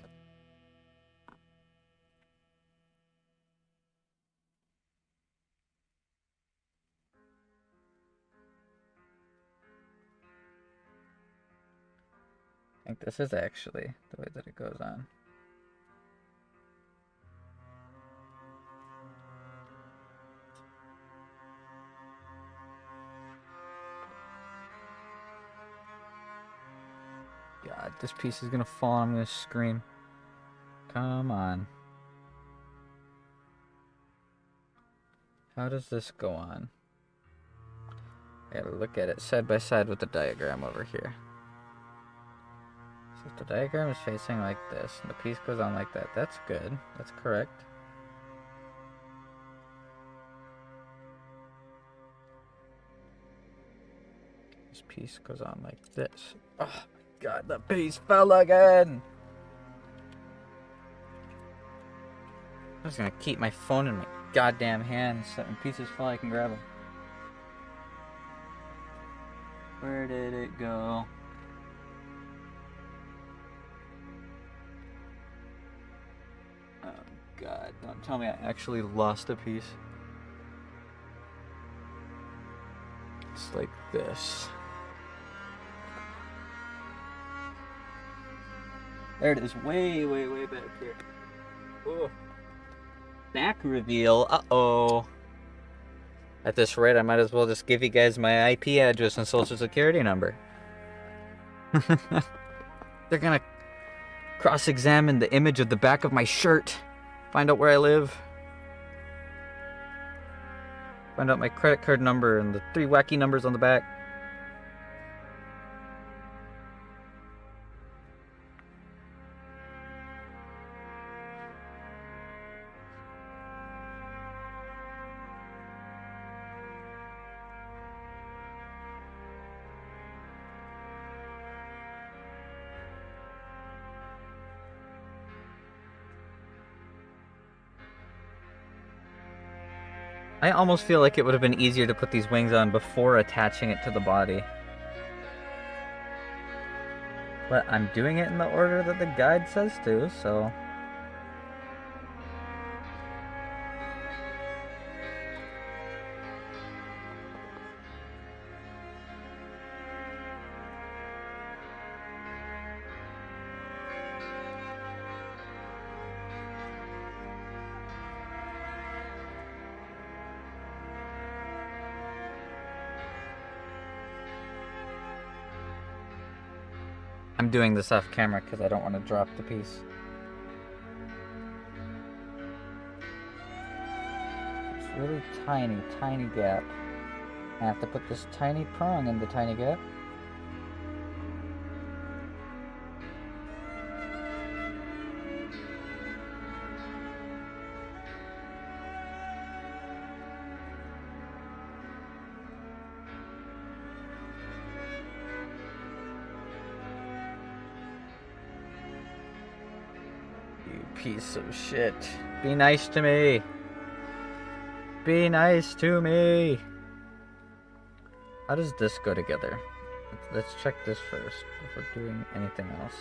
I think this is actually the way that it goes on. God, this piece is gonna fall. I'm gonna scream. Come on. How does this go on? I gotta look at it side by side with the diagram over here. So if the diagram is facing like this, and the piece goes on like that, that's good. That's correct. This piece goes on like this. Oh my god, the piece fell again! I'm just gonna keep my phone in my goddamn hands so that when pieces fall I can grab them. Where did it go? Oh god, don't tell me I actually lost a piece. It's like this. There it is, way, way, way back here. Oh. Back reveal, uh-oh. At this rate, I might as well just give you guys my IP address and social security number. They're gonna cross-examine the image of the back of my shirt. Find out where I live. Find out my credit card number and the 3 wacky numbers on the back. I almost feel like it would have been easier to put these wings on before attaching it to the body. But I'm doing it in the order that the guide says to, so... I'm doing this off camera because I don't want to drop the piece. It's really tiny, tiny gap. I have to put this tiny prong in the tiny gap. Piece of shit. Be nice to me. Be nice to me. How does this go together? Let's check this first before doing anything else.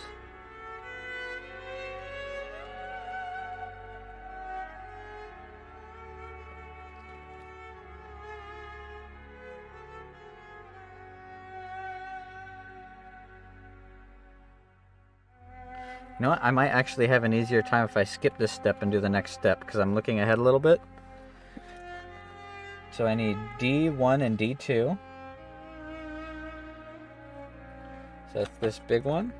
You know what? I might actually have an easier time if I skip this step and do the next step because I'm looking ahead a little bit. So I need D1 and D2. So that's this big one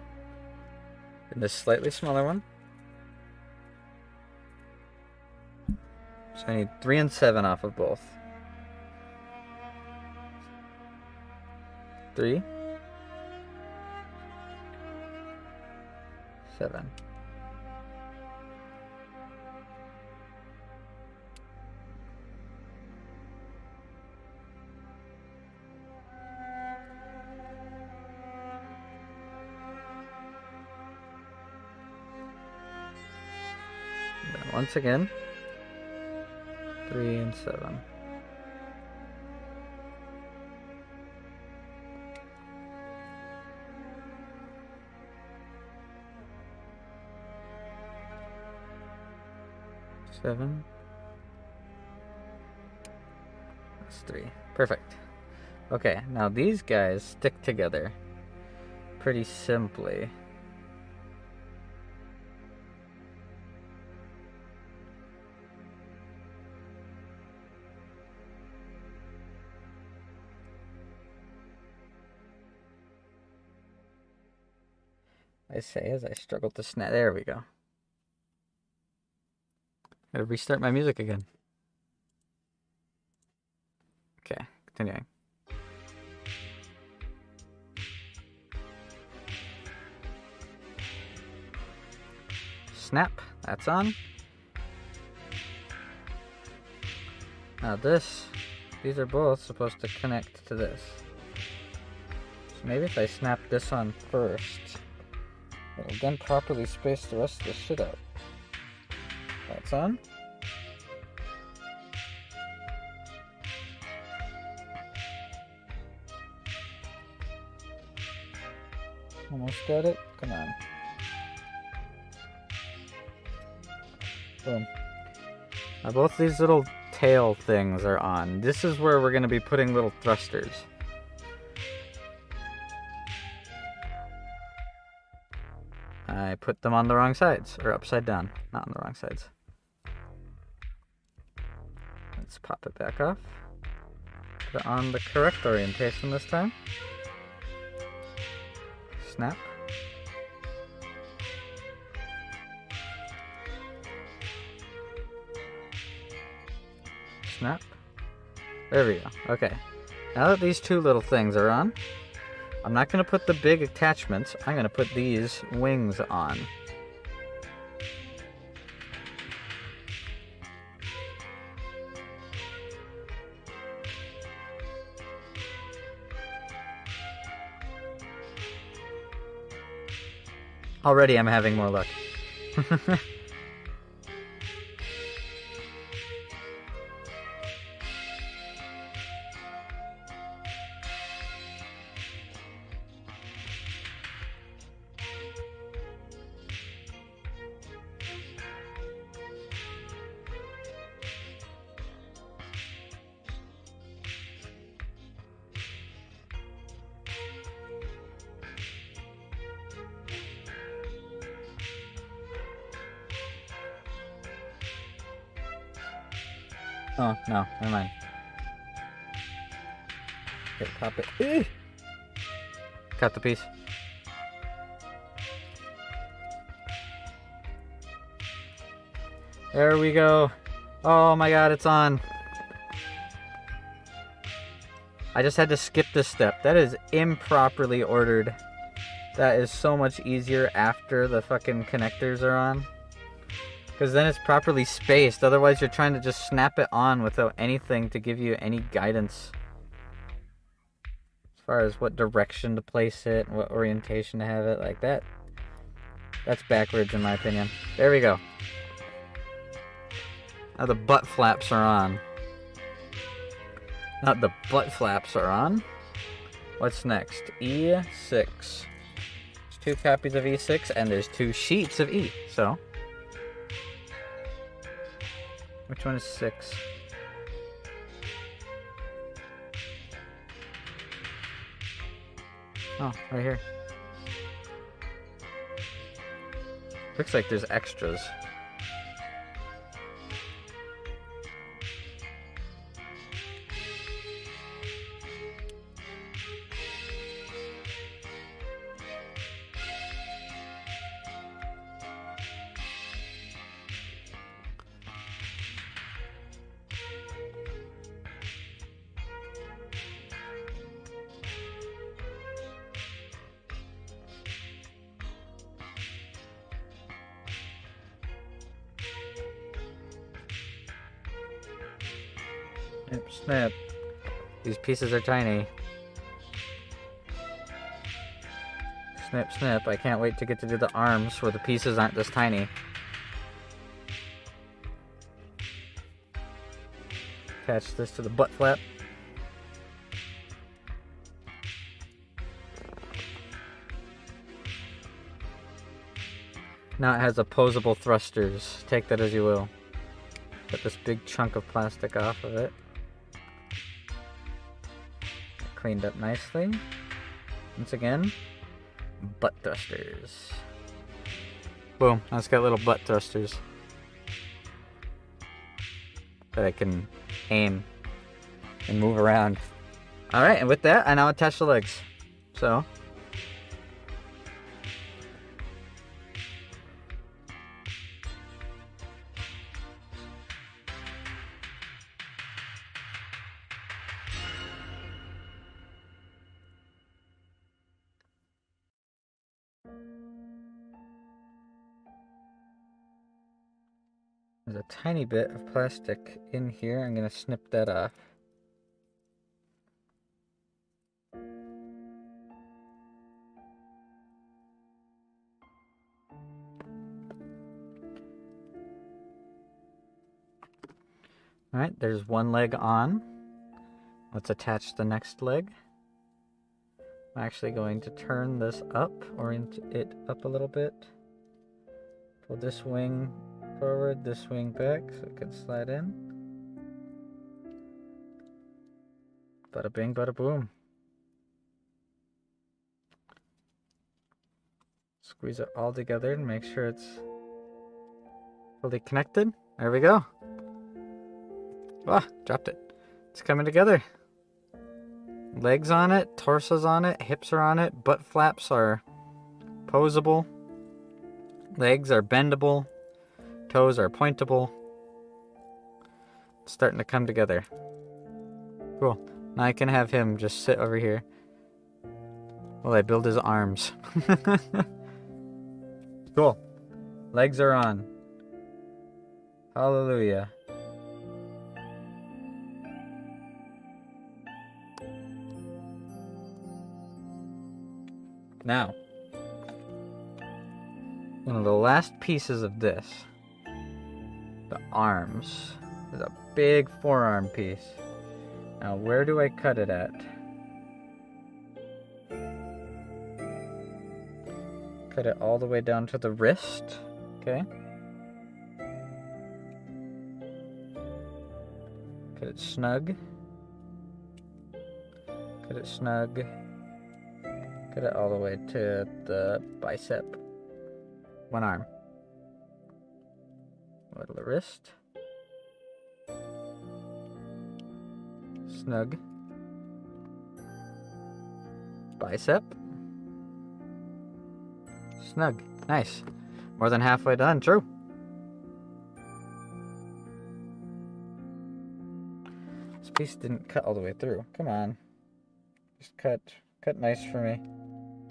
and this slightly smaller one. So I need 3 and 7 off of both. 3. 7. Then once again, 3 and 7. Seven. That's 3. Perfect. Okay, now these guys stick together pretty simply. I say as I struggle to snap. There we go. Gotta restart my music again. Okay, continuing. Snap, that's on. Now these are both supposed to connect to this. So maybe if I snap this on first, it'll then properly space the rest of the shit out. That's on. Almost got it. Come on. Boom. Now both these little tail things are on. This is where we're going to be putting little thrusters. I put them on the wrong sides, or upside down, not on the wrong sides. Let's pop it back off. Put it on the correct orientation this time. Snap. Snap. There we go. Okay. Now that these two little things are on, I'm not going to put the big attachments. I'm going to put these wings on. Already I'm having more luck. Oh, no, never mind. Okay, pop it. Cut the piece. There we go. Oh my god, it's on. I just had to skip this step. That is improperly ordered. That is so much easier after the fucking connectors are on. Because then it's properly spaced. Otherwise you're trying to just snap it on without anything to give you any guidance. As far as what direction to place it, what orientation to have it, like that. That's backwards in my opinion. There we go. Now the butt flaps are on. Not the butt flaps are on. What's next? E6. There's 2 copies of E6 and there's 2 sheets of E. So, which one is 6? Oh, right here. Looks like there's extras. Snip, snip. These pieces are tiny. Snip, snip. I can't wait to get to do the arms where the pieces aren't this tiny. Attach this to the butt flap. Now it has opposable thrusters. Take that as you will. Got this big chunk of plastic off of it. Cleaned up nicely. Once again, butt thrusters. Boom, now it's got little butt thrusters that I can aim and move around. Alright, and with that, I now attach the legs. So, there's a tiny bit of plastic in here. I'm going to snip that off. Alright, there's one leg on. Let's attach the next leg. I'm actually going to turn this up, orient it up a little bit. Pull this wing forward, this wing back, so it can slide in. Bada bing, bada boom. Squeeze it all together and make sure it's fully connected. There we go. Ah, dropped it. It's coming together. Legs on it, torso's on it, hips are on it, butt flaps are posable, legs are bendable, toes are pointable. It's starting to come together. Cool. Now I can have him just sit over here while I build his arms. Cool. Legs are on. Hallelujah. Now, one of the last pieces of this, the arms, is a big forearm piece. Now, where do I cut it at? Cut it all the way down to the wrist, okay? Cut it snug. Cut it snug. Cut it all the way to the bicep. One arm. Go to the wrist. Snug. Bicep. Snug. Nice. More than halfway done. True. This piece didn't cut all the way through. Come on. Just cut nice for me.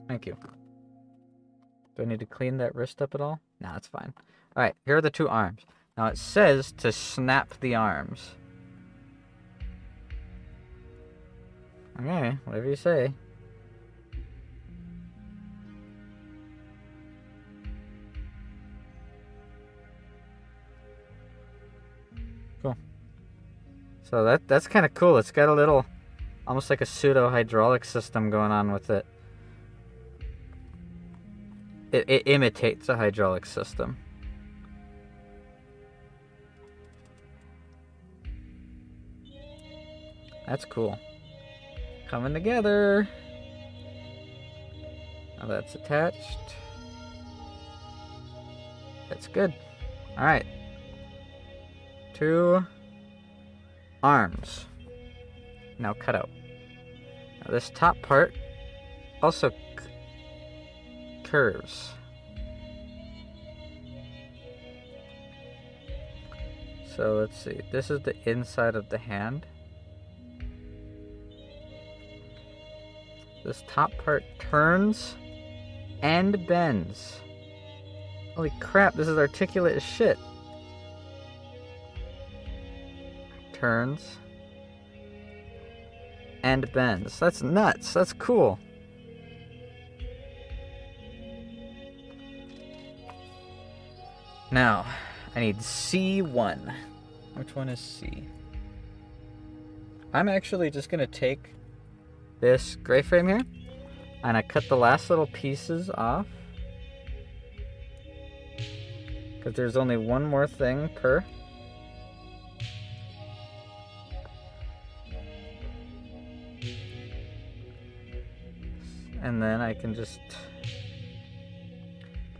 Thank you. Do I need to clean that wrist up at all? No, it's fine. Alright, here are the two arms. Now it says to snap the arms. Okay, whatever you say. Cool. So that's kind of cool. It's got a little, almost like a pseudo hydraulic system going on with it. It imitates a hydraulic system. That's cool. Coming together. Now that's attached. That's good. Alright. 2 arms. Now cut out. Now this top part also curves. So let's see. This is the inside of the hand. This top part turns and bends. Holy crap, this is articulate as shit. Turns and bends. That's nuts. That's cool. Now, I need C1. Which one is C? I'm actually just going to take this gray frame here, and I cut the last little pieces off, because there's only one more thing per. And then I can just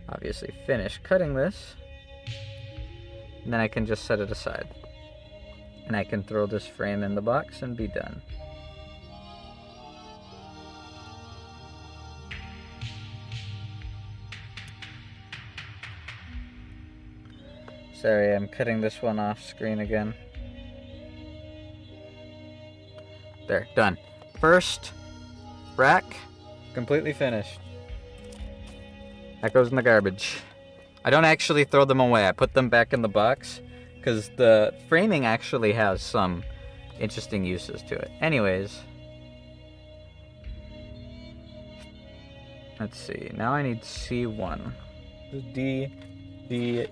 obviously finish cutting this. And then I can just set it aside. And I can throw this frame in the box and be done. Sorry, I'm cutting this one off screen again. There, done. First rack, completely finished. That goes in the garbage. I don't actually throw them away. I put them back in the box because the framing actually has some interesting uses to it. Anyways, let's see. Now I need C1. D, E,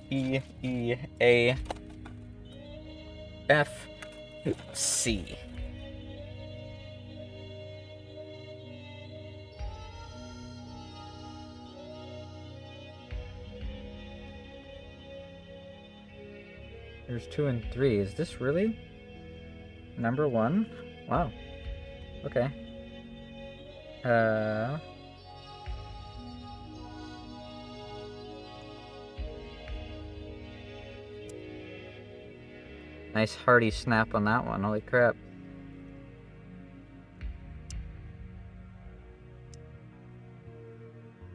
E, A, F, C. Here's 2 and 3. Is this really number 1? Wow. Okay. Nice hearty snap on that one. Holy crap.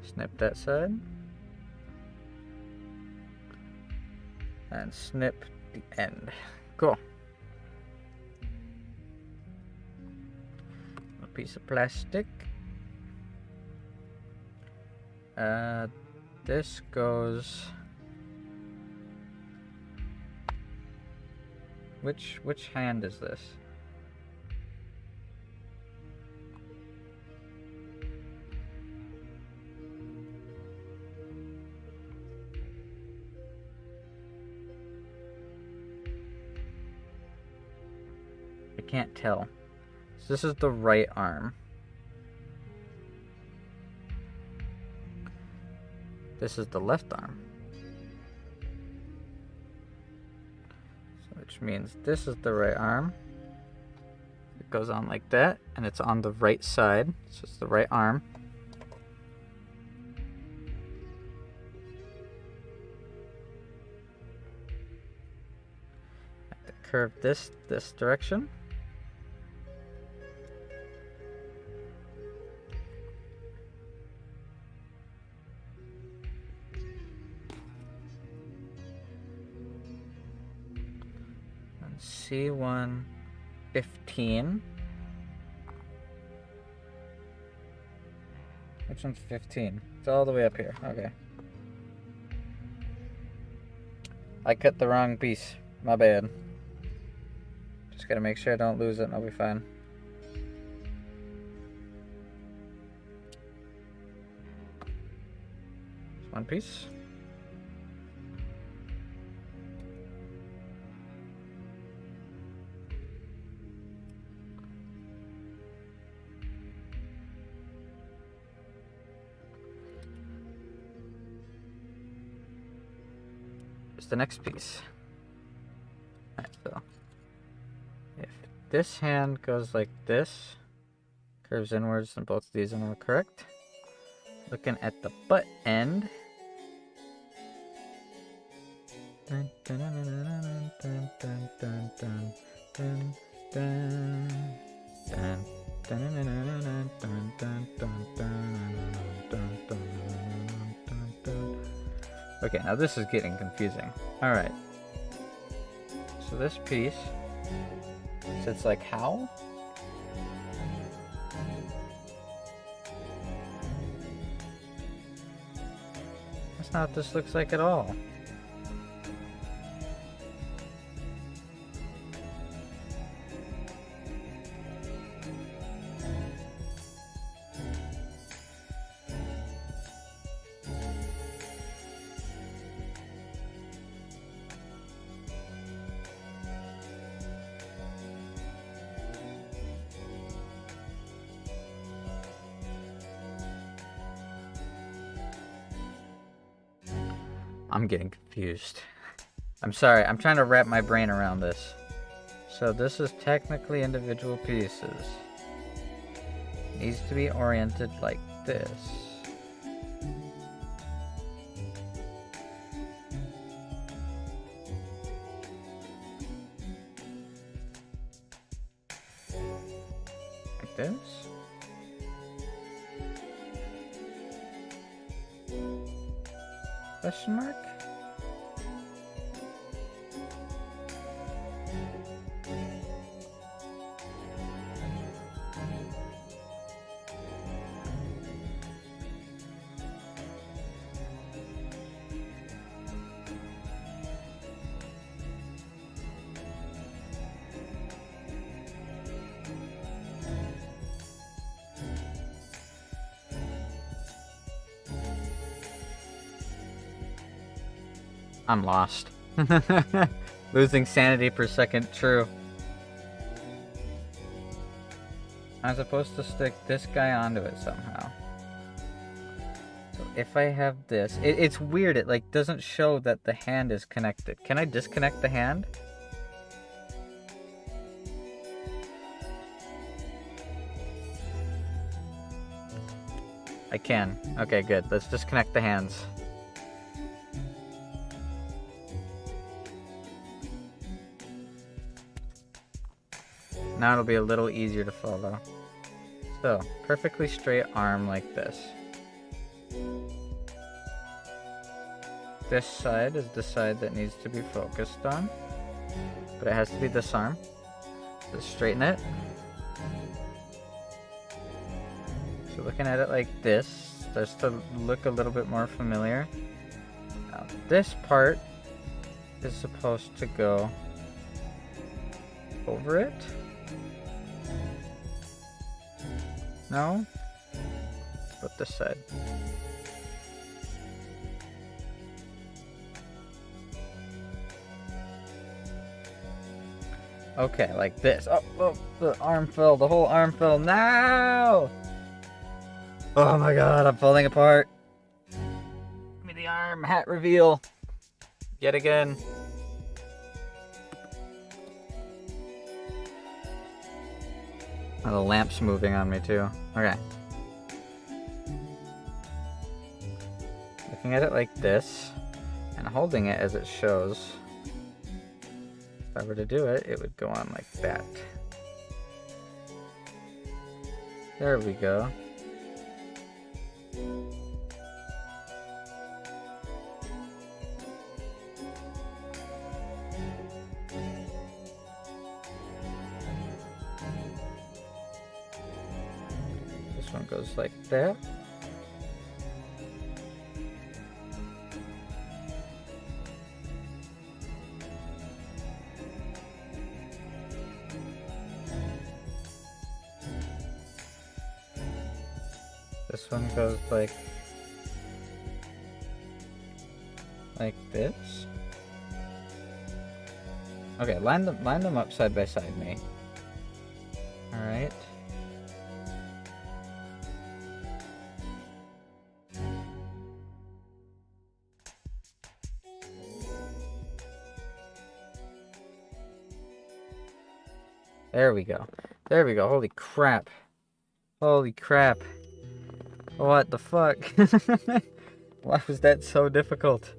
Snip that side. And snip the end. Cool. A piece of plastic. This goes... Which hand is this? I can't tell. So this is the right arm. This is the left arm. Which means this is the right arm. It goes on like that, and it's on the right side, so it's the right arm. Have to curve this direction. C1 15. Which one's 15? It's all the way up here. Okay. I cut the wrong piece. My bad. Just gotta make sure I don't lose it and I'll be fine. Just one piece. The next piece. Alright, so if this hand goes like this, curves inwards, and both of these are correct. Looking at the butt end. Dun, dun, dun, dun, dun, dun, dun, dun, dun, dun, dun, dun, dun, dun, dun. Okay, now this is getting confusing. Alright. So this piece sits like how? That's not what this looks like at all. I'm getting confused. I'm sorry, I'm trying to wrap my brain around this. So this is technically individual pieces. Needs to be oriented like this. Like this. Question mark? I'm lost. Losing sanity per second, true. I'm supposed to stick this guy onto it somehow. So if I have this, it's weird. It like doesn't show that the hand is connected. Can I disconnect the hand? I can. Okay, good. Let's disconnect the hands. Now it'll be a little easier to follow. So, perfectly straight arm like this. This side is the side that needs to be focused on, but it has to be this arm. So straighten it. So looking at it like this starts to look a little bit more familiar. Now this part is supposed to go over it. No? But this side. Okay, like this. Oh, the arm fell. The whole arm fell. No! Oh my god, I'm falling apart. Give me the arm hat reveal. Yet again. Oh, the lamp's moving on me too. Okay. Looking at it like this, and holding it as it shows. If I were to do it, it would go on like that. There we go. This one goes like that. This one goes like this. Okay, line them up side by side, me. All right. There we go. There we go. Holy crap. Holy crap. What the fuck? Why was that so difficult?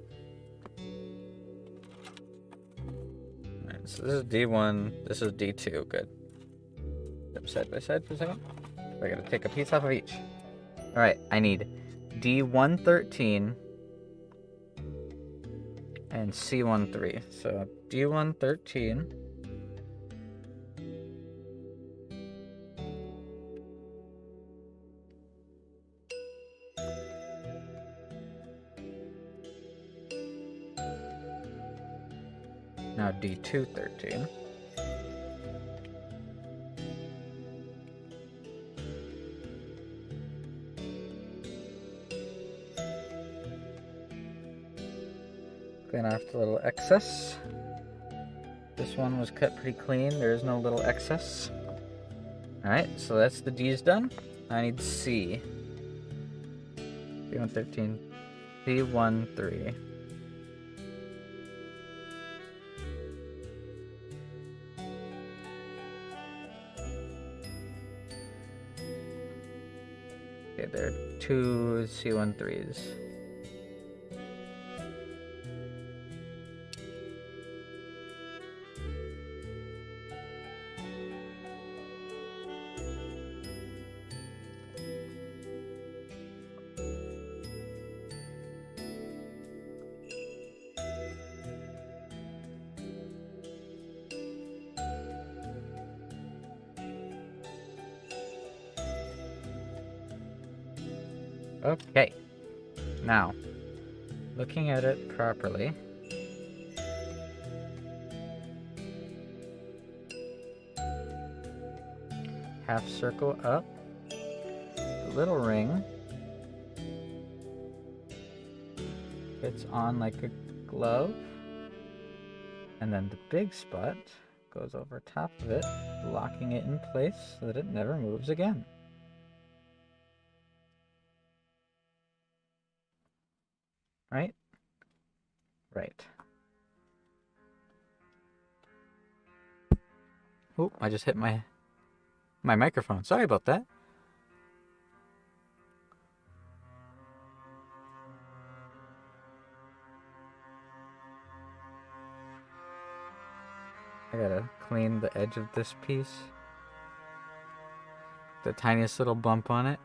Alright, so this is D1, this is D2, good. Step side by side for a second. I gotta take a piece off of each. Alright, I need D113 and C13. So D113. Now D213. Clean off the little excess. This one was cut pretty clean. There is no little excess. Alright, so that's the D's done. I need C. D113. D13. Okay, there are two C13s. Okay, now, looking at it properly, half circle up, the little ring fits on like a glove, and then the big spot goes over top of it, locking it in place so that it never moves again. Right? Right. Oh, I just hit my microphone. Sorry about that. I gotta clean the edge of this piece. The tiniest little bump on it.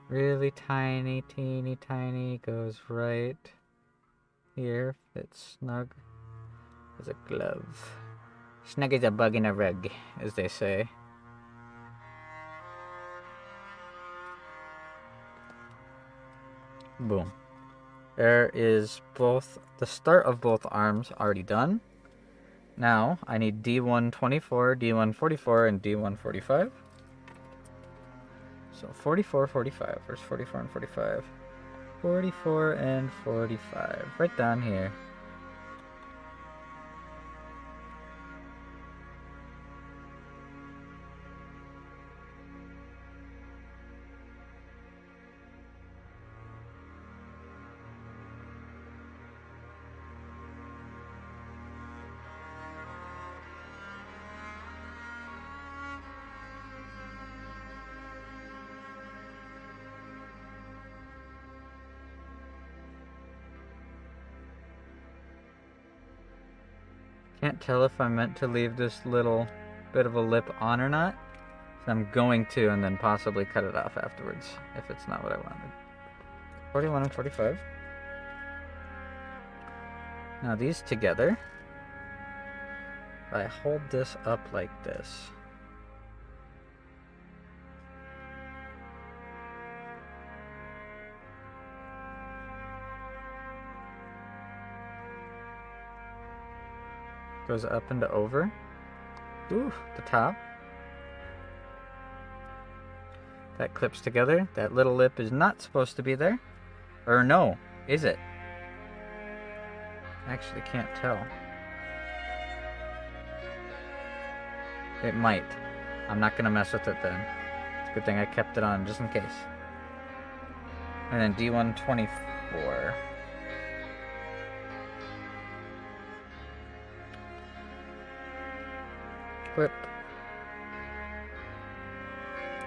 Really tiny, teeny tiny. Goes right here. Fits snug as a glove. Snug as a bug in a rug, as they say. Boom. There is both the start of both arms already done. Now I need D124, D144, and D145. So 44, 45. Where's 44 and 45? 44 and 45. Right down here. Can't tell if I meant to leave this little bit of a lip on or not. So I'm going to, and then possibly cut it off afterwards if it's not what I wanted. 41 and 45. Now these together, I hold this up like this. Goes up and over. Ooh, the top. That clips together. That little lip is not supposed to be there. Or no, is it? Actually can't tell. It might. I'm not gonna mess with it then. It's a good thing I kept it on just in case. And then D124. Clip.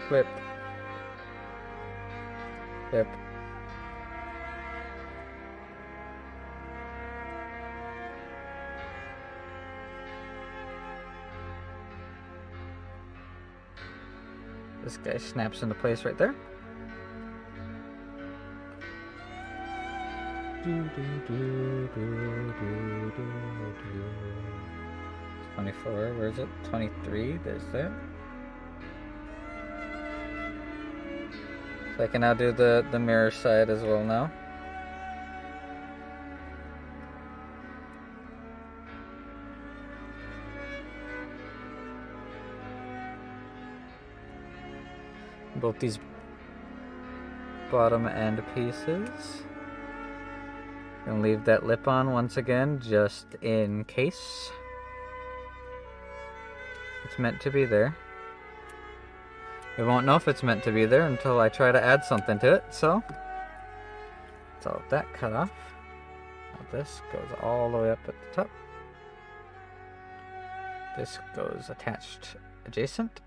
Clip. Clip. This guy snaps into place right there. 24, where is it? 23, there's that. So I can now do the mirror side as well now. Both these bottom end pieces. And leave that lip on once again, just in case. It's meant to be there. We won't know if it's meant to be there until I try to add something to it, so. That's all that cut off. Now this goes all the way up at the top. This goes attached adjacent.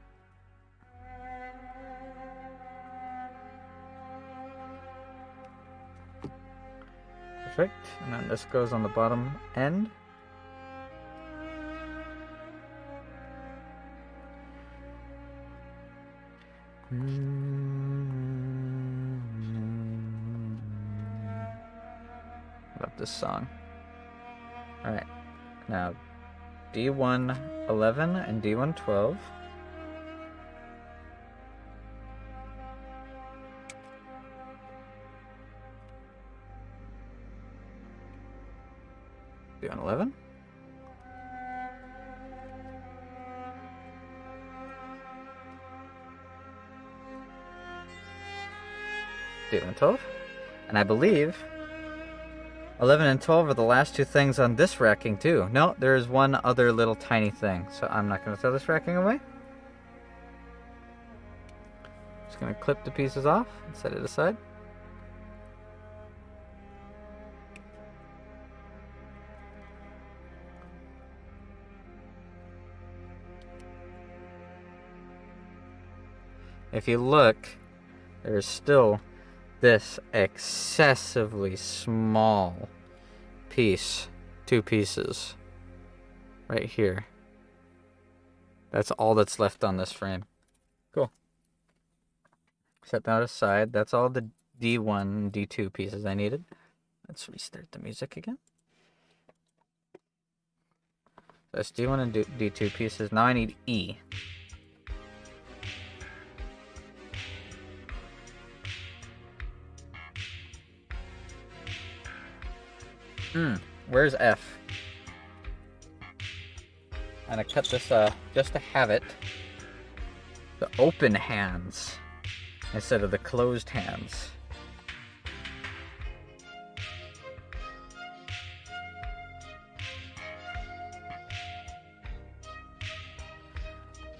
Perfect. And then this goes on the bottom end. Love this song. Alright. Now D111 and D112. D111. D112. And I believe 11 and 12 are the last two things on this racking too. No, there is one other little tiny thing. So I'm not going to throw this racking away. Just going to clip the pieces off and set it aside. if you look, there's still this excessively small piece, 2 pieces, right here. That's all that's left on this frame. Cool. Set that aside. That's all the D1 and D2 pieces I needed. Let's restart the music again. That's D1 and D2 pieces. Now I need E. Where's F? I'm gonna cut this just to have it. The open hands instead of the closed hands.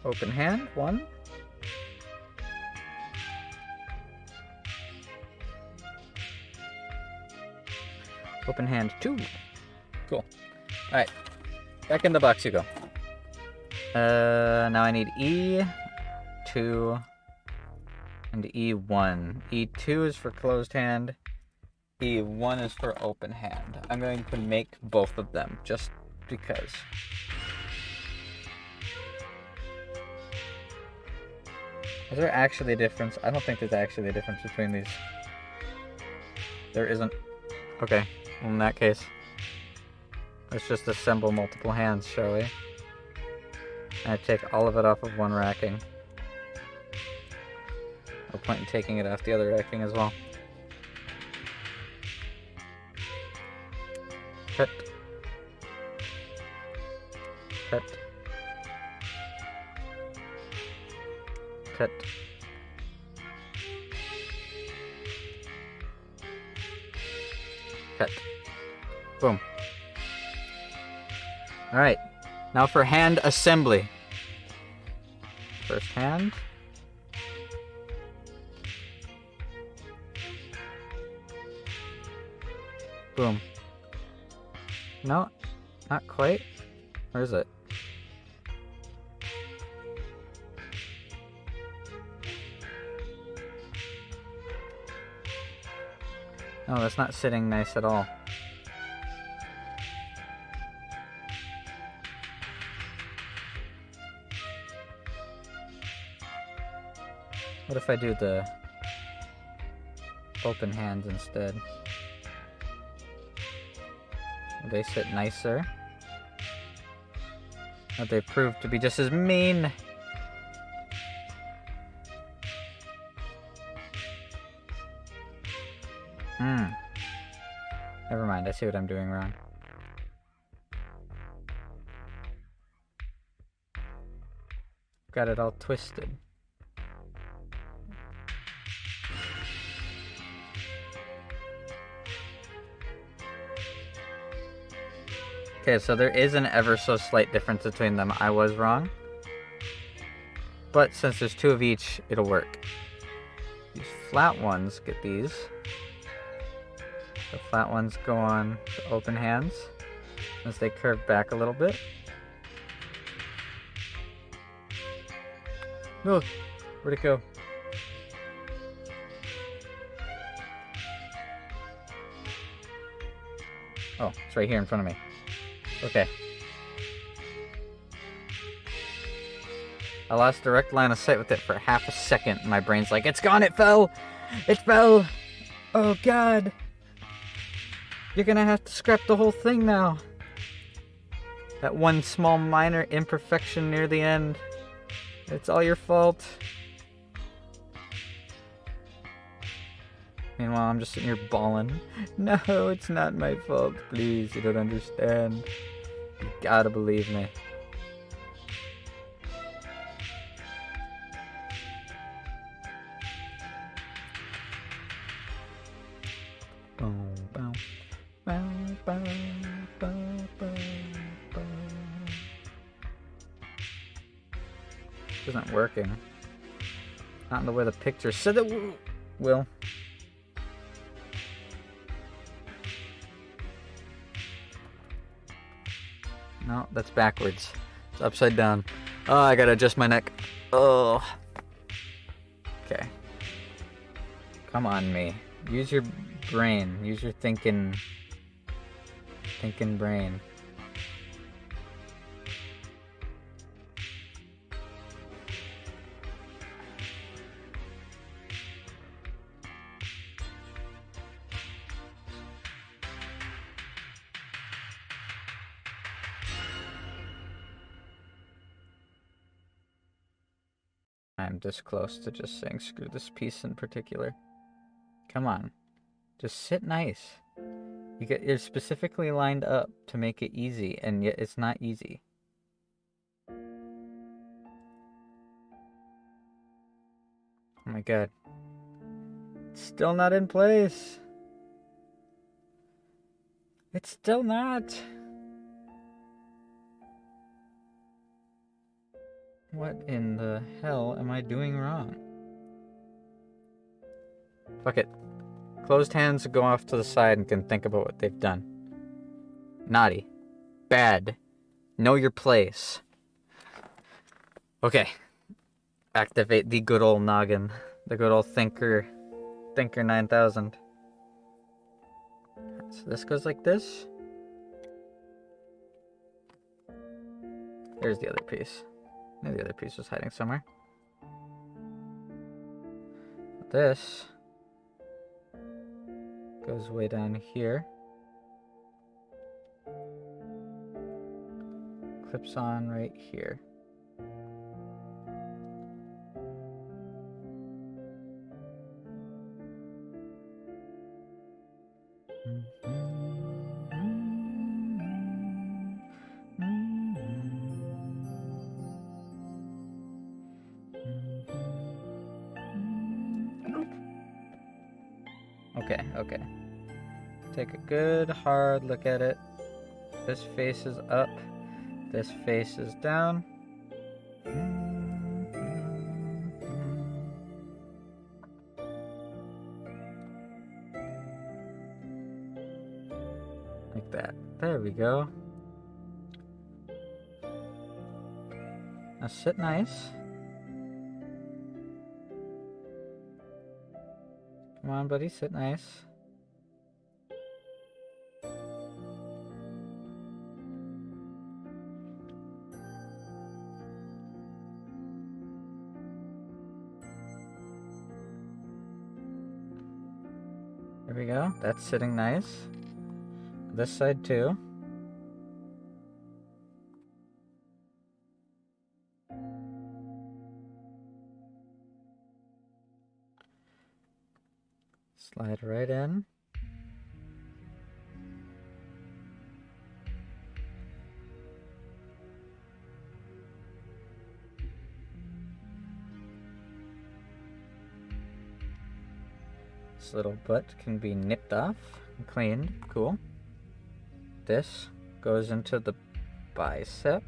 Open hand, 1. Open hand, 2. Cool. Alright. Back in the box you go. Now I need E2 and E1. E2 is for closed hand. E1 is for open hand. I'm going to make both of them just because. Is there actually a difference? I don't think there's actually a difference between these. There isn't. Okay, well, in that case, let's just assemble multiple hands, shall we? And I take all of it off of one racking. No point in taking it off the other racking as well. Cut. Cut. Cut. Cut. Boom. Alright, now for hand assembly. First hand. Boom. No, not quite. Where is it? No, that's not sitting nice at all. What if I do the open hands instead? Will they sit nicer? But they prove to be just as mean. Never mind, I see what I'm doing wrong. Got it all twisted. Okay, so there is an ever so slight difference between them. I was wrong. But since there's 2 of each, it'll work. These flat ones, get these. The flat ones go on the open hands, since they curve back a little bit. No! Where'd it go? Oh, it's right here in front of me. Okay. I lost direct line of sight with it for half a second. My brain's like, it's gone, it fell! It fell! Oh god! You're gonna have to scrap the whole thing now. That one small minor imperfection near the end. It's all your fault. Meanwhile, I'm just sitting here bawling. No, it's not my fault. Please, you don't understand. You gotta believe me. Boom, boom. Isn't working. Not in the way the picture said it will. No, that's backwards. It's upside down. Oh, I gotta adjust my neck. Oh. Come on, me. Use your brain. Use your thinking brain. I'm this close to just saying screw this piece in particular. Come on. Just sit nice. You're specifically lined up to make it easy, and yet it's not easy. Oh my god. It's still not in place. It's still not. What in the hell am I doing wrong? Fuck it. Closed hands go off to the side and can think about what they've done. Naughty. Bad. Know your place. Okay. Activate the good old noggin. The good old Thinker 9000. So this goes like this. There's the other piece. Maybe the other piece was hiding somewhere. This goes way down here. Clips on right here. Okay. Take a good hard look at it. This face is up. This face is down. Like that. There we go. Now sit nice. Come on, buddy, sit nice. There we go. That's sitting nice. This side too. Slide right in. This little butt can be nipped off and cleaned. Cool. This goes into the bicep.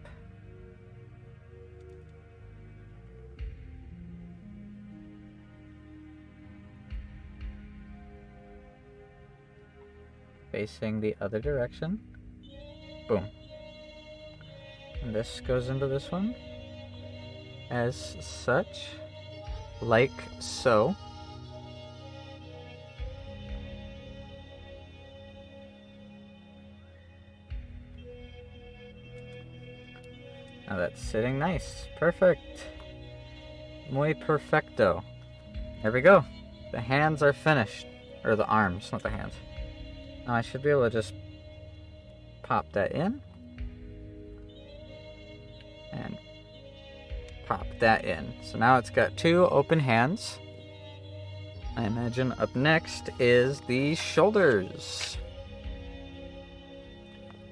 Facing the other direction. Boom. And this goes into this one. As such. Like so. Now that's sitting nice. Perfect. Muy perfecto. There we go. The hands are finished. Or the arms, not the hands. Now I should be able to just pop that in. And pop that in. So now it's got two open hands. I imagine up next is the shoulders.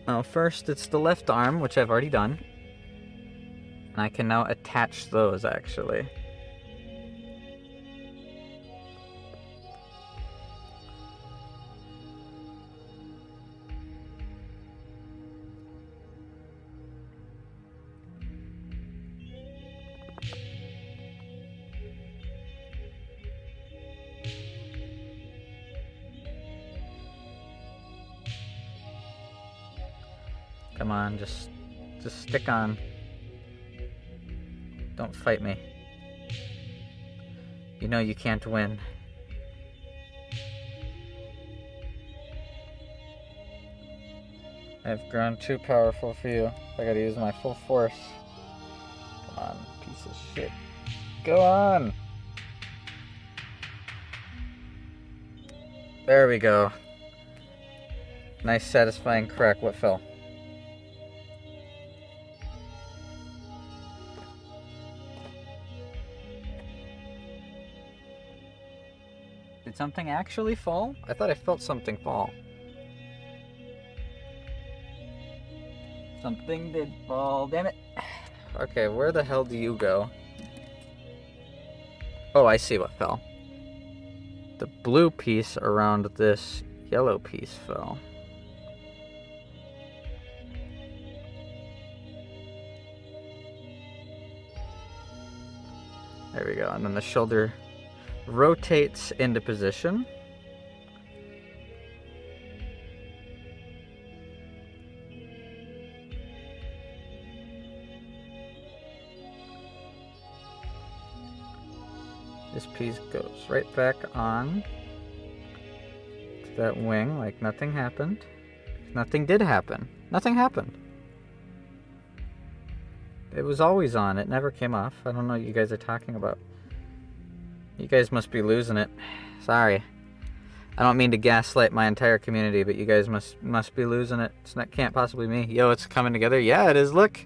Now first it's the left arm, which I've already done. And I can now attach those actually. Come on, just stick on. Don't fight me. You know you can't win. I've grown too powerful for you. I gotta use my full force. Come on, piece of shit. Go on! There we go. Nice, satisfying crack. What fell? Did something actually fall? I thought I felt something fall. Something did fall, damn it. Okay, where the hell do you go? Oh, I see what fell. The blue piece around this yellow piece fell. There we go, and then the shoulder rotates into position. This piece goes right back on to that wing like nothing happened. Nothing did happen. Nothing happened. It was always on. It never came off. I don't know what you guys are talking about. You guys must be losing it. Sorry. I don't mean to gaslight my entire community, but you guys must be losing it. Can't possibly be me. Yo, it's coming together. Yeah, it is. Look.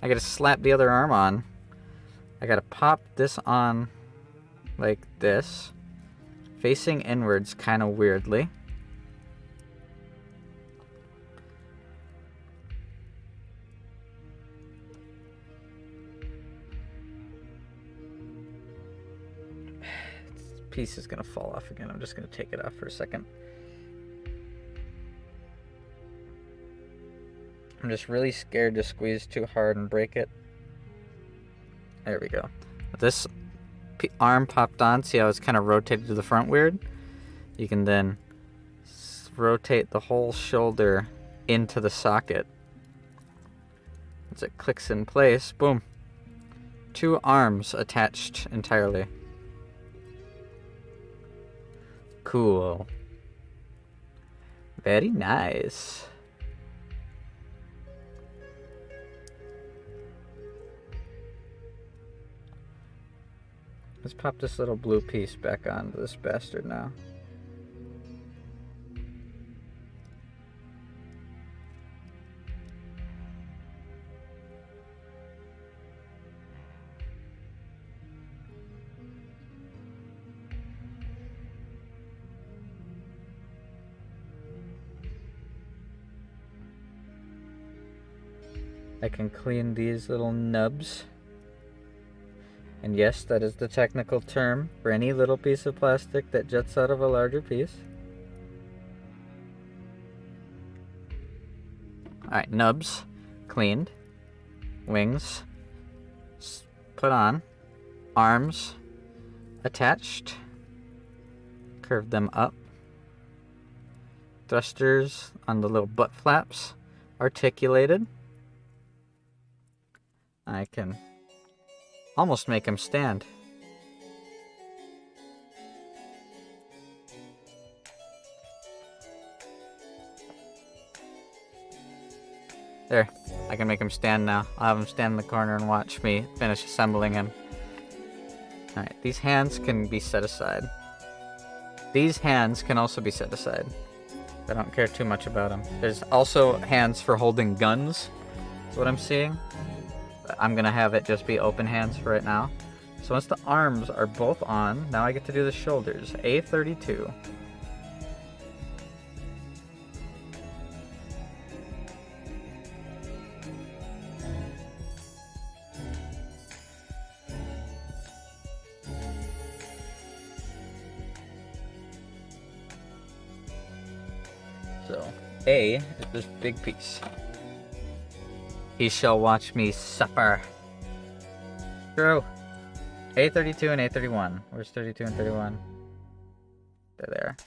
I gotta slap the other arm on. I gotta pop this on like this. Facing inwards kind of weirdly. Piece is gonna fall off again. I'm just gonna take it off for a second. I'm just really scared to squeeze too hard and break it. There we go. This arm popped on. See how it's kind of rotated to the front weird? You can then rotate the whole shoulder into the socket. As it clicks in place, boom. 2 arms attached entirely. Cool. Very nice. Let's pop this little blue piece back onto this bastard now. I can clean these little nubs. And yes, that is the technical term for any little piece of plastic that juts out of a larger piece. Alright, nubs cleaned. Wings put on. Arms attached. Curve them up. Thrusters on the little butt flaps articulated. I can almost make him stand. There, I can make him stand now. I'll have him stand in the corner and watch me finish assembling him. Alright, these hands can be set aside. These hands can also be set aside. I don't care too much about them. There's also hands for holding guns, is what I'm seeing. I'm gonna have it just be open hands for right now. So once the arms are both on, now I get to do the shoulders. A32. So A is this big piece. He shall watch me suffer. True. A32 and A31. Where's 32 and 31? They're there.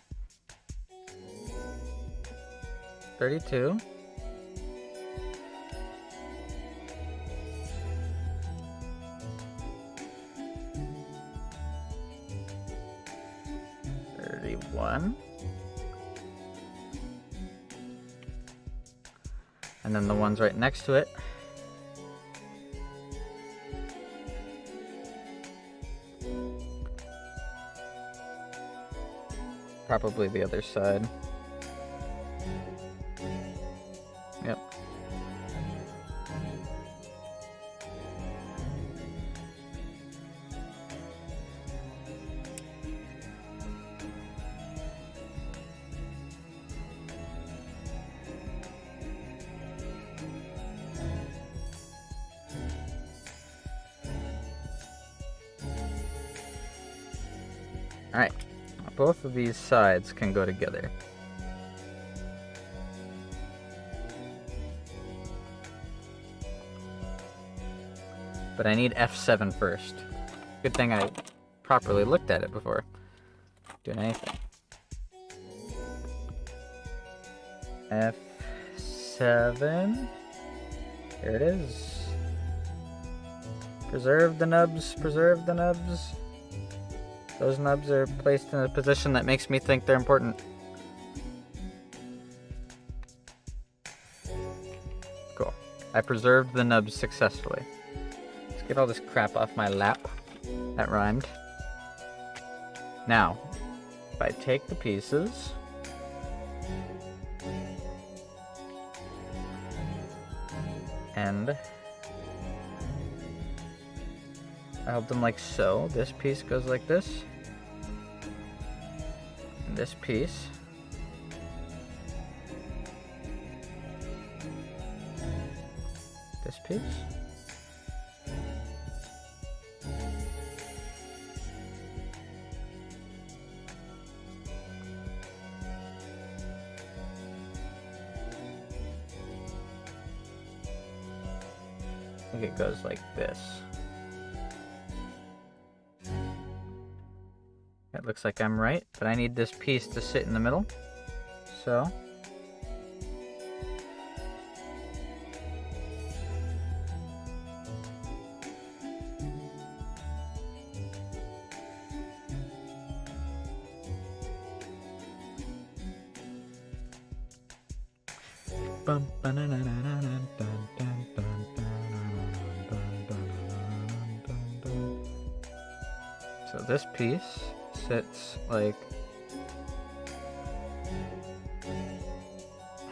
32. And then the ones right next to it. Probably the other side. Yep. Alright, both of these sides can go together. But I need F7 first. Good thing I properly looked at it before doing anything. F7. Here it is. Preserve the nubs, preserve the nubs. Those nubs are placed in a position that makes me think they're important. Cool. I preserved the nubs successfully. Let's get all this crap off my lap. That rhymed. Now, if I take the pieces and I hold them like so. This piece goes like this. And this piece this piece. I think it goes like this. It looks like I'm right, but I need this piece to sit in the middle. So so this piece sits like,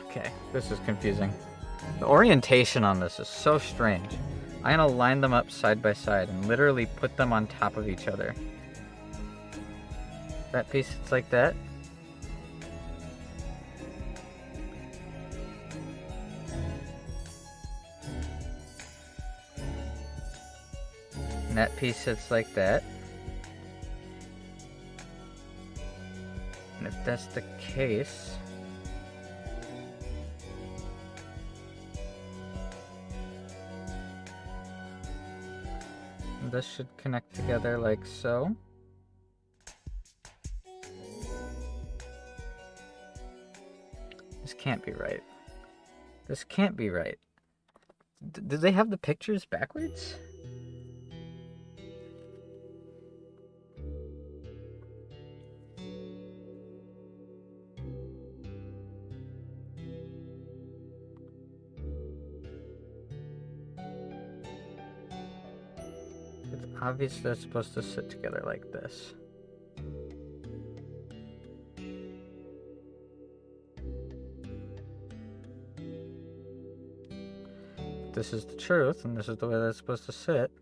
okay, this is confusing. The orientation on this is so strange. I'm gonna line them up side by side and literally put them on top of each other. That piece sits like that. And that piece sits like that. And if that's the case, this should connect together like so. This can't be right. This can't be right. Do they have the pictures backwards? Obviously, they're supposed to sit together like this. This is the truth, and this is the way they're supposed to sit.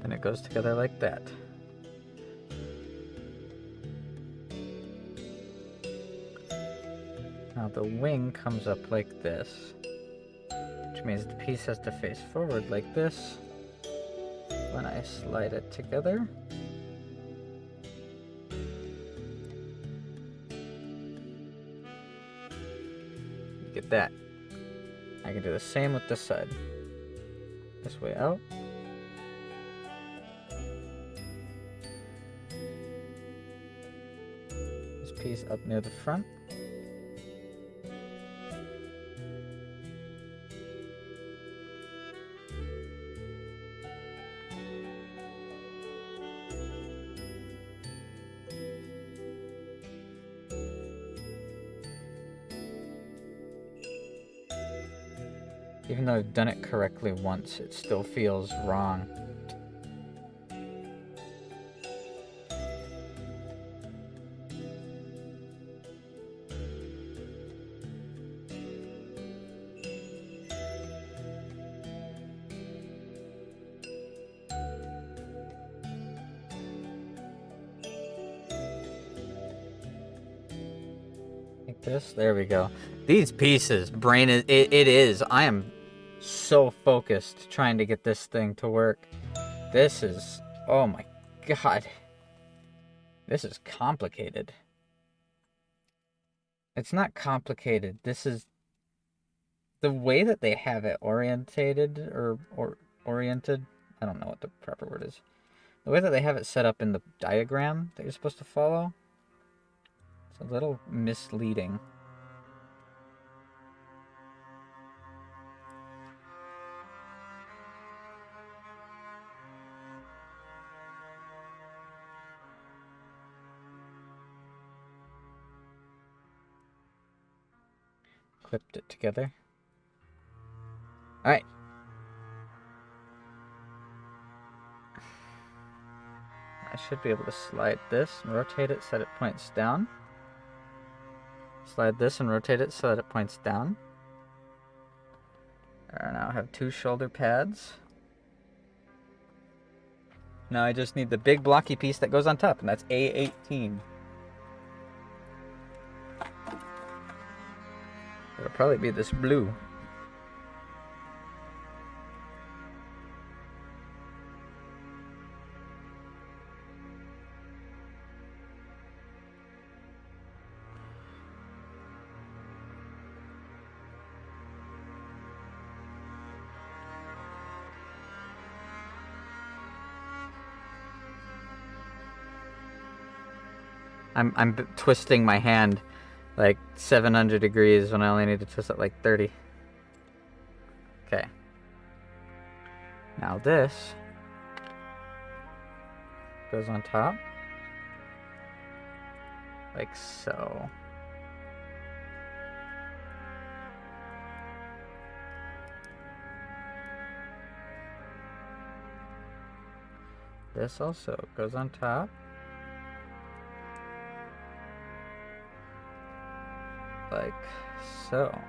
Then it goes together like that. Now the wing comes up like this, which means the piece has to face forward like this when I slide it together. You get that. I can do the same with this side. This way out. This piece up near the front. Even though I've done it correctly once, it still feels wrong. Like this, there we go. These pieces, brain is, it is. I am so focused trying to get this thing to work. This is, oh my god. This is complicated. It's not complicated. This is the way that they have it orientated or oriented. I don't know what the proper word is. The way that they have it set up in the diagram that you're supposed to follow, it's a little misleading. Clipped it together. Alright. I should be able to slide this and rotate it so that it points down. Slide this and rotate it so that it points down. I now have 2 shoulder pads. Now I just need the big blocky piece that goes on top, and that's A18. It'll probably be this blue. I'm twisting my hand like 700 degrees when I only need to twist it like 30. Okay. Now this goes on top. Like so. This also goes on top. Like so.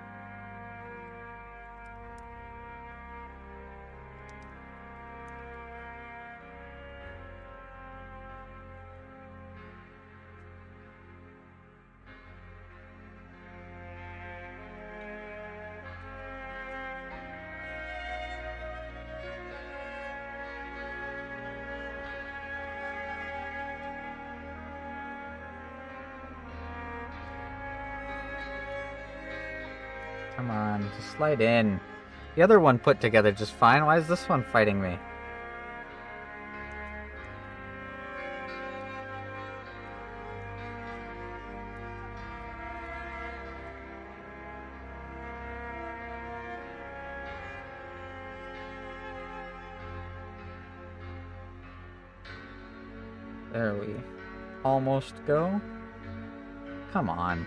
Come on, just slide in. The other one put together just fine. Why is this one fighting me? There we almost go. Come on.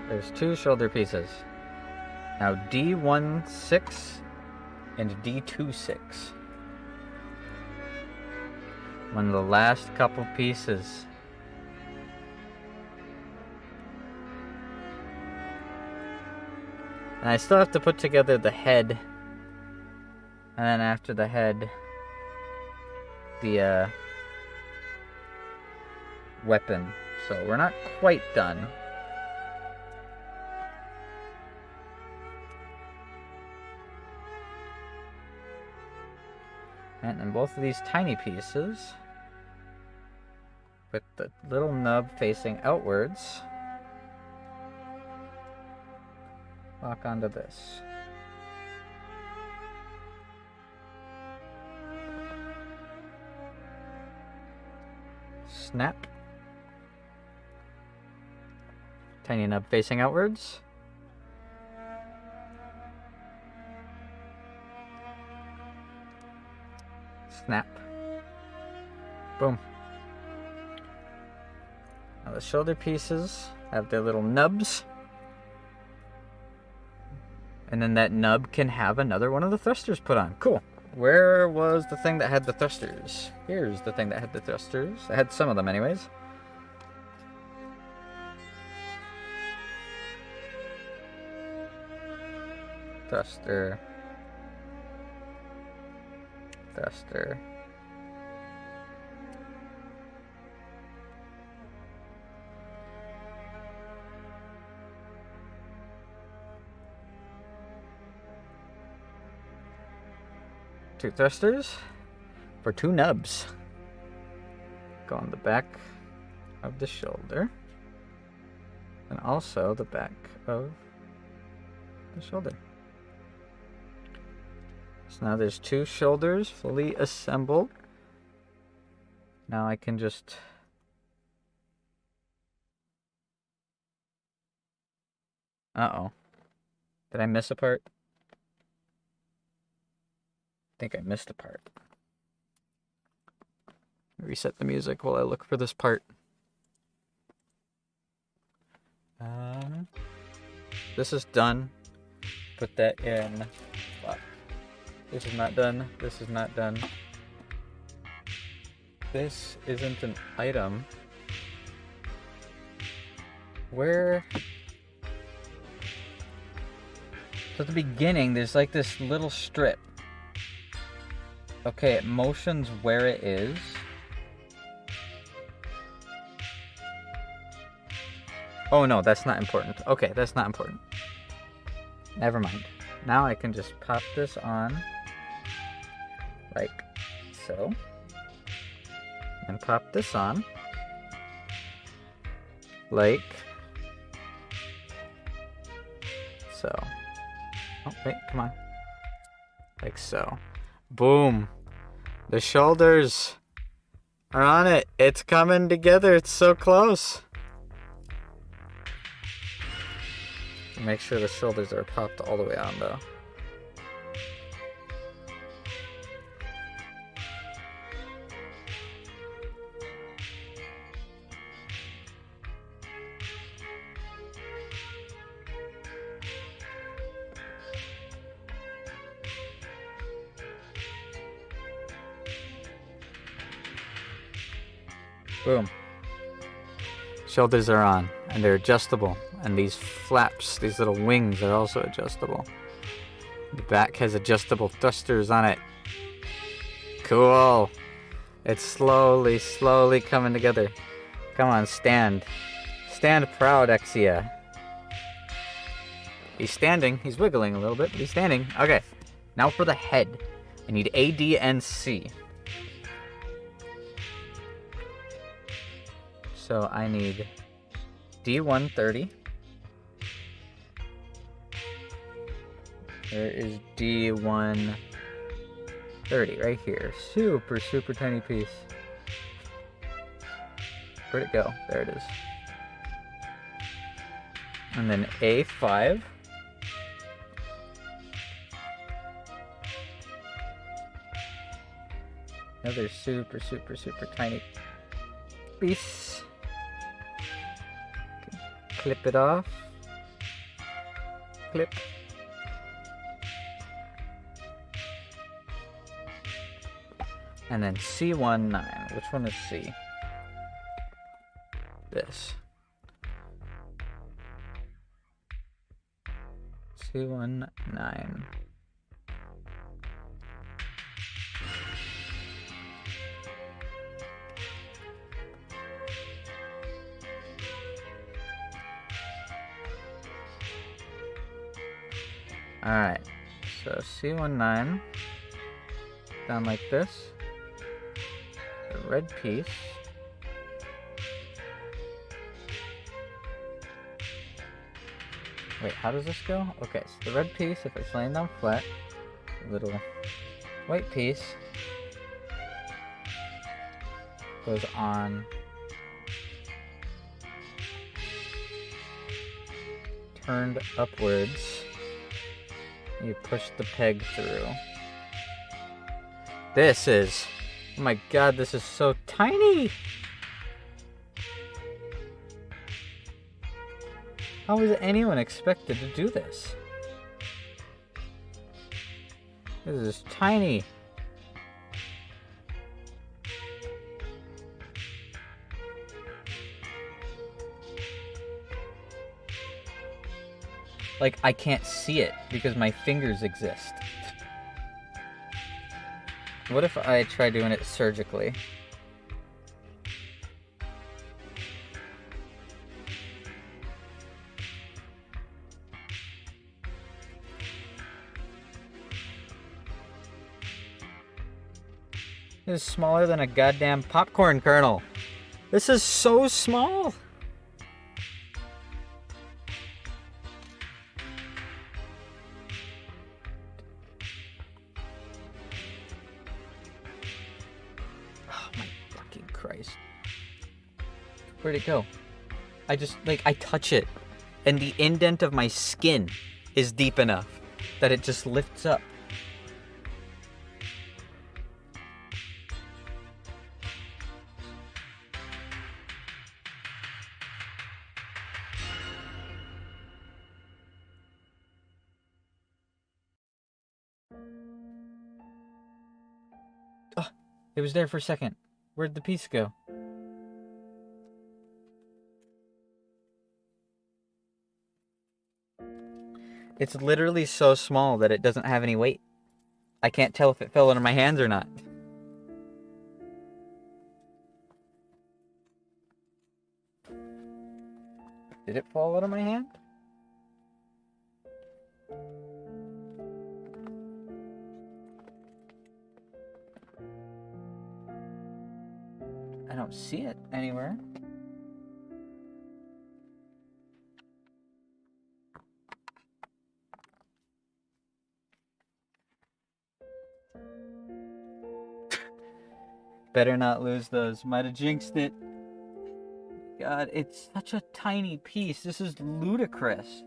There's 2 shoulder pieces. Now D16 and D26. One of the last couple pieces. And I still have to put together the head. And then after the head, the weapon. So we're not quite done. And then both of these tiny pieces, with the little nub facing outwards, lock onto this. Snap. Tiny nub facing outwards. Snap. Boom. Now the shoulder pieces have their little nubs. And then that nub can have another one of the thrusters put on. Cool. Where was the thing that had the thrusters? Here's the thing that had the thrusters. I had some of them anyways. Thruster. Thruster. Two thrusters for two nubs. Go on the back of the shoulder. And also the back of the shoulder. So now there's two shoulders fully assembled. Now I can just uh-oh. Did I miss a part? I think I missed a part. Reset the music while I look for this part. This is done. Put that in. Wow. This is not done. This is not done. This isn't an item. Where? So at the beginning, there's like this little strip. Okay, it motions where it is. Oh no, that's not important. Okay, that's not important. Never mind. Now I can just pop this on. Like so. And pop this on. Like so. Oh, wait, come on. Like so. Boom. The shoulders are on it. It's coming together. It's so close. Make sure the shoulders are popped all the way on though. Boom. Shoulders are on, and they're adjustable. And these flaps, these little wings, are also adjustable. The back has adjustable thrusters on it. Cool. It's slowly, slowly coming together. Come on, stand. Stand proud, Exia. He's standing. He's wiggling a little bit, but he's standing. Okay. Now for the head. I need A, D, and C. So I need D130. There is D130 right here. Super, super tiny piece. Where'd it go? There it is. And then A5. Another super, super, super tiny piece. Clip it off. Clip. And then C19. Which one is C? This. C19. Alright, so C19 down like this. The red piece. Wait, how does this go? Okay, so the red piece, if it's laying down flat, the little white piece goes on turned upwards. You push the peg through. This is... Oh my god, this is so tiny! How is anyone expected to do this? This is tiny. Like, I can't see it because my fingers exist. What if I try doing it surgically? This is smaller than a goddamn popcorn kernel. This is so small. Oh my fucking Christ. Where'd it go? I just, like, I touch it, and the indent of my skin is deep enough that it just lifts up. Oh, it was there for a second. Where'd the piece go? It's literally so small that it doesn't have any weight. I can't tell if it fell into my hands or not. Did it fall out of my hand? I don't see it anywhere. Better not lose those. Might have jinxed it. God, it's such a tiny piece. This is ludicrous.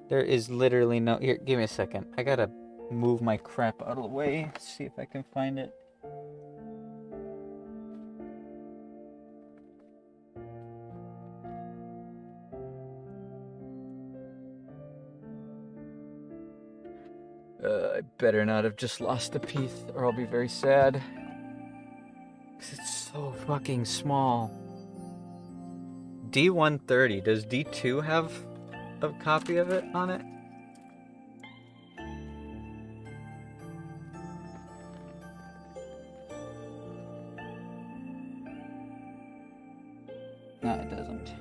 There is literally no... Here, give me a second. I gotta move my crap out of the way. See if I can find it. I better not have just lost a piece, or I'll be very sad. Because it's so fucking small. D130. Does D2 have a copy of it on it? No, it doesn't.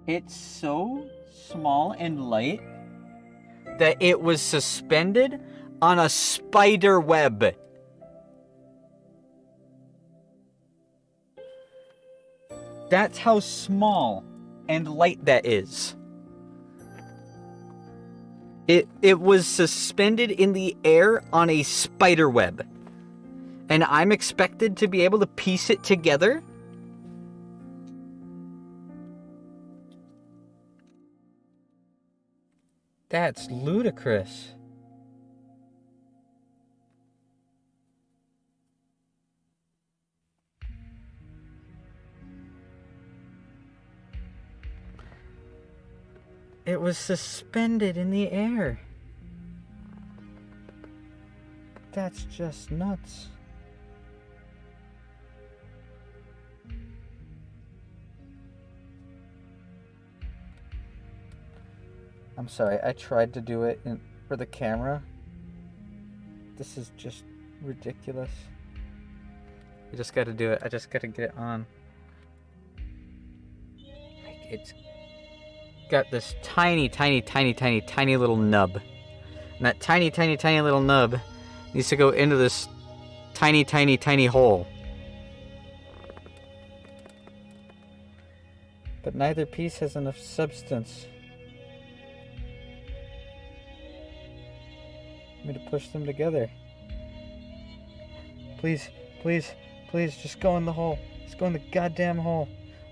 It's so small and light that it was suspended on a spider web. That's how small and light that is. It was suspended in the air on a spider web. And I'm expected to be able to piece it together? That's ludicrous. It was suspended in the air. That's just nuts. I'm sorry, I tried to do it for the camera. This is just ridiculous. You just gotta do it. I just gotta get it on. Like, it's got this tiny little nub. And that tiny little nub needs to go into this tiny hole. But neither piece has enough substance for me to push them together. Please, please, please, just go in the hole. Just go in the goddamn hole.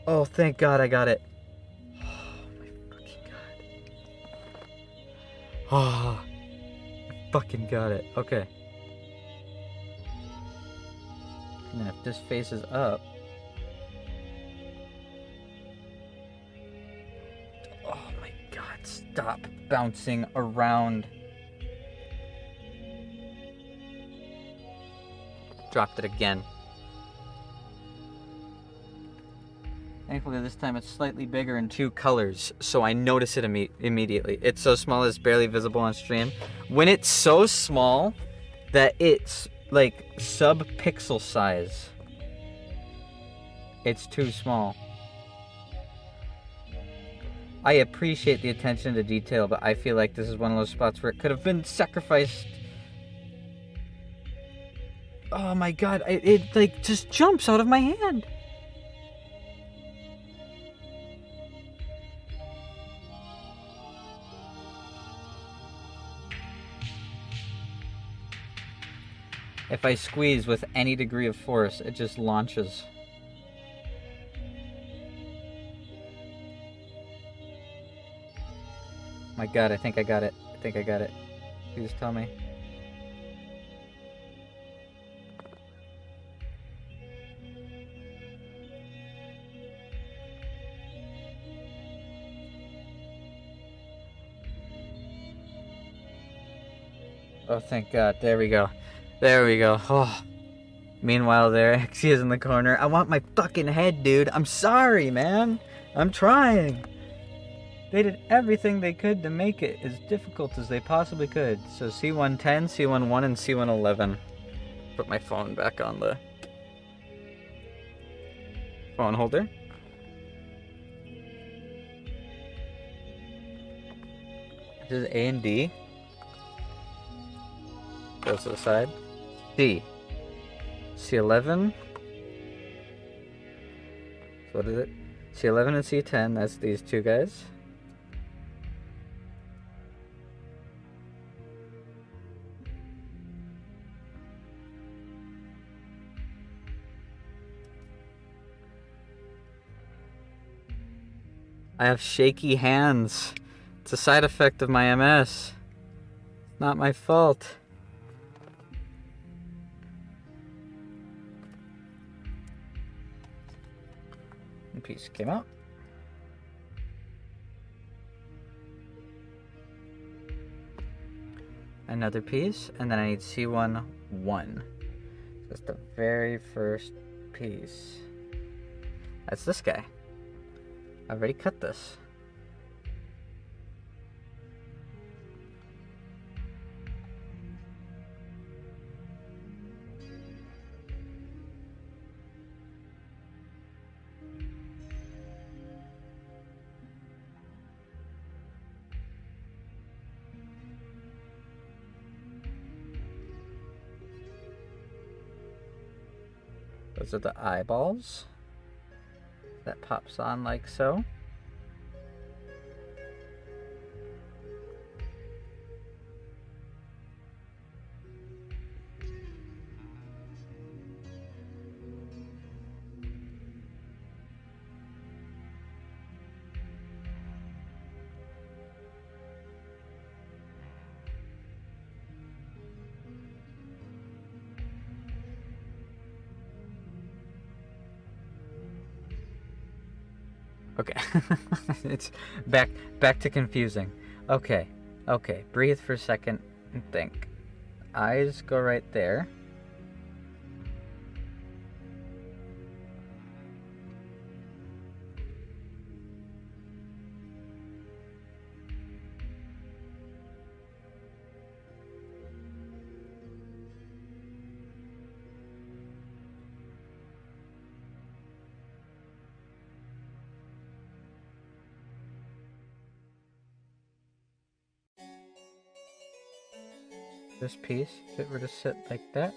Oh, thank God I got it. Oh, my fucking God. Oh, I fucking got it. Okay. And then if this faces up... Oh my God, stop bouncing around. Dropped it again. Thankfully this time it's slightly bigger in 2 colors, so I notice it immediately. It's so small it's barely visible on stream. When it's so small that it's like sub-pixel size, it's too small. I appreciate the attention to detail, but I feel like this is one of those spots where it could have been sacrificed. Oh my God, it like just jumps out of my hand. If I squeeze with any degree of force, it just launches. My God, I think I got it. I think I got it. Please tell me. Oh, thank God. There we go. There we go. Oh. Meanwhile, there, Exia's in the corner. I want my fucking head, dude. I'm sorry, man. I'm trying. They did everything they could to make it as difficult as they possibly could. So C110, C11, and C111. Put my phone back on the phone holder. This is A and D. Goes to the side. D. C11. So what is it? C11 and C10, that's these 2 guys. I have shaky hands. It's a side effect of my MS. Not my fault. One piece came out. Another piece, and then I need C11. That's the very first piece. That's this guy. I already cut this. Those are the eyeballs. That pops on like so. Okay, it's back to confusing. Okay, breathe for a second and think. Eyes go right there. This piece, if it were to sit like that,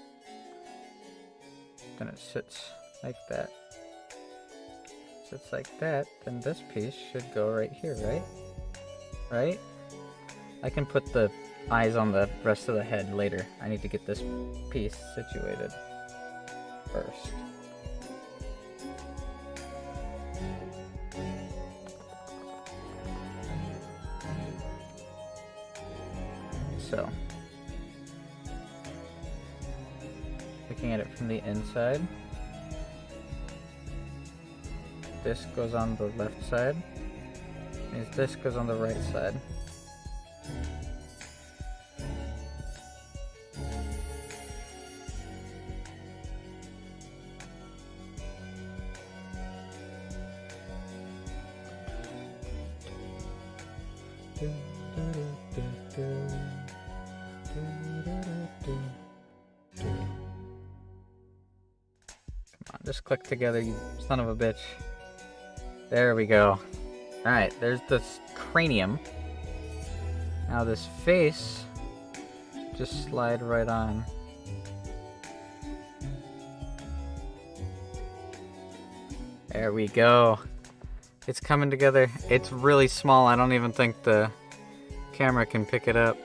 then it sits like that. Sits like that, then this piece should go right here, right? Right? I can put the eyes on the rest of the head later. I need to get this piece situated. first. So, looking at it from the inside, this goes on the left side, and this goes on the right side. Come on, just click together, you son of a bitch. There we go. Alright, there's this cranium. Now this face should just slide right on. There we go. It's coming together. It's really small. I don't even think the camera can pick it up.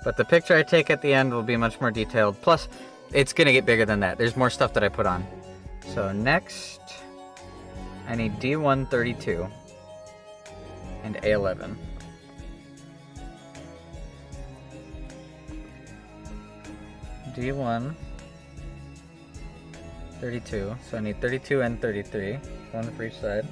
But the picture I take at the end will be much more detailed. Plus, it's gonna get bigger than that. There's more stuff that I put on. So next, I need D132 and A11. D1 32, so I need 32 and 33, one for each side.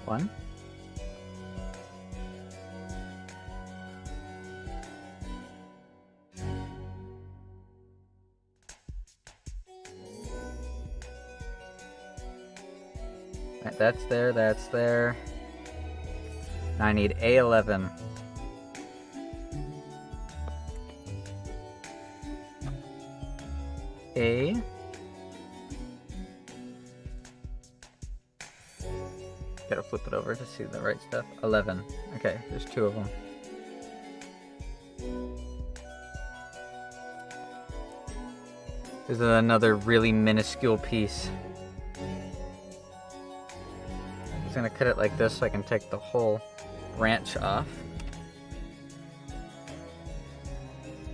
One. Right, that's there, that's there. Now I need A11. A. Gotta flip it over to see the right stuff. 11. Okay, there's two of them. This is another really minuscule piece. I'm just gonna cut it like this so I can take the whole branch off.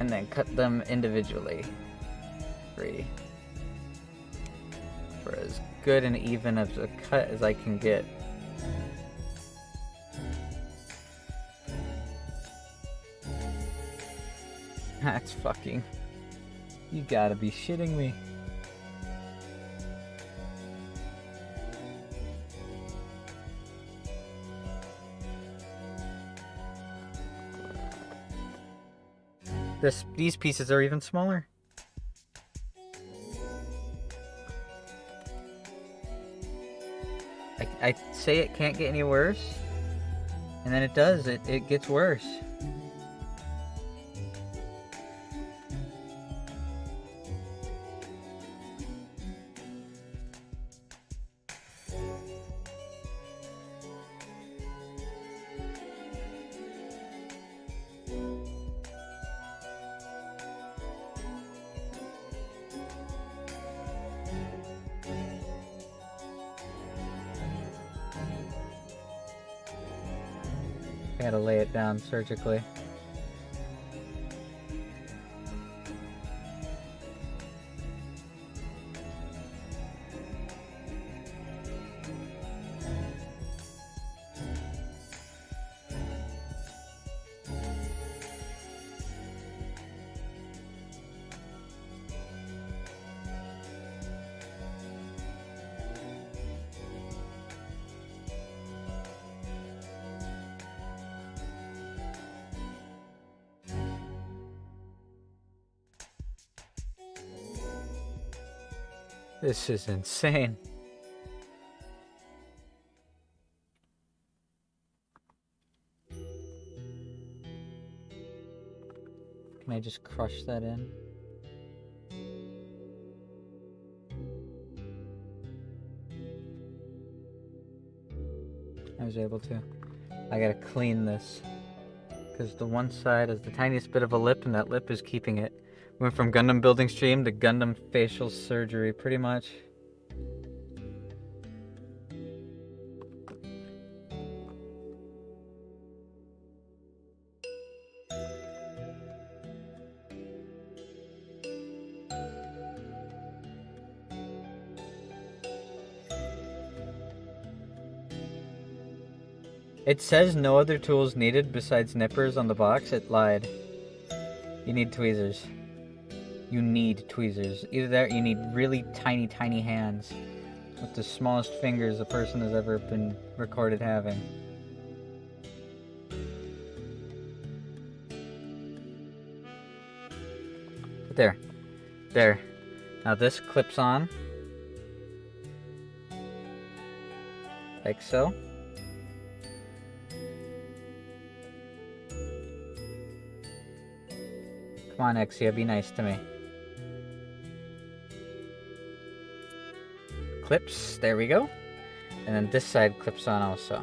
And then cut them individually. 3. For as good and even of a cut as I can get. That's fucking... You gotta be shitting me. These pieces are even smaller. I say it can't get any worse, and then it does. It gets worse. I gotta lay it down surgically. This is insane. Can I just crush that in? I was able to. I gotta clean this, because the one side is the tiniest bit of a lip, and that lip is keeping it Went from Gundam building stream to Gundam facial surgery, pretty much. It says no other tools needed besides nippers on the box. It lied. You need tweezers. You need tweezers. Either that or you need really tiny, tiny hands with the smallest fingers a person has ever been recorded having. There. There. Now this clips on. Like so. Come on, Exia, be nice to me. Clips, there we go. And then this side clips on also.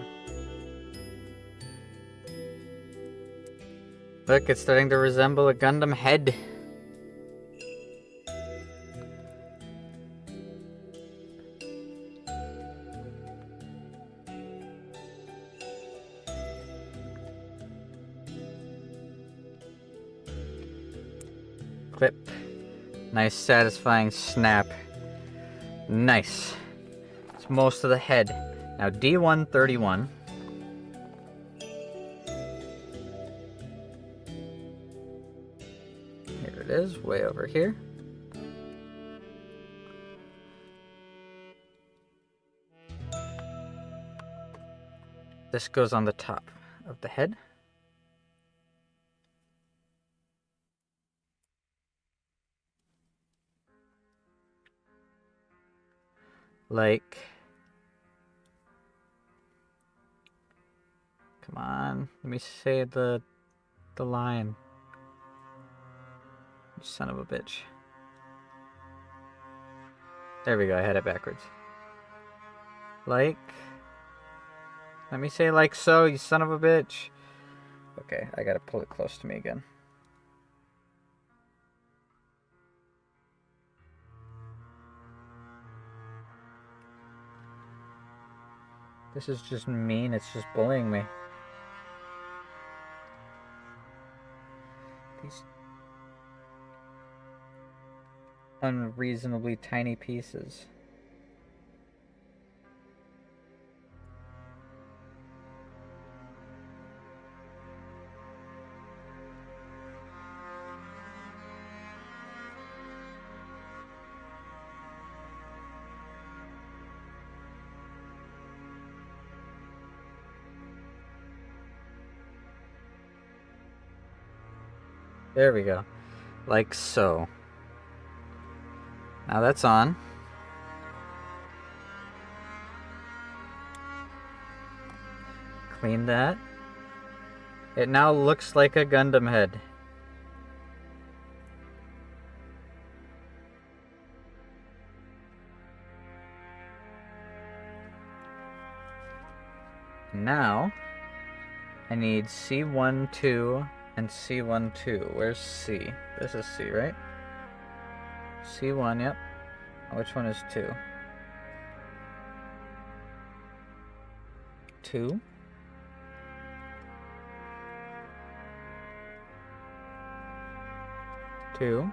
Look, it's starting to resemble a Gundam head. Clip. Nice satisfying snap. Nice. It's most of the head. Now D131. Here it is, way over here. This goes on the top of the head. Like, come on, let me say the line. You son of a bitch. There we go, I had it backwards. Like, let me say like so, you son of a bitch. Okay, I gotta pull it close to me again. This is just mean, it's just bullying me. These unreasonably tiny pieces. There we go. Like so. Now that's on. Clean that. It now looks like a Gundam head. Now, I need C1, 2, and C1, 2. Where's C? This is C, right? C1, yep. Which one is 2? 2. Two.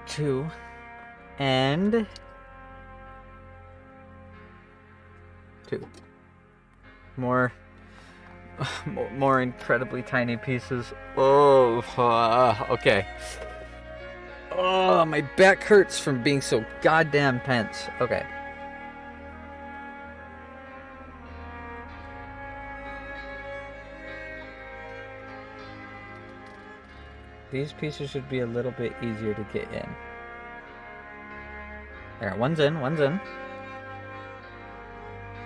Two. And 2. More incredibly tiny pieces. Oh, okay. Oh, my back hurts from being so goddamn tense. Okay. These pieces should be a little bit easier to get in. There, one's in, one's in.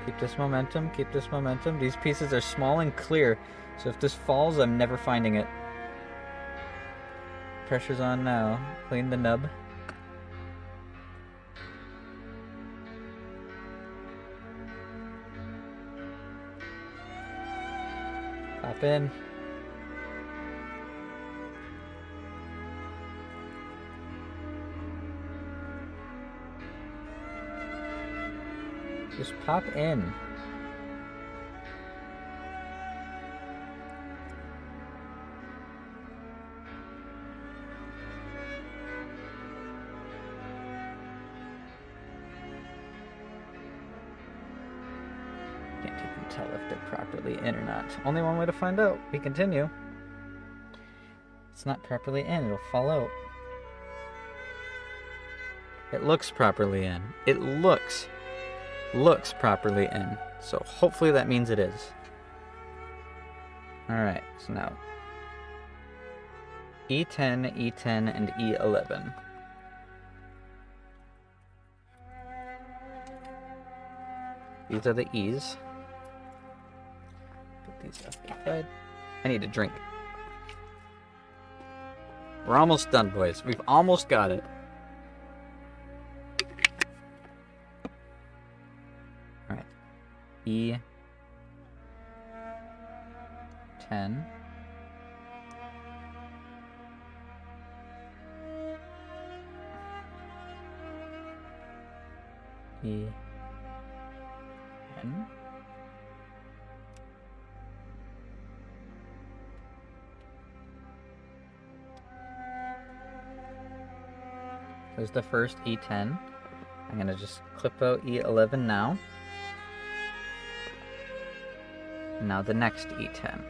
Keep this momentum, keep this momentum. These pieces are small and clear, so if this falls, I'm never finding it. Pressure's on now. Clean the nub. Pop in. Just pop in. Can't even tell if they're properly in or not. Only one way to find out. We continue. It's not properly in. It'll fall out. It looks properly in. It looks properly in. So hopefully that means it is. Alright, so now E10, E10, and E11. These are the E's. Put these off the side. I need a drink. We're almost done, boys. We've almost got it. Alright. E10. E10. There's the first E10. I'm going to just clip out E11 now. Now the next E10.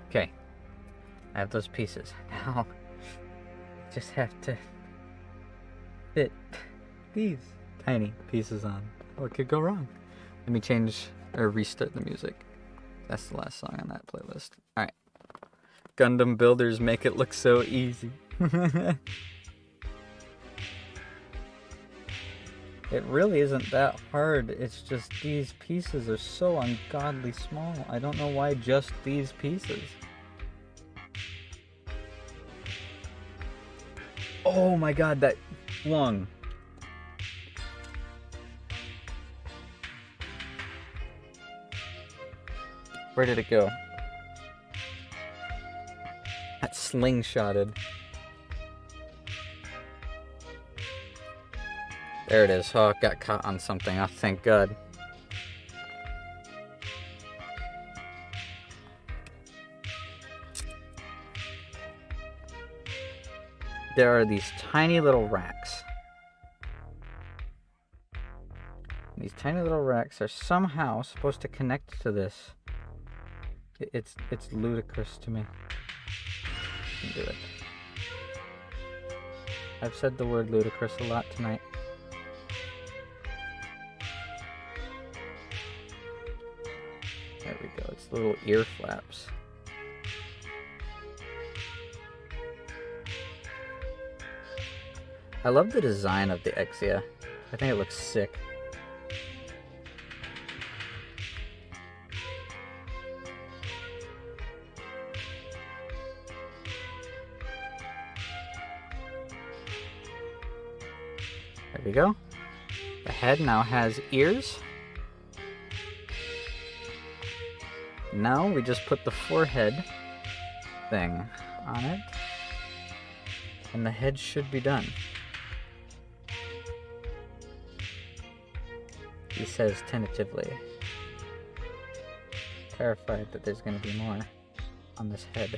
Okay, I have those pieces. Now, just have to fit these tiny pieces on. What could go wrong? Let me change or restart the music. That's the last song on that playlist. Alright. Gundam builders make it look so easy. It really isn't that hard. It's just these pieces are so ungodly small. I don't know why just these pieces. Oh my god, that flung. Where did it go? That slingshotted. There it is. Oh, it got caught on something. Oh, thank God. There are these tiny little racks. These tiny little racks are somehow supposed to connect to this. It's ludicrous to me. I can do it. I've said the word ludicrous a lot tonight. There we go. It's little ear flaps. I love the design of the Exia. I think it looks sick. There we go. The head now has ears. Now we just put the forehead thing on it. And the head should be done. He says tentatively. Terrified that there's going to be more on this head.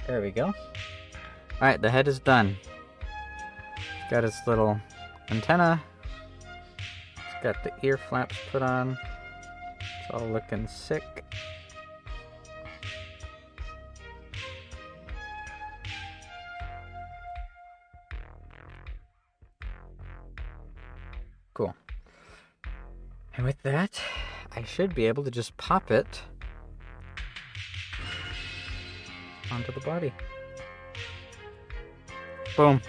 There we go. Alright, the head is done. It's got its little antenna. It's got the ear flaps put on. It's all looking sick. Cool. And with that, I should be able to just pop it onto the body. Boom.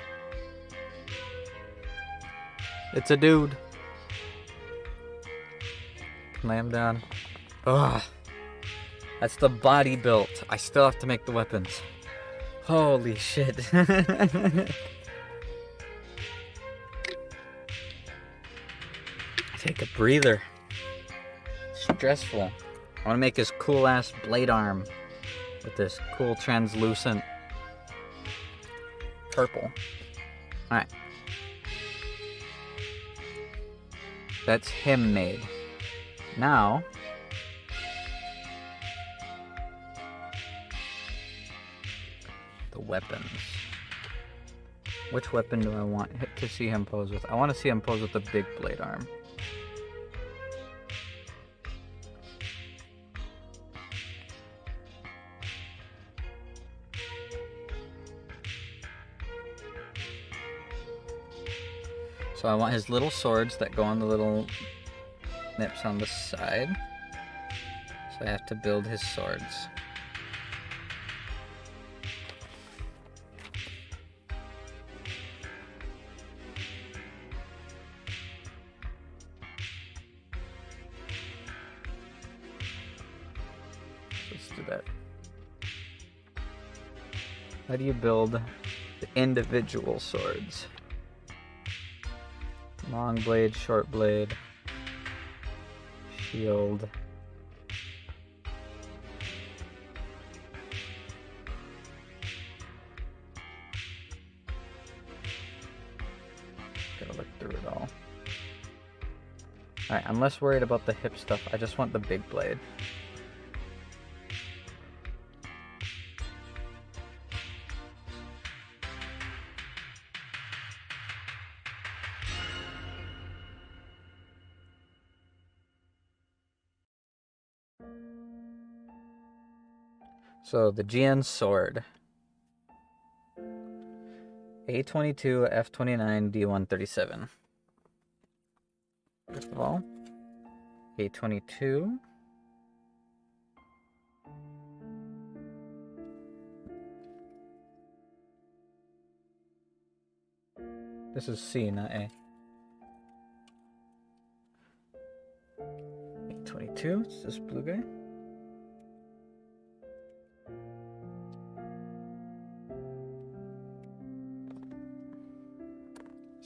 It's a dude. Lay him down. Ugh. That's the body built. I still have to make the weapons. Holy shit. Take a breather. Stressful. I want to make his cool ass blade arm with this cool translucent purple. Alright. That's him made. Now, the weapons. Which weapon do I want to see him pose with? I want to see him pose with the big blade arm. So I want his little swords that go on the little nips on the side. So I have to build his swords. Let's do that. How do you build the individual swords? Long blade, short blade, shield. Gotta look through it all. Alright, I'm less worried about the hip stuff. I just want the big blade. So the GN sword. A22, F29, D137. First of all, A22. This is C, not A. A22, it's this blue guy.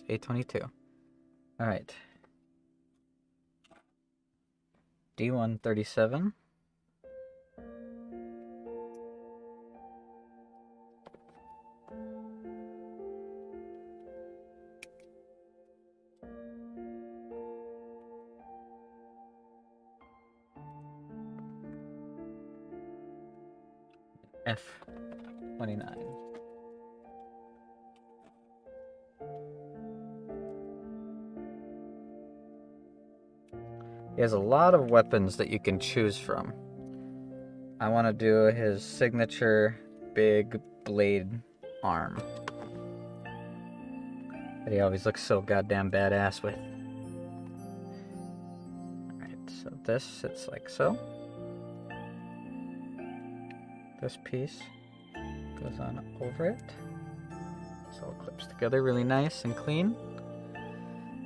A22. Alright. D137. F29. He has a lot of weapons that you can choose from. I want to do his signature big blade arm that he always looks so goddamn badass with. Alright, so this sits like so. This piece goes on over it. So it clips together really nice and clean.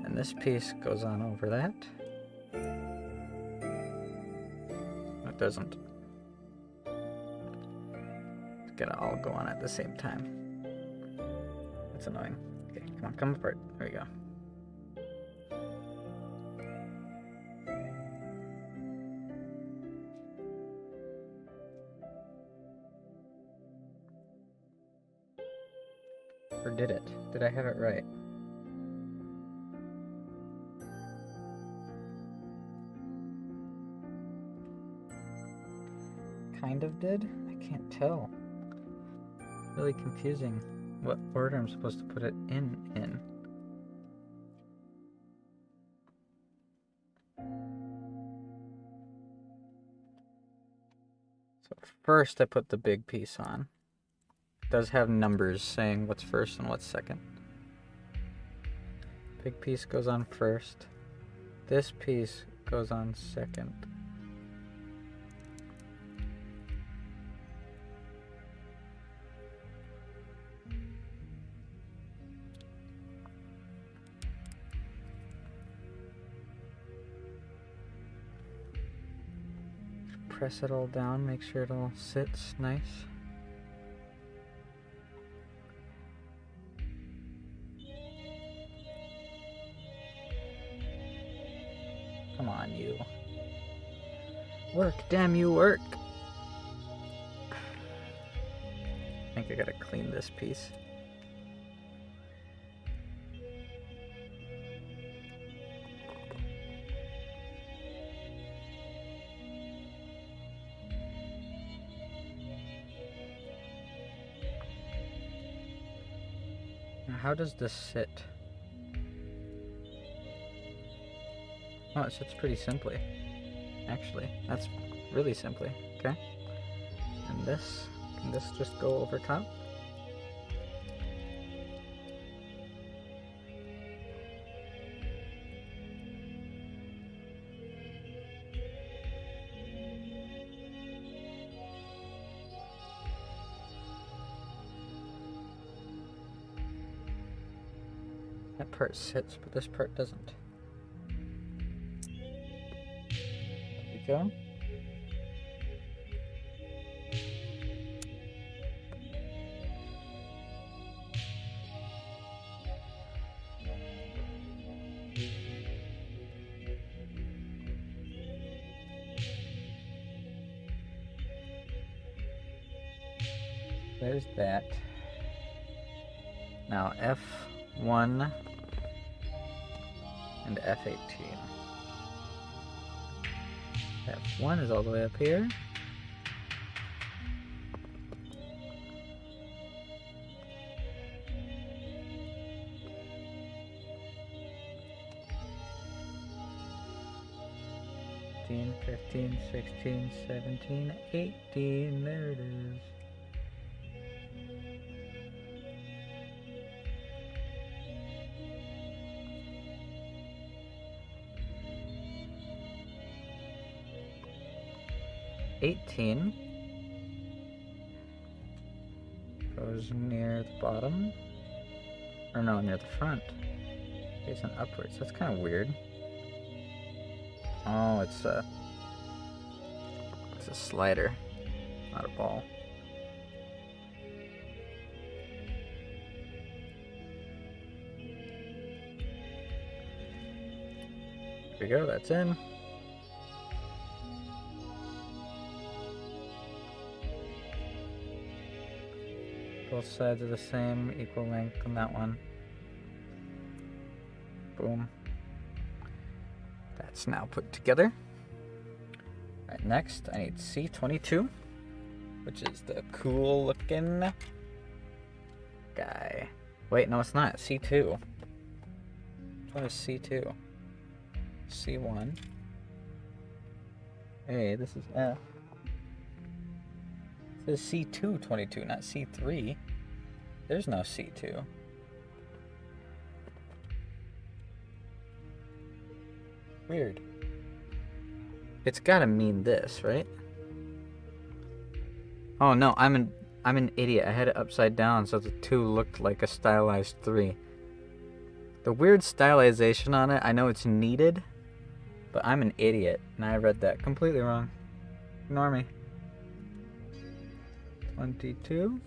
And this piece goes on over that. It doesn't. It's gonna all go on at the same time. That's annoying. Okay, come apart. There we go. Or did it? Did I have it right? Kind of did? I can't tell. Really confusing what order I'm supposed to put it in. So first I put the big piece on. It does have numbers saying what's first and what's second. Big piece goes on first. This piece goes on second. Press it all down, make sure it all sits nice. Come on, you. Work, damn you, work! I think I gotta clean this piece. Now, how does this sit? Oh, it sits pretty simply. Actually, that's really simply. Okay. And this, can this just go over top? That part sits, but this part doesn't. Go. There's that. Now F1 and F18. F1 is all the way up here. $15, $15, $16, $17, $18, there it is. $18 goes near the bottom, or no, near the front, facing upwards. That's kind of weird. Oh, it's a slider, not a ball. There we go, that's in. Both sides are the same, equal length on that one. Boom. That's now put together. Alright, next I need C22, which is the cool looking guy. Wait, no it's not, C2. What is C2? C1. Hey, this is F. It says C222, not C3. There's no C2. Weird. It's gotta mean this, right? Oh no, I'm an idiot. I had it upside down so the 2 looked like a stylized 3. The weird stylization on it, I know it's needed, but I'm an idiot and I read that completely wrong. Ignore me. 22.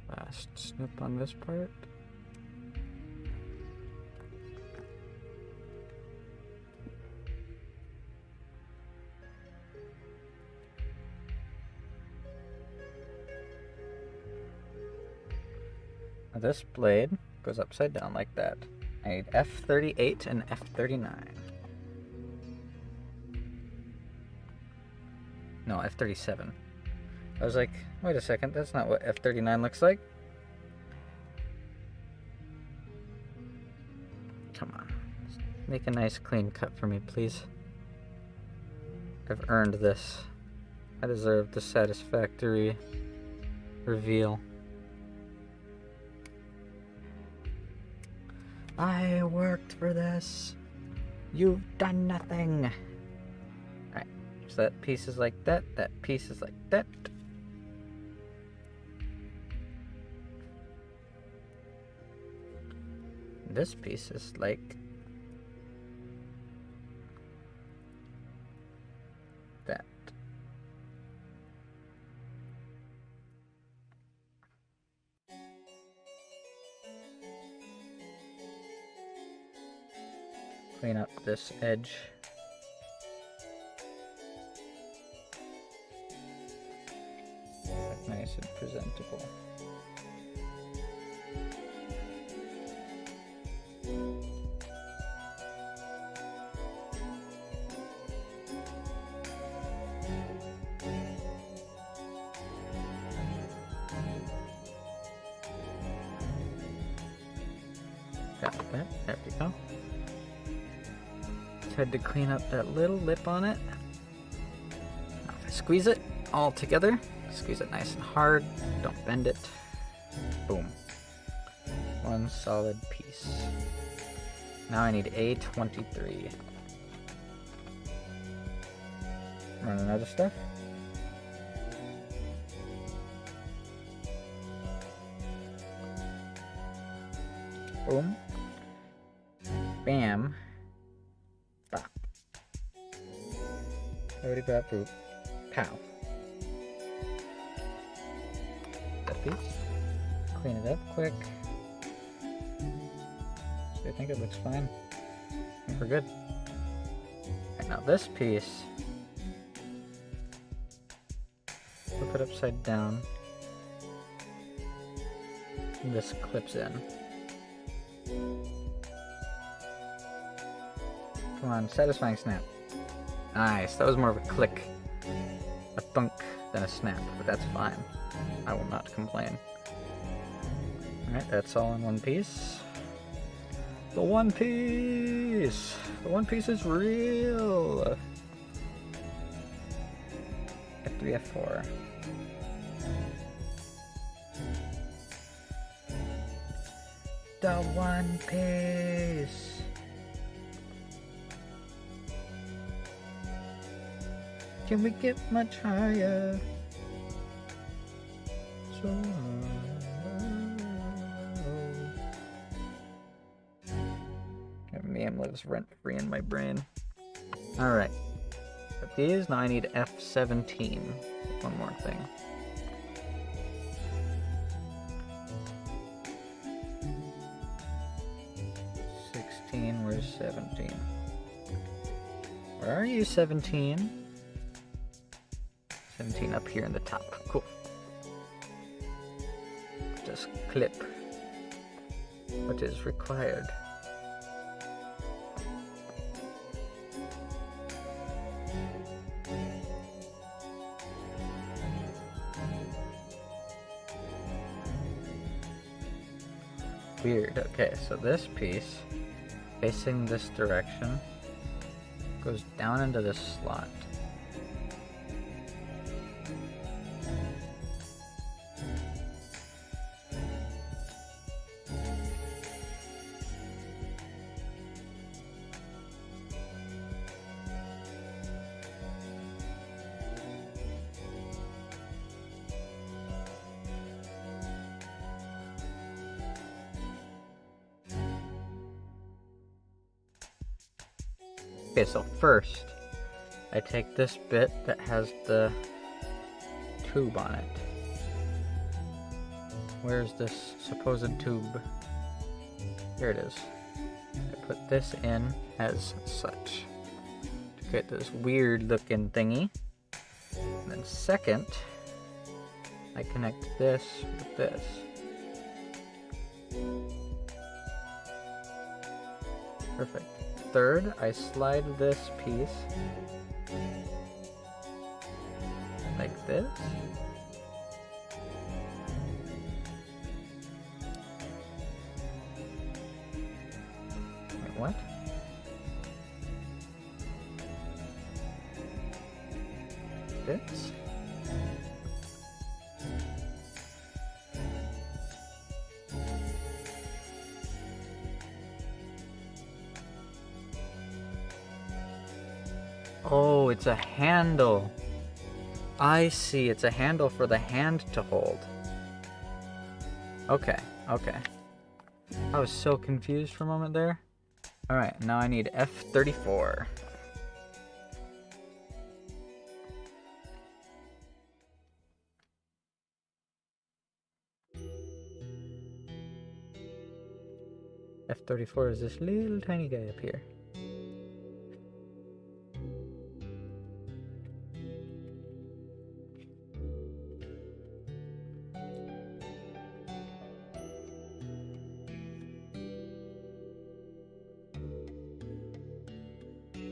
Last snip on this part. Now this blade goes upside down like that. I need F38 and F39. No, F37. I was like, wait a second, that's not what F39 looks like. Come on. Make a nice clean cut for me, please. I've earned this. I deserve the satisfactory reveal. I worked for this. You've done nothing. Alright, so that piece is like that, that piece is like that. This piece is like that. Clean up this edge. Look nice and presentable. Got that. There we go. Just had to clean up that little lip on it. Now if I squeeze it all together, squeeze it nice and hard, don't bend it. Boom. One solid piece. Now I need A23. Running out of stuff. Boom. Bam. Bop. Already bop boop. Pow. That piece. Clean it up quick. So I think it looks fine. I think we're good. Right, now this piece, flip it upside down. And this clips in. Come on, satisfying snap. Nice, that was more of a click, a thunk than a snap, but that's fine. I will not complain. Alright, that's all in one piece. The One Piece! The One Piece is real! F3, F4. The One Piece! Can we get much higher? So meme lives rent-free in my brain. Alright. Got these. Now I need F17. One more thing. Where's 17? Where are you, 17? 17 up here in the top. Cool. Just clip what is required. Weird. Okay, so this piece, facing this direction, goes down into this slot. Okay, so first, I take this bit that has the tube on it. Where's this supposed tube? Here it is. I put this in as such to get this weird looking thingy. And then second, I connect this with this. Perfect. Third, I slide this piece like this. Wait, what? This. Oh, it's a handle. I see, it's a handle for the hand to hold. Okay, okay. I was so confused for a moment there. Alright, now I need F34. F34 is this little tiny guy up here.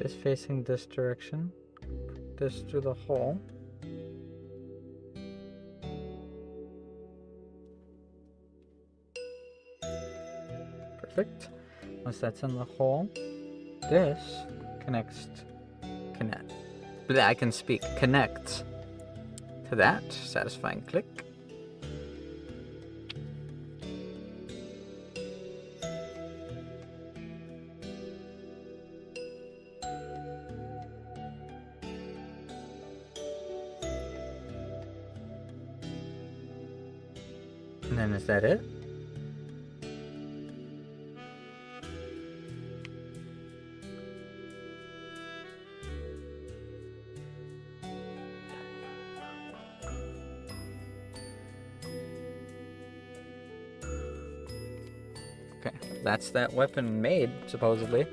This facing this direction. This through the hole. Perfect. Once that's in the hole, this connects. I can speak. Connects to that. Satisfying click. And then is that it? Okay, that's that weapon made, supposedly.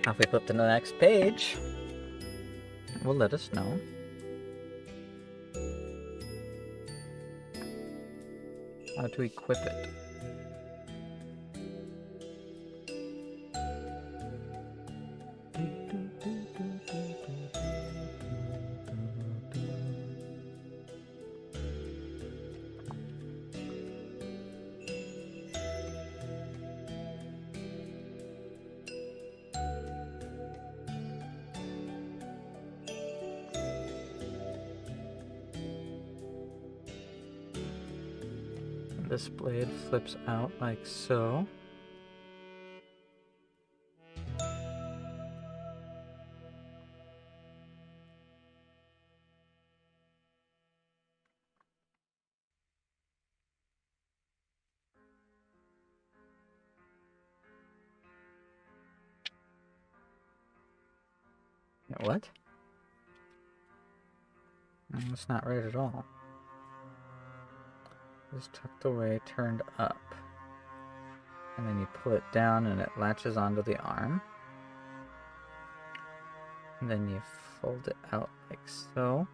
Now if we flip to the next page, it will let us know. How to equip it. This blade flips out like so. What? That's not right at all. It's tucked away, turned up. And then you pull it down and it latches onto the arm. And then you fold it out like so.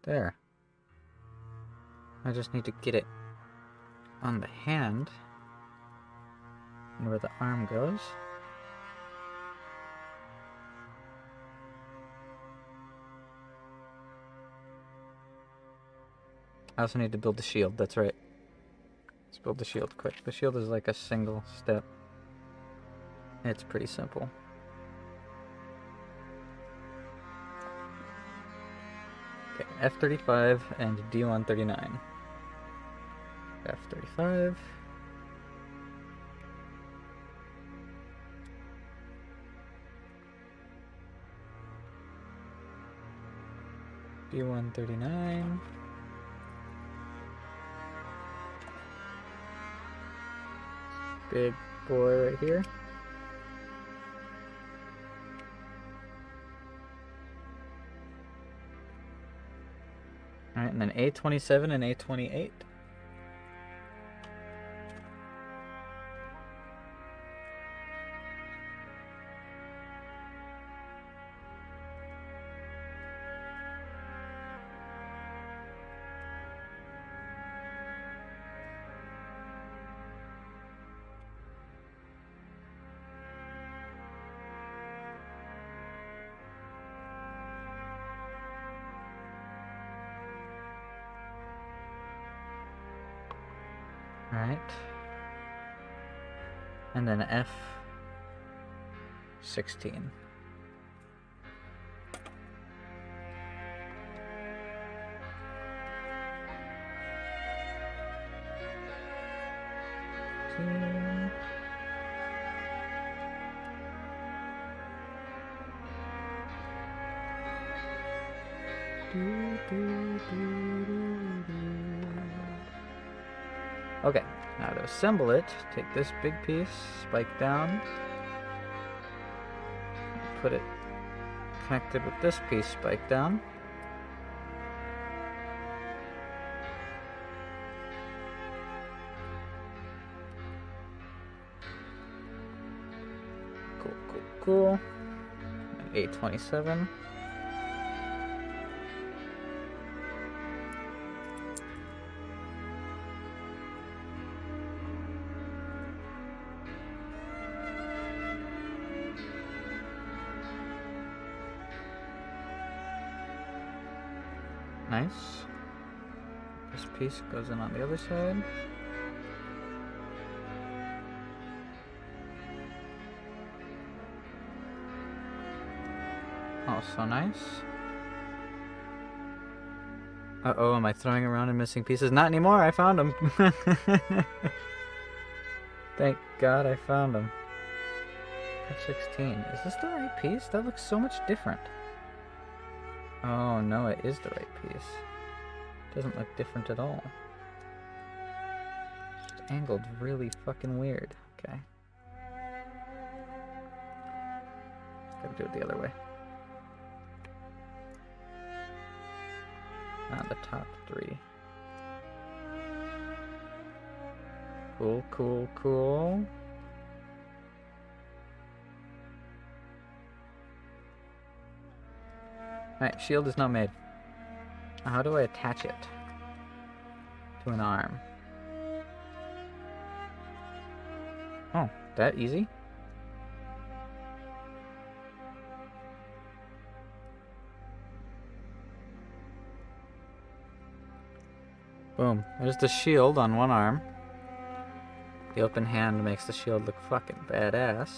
There. I just need to get it on the hand and where the arm goes. I also need to build the shield, that's right. Let's build the shield quick. The shield is like a single step. It's pretty simple. Okay, F35 and D139. F35. D139. Big boy right here. Alright, and then A27 and A28. Right. And then F16. 16. Okay, now to assemble it, take this big piece, spike down, put it connected with this piece, spike down. Cool. And 827. Nice. This piece goes in on the other side. Oh, so nice. Uh-oh, am I throwing around and missing pieces? Not anymore, I found them. Thank God I found them. F16. Is this the right piece? That looks so much different. Oh no, it is the right piece. Doesn't look different at all. Just angled really fucking weird. Okay. Gotta do it the other way. The top three. Cool. Alright, shield is not made. How do I attach it to an arm? Oh, that easy? Boom. There's the shield on one arm. The open hand makes the shield look fucking badass.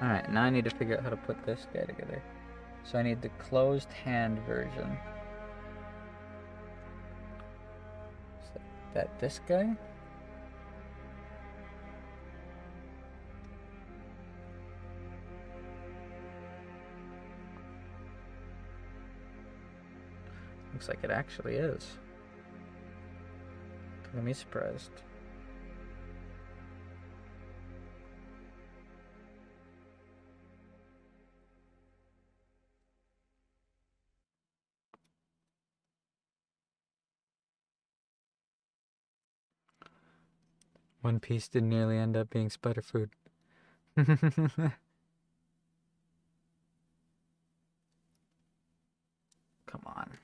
Alright, now I need to figure out how to put this guy together. So I need the closed hand version. Is that this guy? Looks like it actually is. Let me surprised. One piece did nearly end up being spider food. Come on.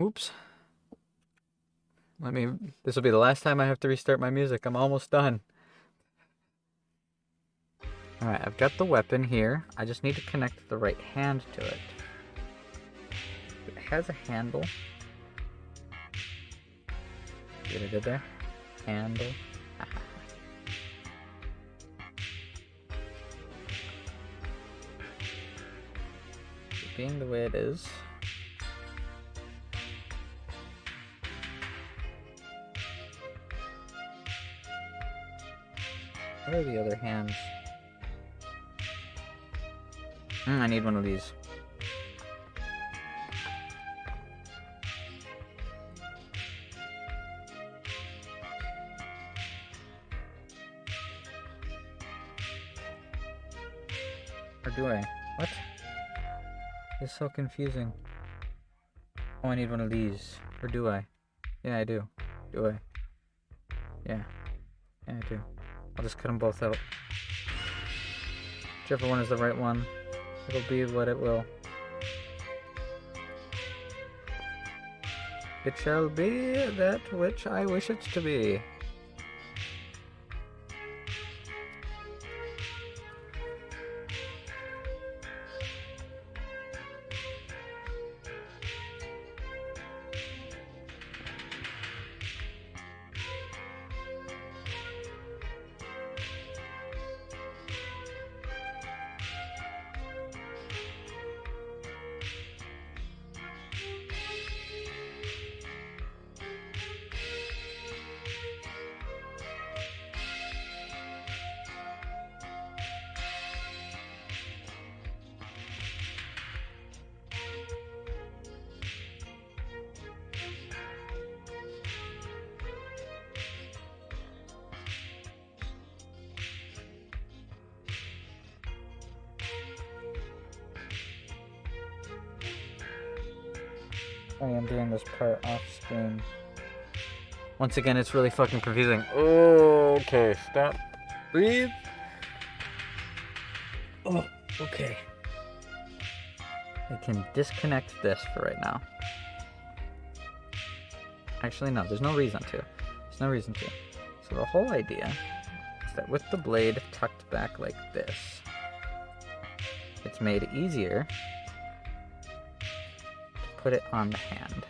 Oops. This will be the last time I have to restart my music. I'm almost done. Alright, I've got the weapon here. I just need to connect the right hand to it. It has a handle. See what I did there? Handle. Being the way it is. Where are the other hands? I need one of these. Or do I? What? It's so confusing. Oh, I need one of these. Or do I? Yeah, I do. Do I? Yeah. Yeah, I do. I'll just cut them both out. Whichever one is the right one, it'll be what it will. It shall be that which I wish it to be. Sorry, I'm doing this part off screen. Once again, it's really fucking confusing. Okay, stop. Breathe. Oh, okay. I can disconnect this for right now. Actually, no, there's no reason to. There's no reason to. So the whole idea is that with the blade tucked back like this, it's made easier to put it on the hand.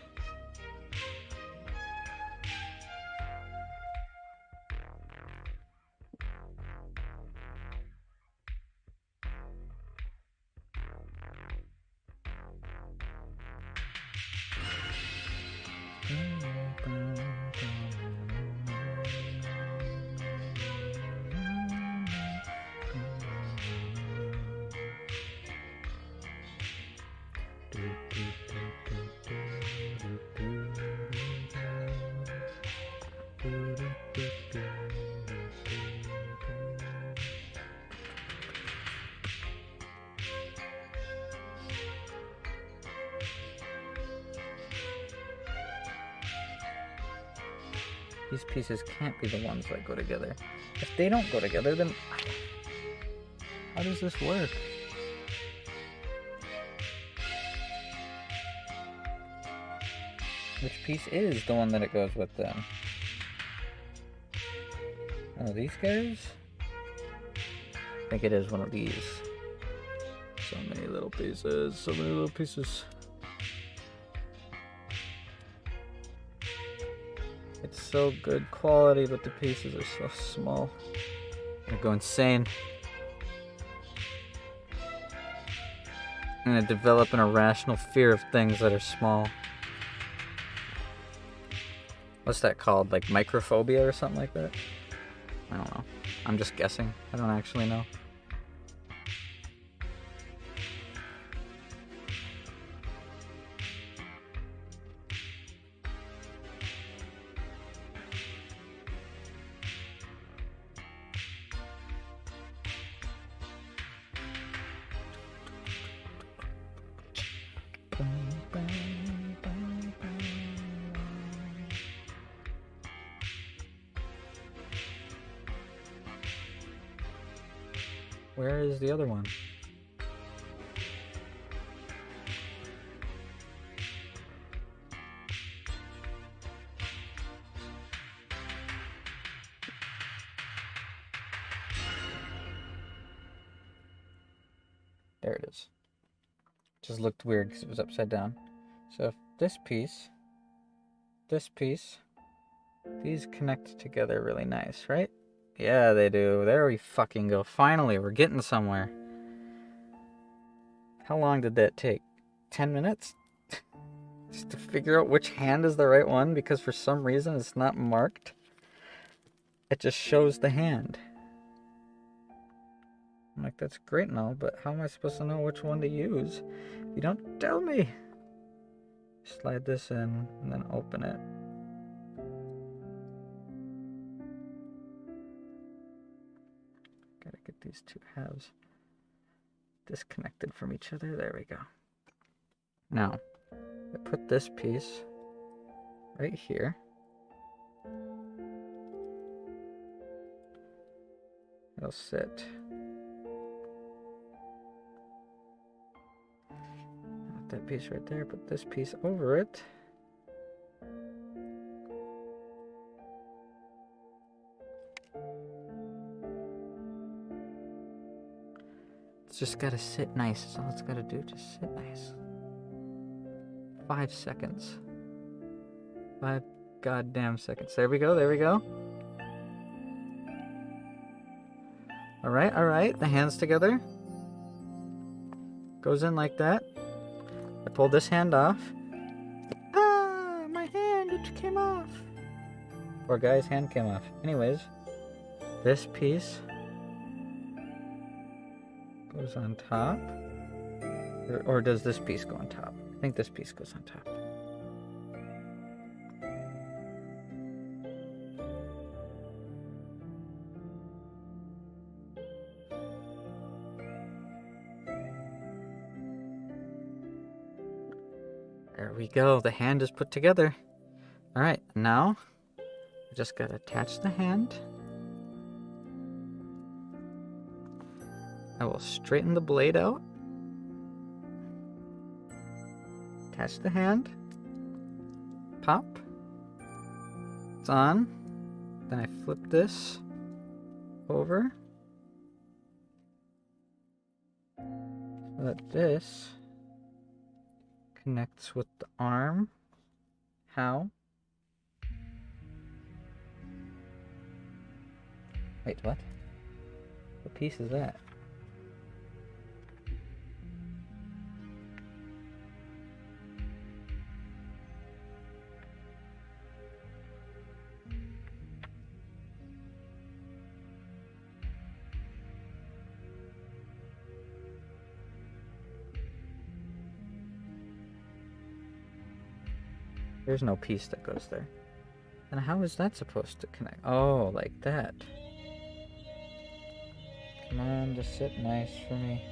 These pieces can't be the ones that go together. If they don't go together, then how does this work? Which piece is the one that it goes with then? Oh, these guys? I think it is one of these. So many little pieces, so many little pieces. It's so good quality, but the pieces are so small. I go insane. I'm gonna develop an irrational fear of things that are small. What's that called? Like microphobia or something like that? I don't know. I'm just guessing. I don't actually know. Where is the other one? There it is. Just looked weird because it was upside down. So if this piece, these connect together really nice, right? Yeah, they do. There we fucking go. Finally, we're getting somewhere. How long did that take? 10 minutes? Just to figure out which hand is the right one, because for some reason it's not marked. It just shows the hand. I'm like, that's great and all, but how am I supposed to know which one to use if you don't tell me? Slide this in and then open it. Gotta get these two halves disconnected from each other. There we go. Now, I put this piece right here. It'll sit. Put that piece right there, put this piece over it. It's just gotta sit nice. That's all it's gotta do. Just sit nice. 5 seconds. 5 goddamn seconds. There we go. There we go. All right. The hands together. Goes in like that. I pull this hand off. Ah, my hand, it came off. Poor guy's hand came off. Anyways, this piece goes on top. Or does this piece go on top? I think this piece goes on top. There we go. The hand is put together. Alright, now I just gotta attach the hand. I will straighten the blade out. Attach the hand. Pop. It's on. Then I flip this over. So that this connects with the arm. How? Wait, what? What piece is that? There's no piece that goes there. And how is that supposed to connect? Oh, like that. Come on, just sit nice for me.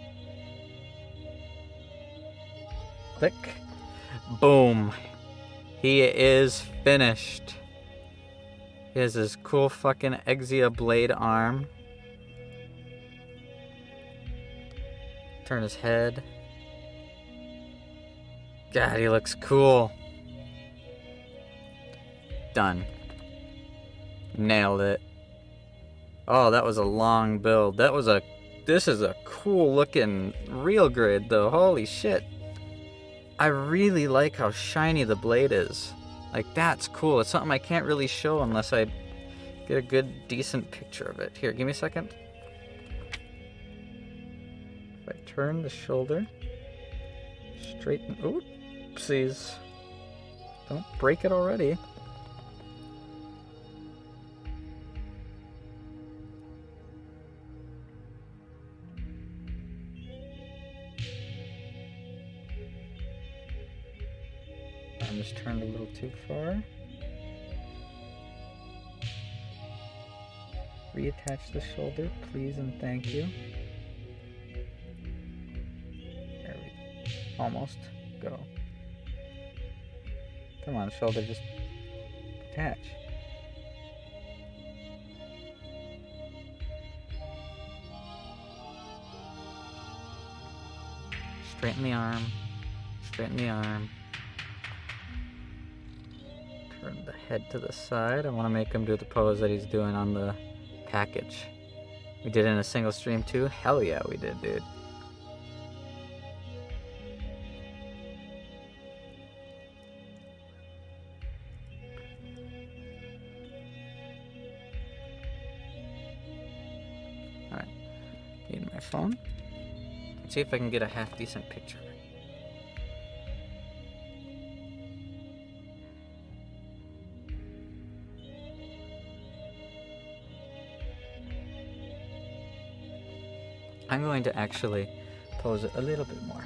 Click. Boom. He is finished. He has his cool fucking Exia blade arm. Turn his head. God, he looks cool. Done. Nailed it. Oh, that was a long build. This is a cool looking real grade though. Holy shit. I really like how shiny the blade is. Like, that's cool. It's something I can't really show unless I get a good, decent picture of it. Here, give me a second. If I turn the shoulder, straighten, oopsies. Don't break it already. I just turned a little too far. Reattach the shoulder, please and thank you. There we almost go. Come on, shoulder, just attach. Straighten the arm. Straighten the arm. Turn the head to the side. I want to make him do the pose that he's doing on the package. We did it in a single stream too? Hell yeah, we did, dude. Alright. Need my phone. Let's see if I can get a half decent picture. I'm going to actually pose it a little bit more.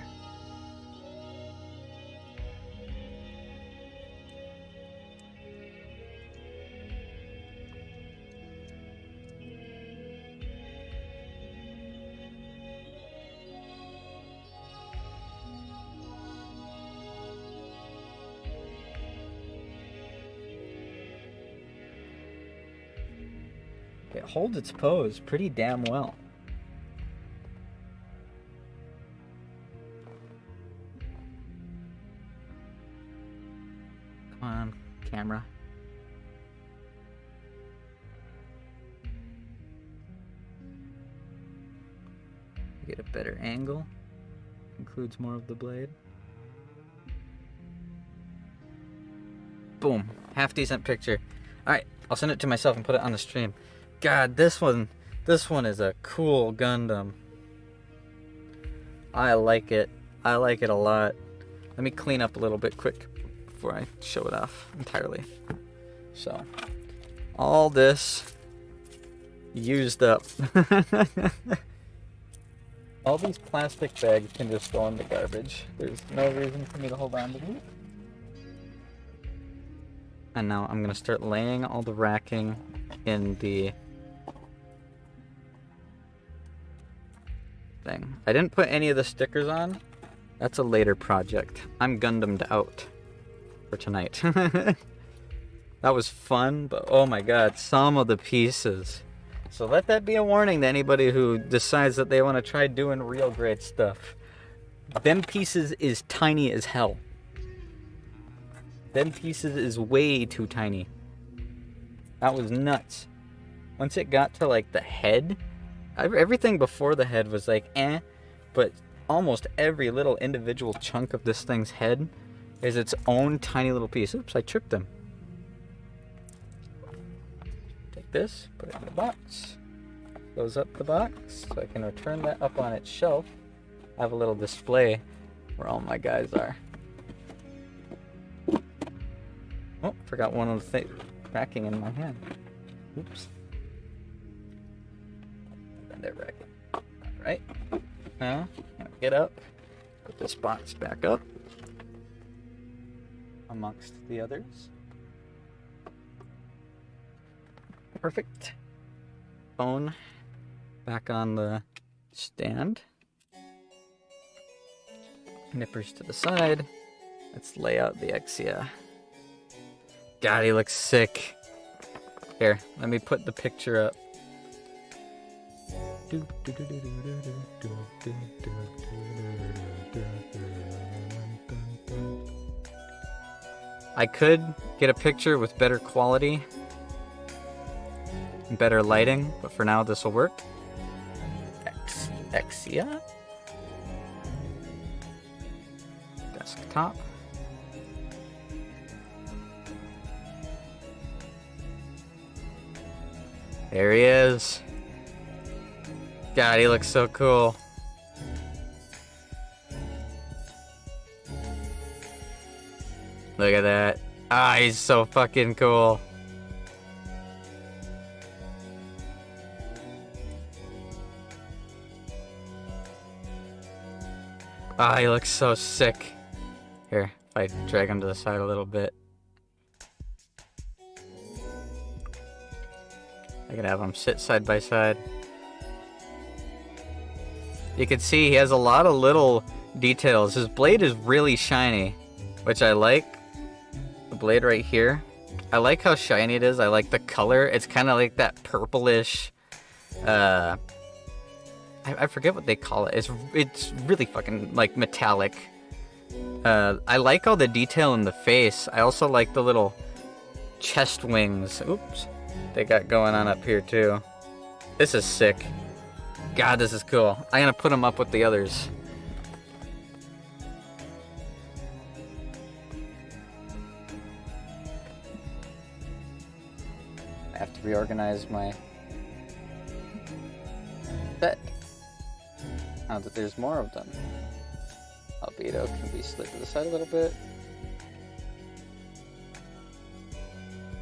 It holds its pose pretty damn well. Camera. Get a better angle. Includes more of the blade. Boom. Half decent picture. Alright, I'll send it to myself and put it on the stream. God, this one is a cool Gundam. I like it. I like it a lot. Let me clean up a little bit quick before I show it off entirely. So, all this used up. All these plastic bags can just go in the garbage. There's no reason for me to hold on to these. And now I'm gonna start laying all the racking in the thing. I didn't put any of the stickers on. That's a later project. I'm Gundam'd out. for tonight. That was fun, but oh my god, some of the pieces. So let that be a warning to anybody who decides that they want to try doing real great stuff. Them pieces is tiny as hell. Them pieces is way too tiny. That was nuts. Once it got to like the head, everything before the head was like eh, but almost every little individual chunk of this thing's head is its own tiny little piece. Oops, I tripped them. Take this, put it in the box. Close up the box so I can return that up on its shelf. I have a little display where all my guys are. Oh, forgot one of the things cracking in my hand. Oops. And they're racket. Alright. Now, get up. Put this box back up amongst the others. Perfect. Phone back on the stand. Nippers to the side. Let's lay out the Exia. God, he looks sick. Here, let me put the picture up. I could get a picture with better quality and better lighting, but for now this will work. Exia. Desktop. There he is. God, he looks so cool. Look at that. Ah, he's so fucking cool. Ah, he looks so sick. Here, if I drag him to the side a little bit. I can have him sit side by side. You can see he has a lot of little details. His blade is really shiny, which I like. The blade right here. I like how shiny it is. I like the color. It's kind of like that purplish. I forget what they call it. It's really fucking like metallic. I like all the detail in the face. I also like the little chest wings. Oops. They got going on up here too. This is sick. God, this is cool. I'm gonna put them up with the others. I have to reorganize my set. Now that there's more of them. Albedo can be slid to the side a little bit.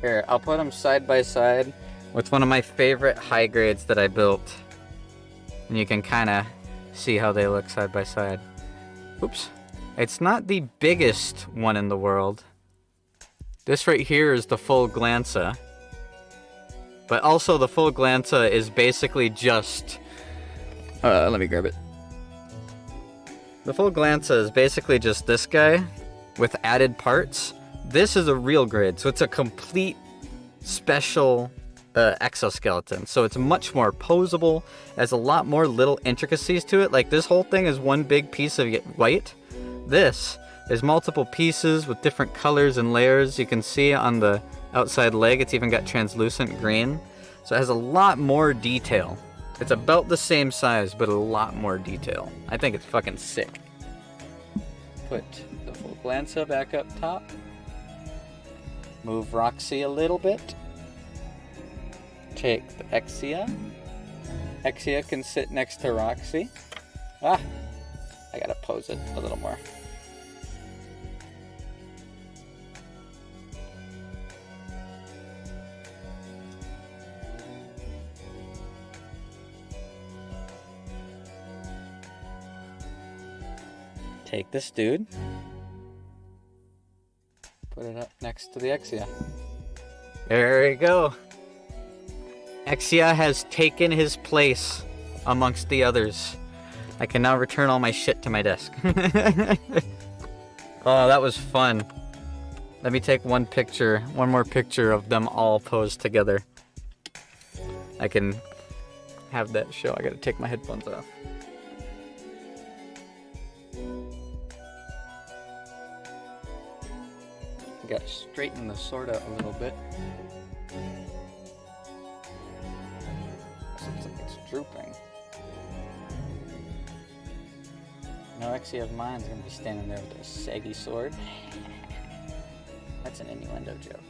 Here, I'll put them side by side with one of my favorite high grades that I built. And you can kind of see how they look side by side. Oops. It's not the biggest one in the world. This right here is the full Glanza. But also the full Glanza is basically just... let me grab it. The full Glanza is basically just this guy with added parts. This is a real grade, so it's a complete special exoskeleton. So it's much more posable, has a lot more little intricacies to it. Like this whole thing is one big piece of white. This is multiple pieces with different colors and layers. You can see on the outside leg, it's even got translucent green. So it has a lot more detail. It's about the same size, but a lot more detail. I think it's fucking sick. Put the full Glanza back up top. Move Roxy a little bit. Take the Exia. Exia can sit next to Roxy. Ah! I gotta pose it a little more. Take this dude. Put it up next to the Exia. There we go. Exia has taken his place amongst the others. I can now return all my shit to my desk. Oh, that was fun. Let me take one more picture of them all posed together. I can have that show. I gotta take my headphones off. I gotta straighten the sword out a little bit. Looks like it's drooping. No Exia of mine's gonna be standing there with a saggy sword. That's an innuendo joke.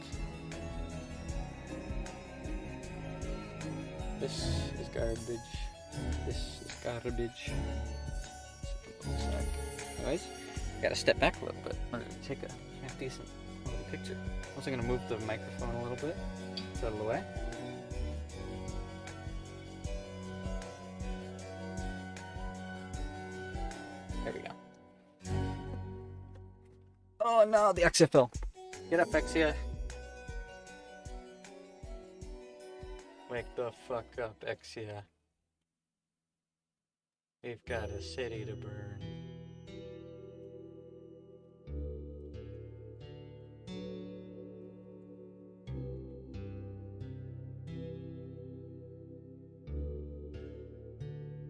This is garbage. This is garbage. Anyways, gotta step back a little bit in order to take a half decent little picture. I'm also gonna move the microphone a little bit. It's out of the way. There we go. Oh no, the Exia fell. Get up, Exia. Wake the fuck up, Exia. We've got a city to burn.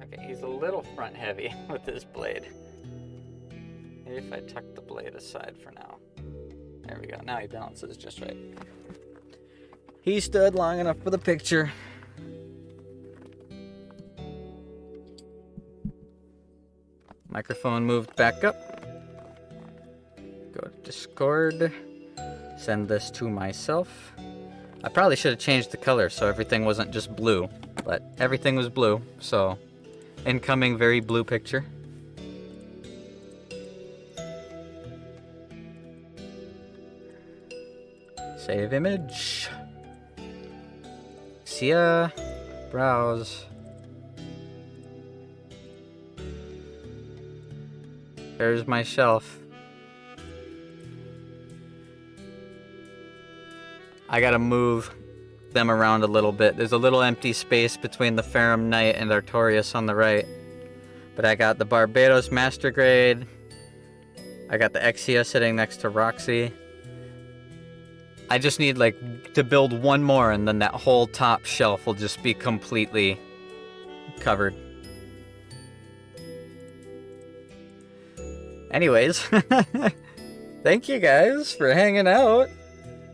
Okay, he's a little front heavy with this blade. Maybe if I tuck the blade aside for now. There we go, now he balances just right. He stood long enough for the picture. Microphone moved back up. Go to Discord. Send this to myself. I probably should have changed the color so everything wasn't just blue, but everything was blue, so incoming very blue picture. Save image. Exia. Browse. There's my shelf. I gotta move them around a little bit. There's a little empty space between the Ferrum Knight and Artorias on the right. But I got the Barbados Master Grade. I got the Exia sitting next to Roxy. I just need to build one more and then that whole top shelf will just be completely covered. Anyways, thank you guys for hanging out.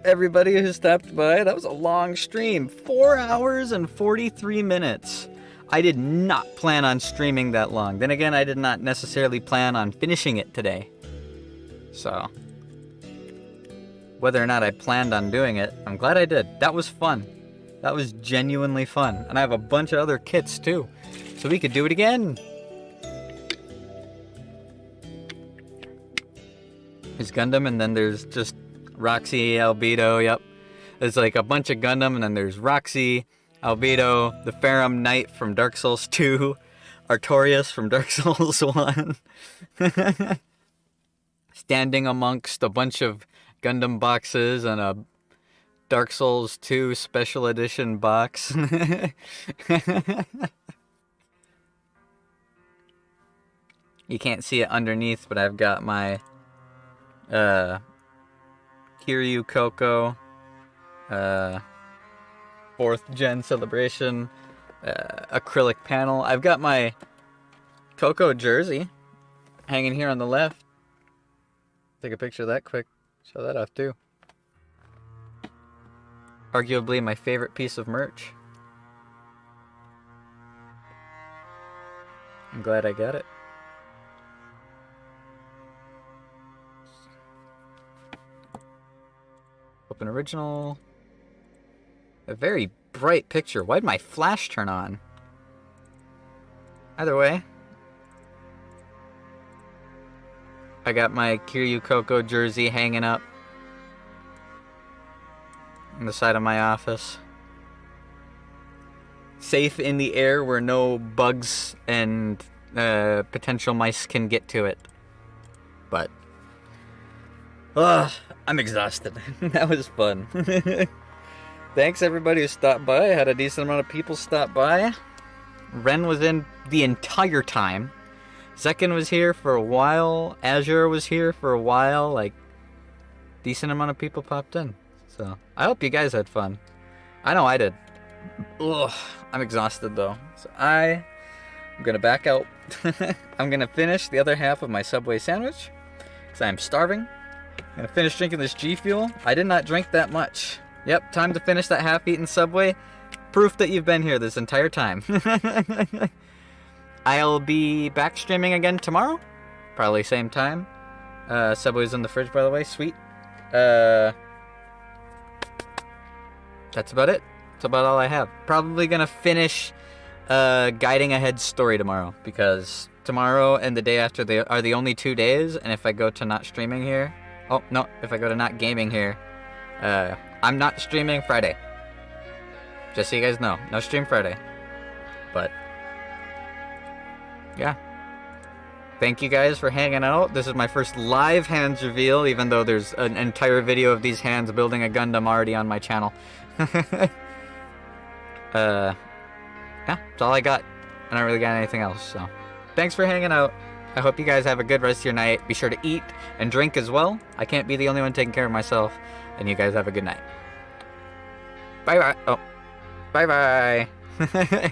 Everybody who stopped by, that was a long stream. 4 hours and 43 minutes. I did not plan on streaming that long. Then again, I did not necessarily plan on finishing it today. So, whether or not I planned on doing it, I'm glad I did. That was fun. That was genuinely fun. And I have a bunch of other kits too. So we could do it again. There's Gundam and then there's just Roxy, Albedo, yep. There's like a bunch of Gundam and then there's Roxy, Albedo, the Ferrum Knight from Dark Souls 2, Artorias from Dark Souls 1. Standing amongst a bunch of Gundam boxes and a Dark Souls 2 Special Edition box. You can't see it underneath, but I've got my Kiryu Coco 4th Gen Celebration acrylic panel. I've got my Coco jersey hanging here on the left. Take a picture of that quick. Show that off too. Arguably my favorite piece of merch. I'm glad I got it. Open original. A very bright picture. Why'd my flash turn on? Either way. I got my Kiryu Coco jersey hanging up on the side of my office. Safe in the air where no bugs and potential mice can get to it. But I'm exhausted. That was fun. Thanks everybody who stopped by. I had a decent amount of people stop by. Ren was in the entire time. Zekin was here for a while. Azure was here for a while. Like, decent amount of people popped in. So I hope you guys had fun. I know I did. Ugh, I'm exhausted though. So I'm gonna back out. I'm gonna finish the other half of my Subway sandwich because I'm starving. I'm gonna finish drinking this G Fuel. I did not drink that much. Yep, time to finish that half-eaten Subway. Proof that you've been here this entire time. I'll be back streaming again tomorrow. Probably same time. Subway's in the fridge, by the way. Sweet. That's about it. That's about all I have. Probably gonna finish Guiding Ahead story tomorrow, because tomorrow and the day after are the only 2 days, and if I go to not streaming here... Oh, no, if I go to not gaming here, I'm not streaming Friday. Just so you guys know, no stream Friday. But, yeah. Thank you guys for hanging out. This is my first live hands reveal, even though there's an entire video of these hands building a Gundam already on my channel. Yeah, that's all I got. I don't really got anything else, so. Thanks for hanging out. I hope you guys have a good rest of your night. Be sure to eat and drink as well. I can't be the only one taking care of myself. And you guys have a good night. Bye-bye. Oh. Bye-bye.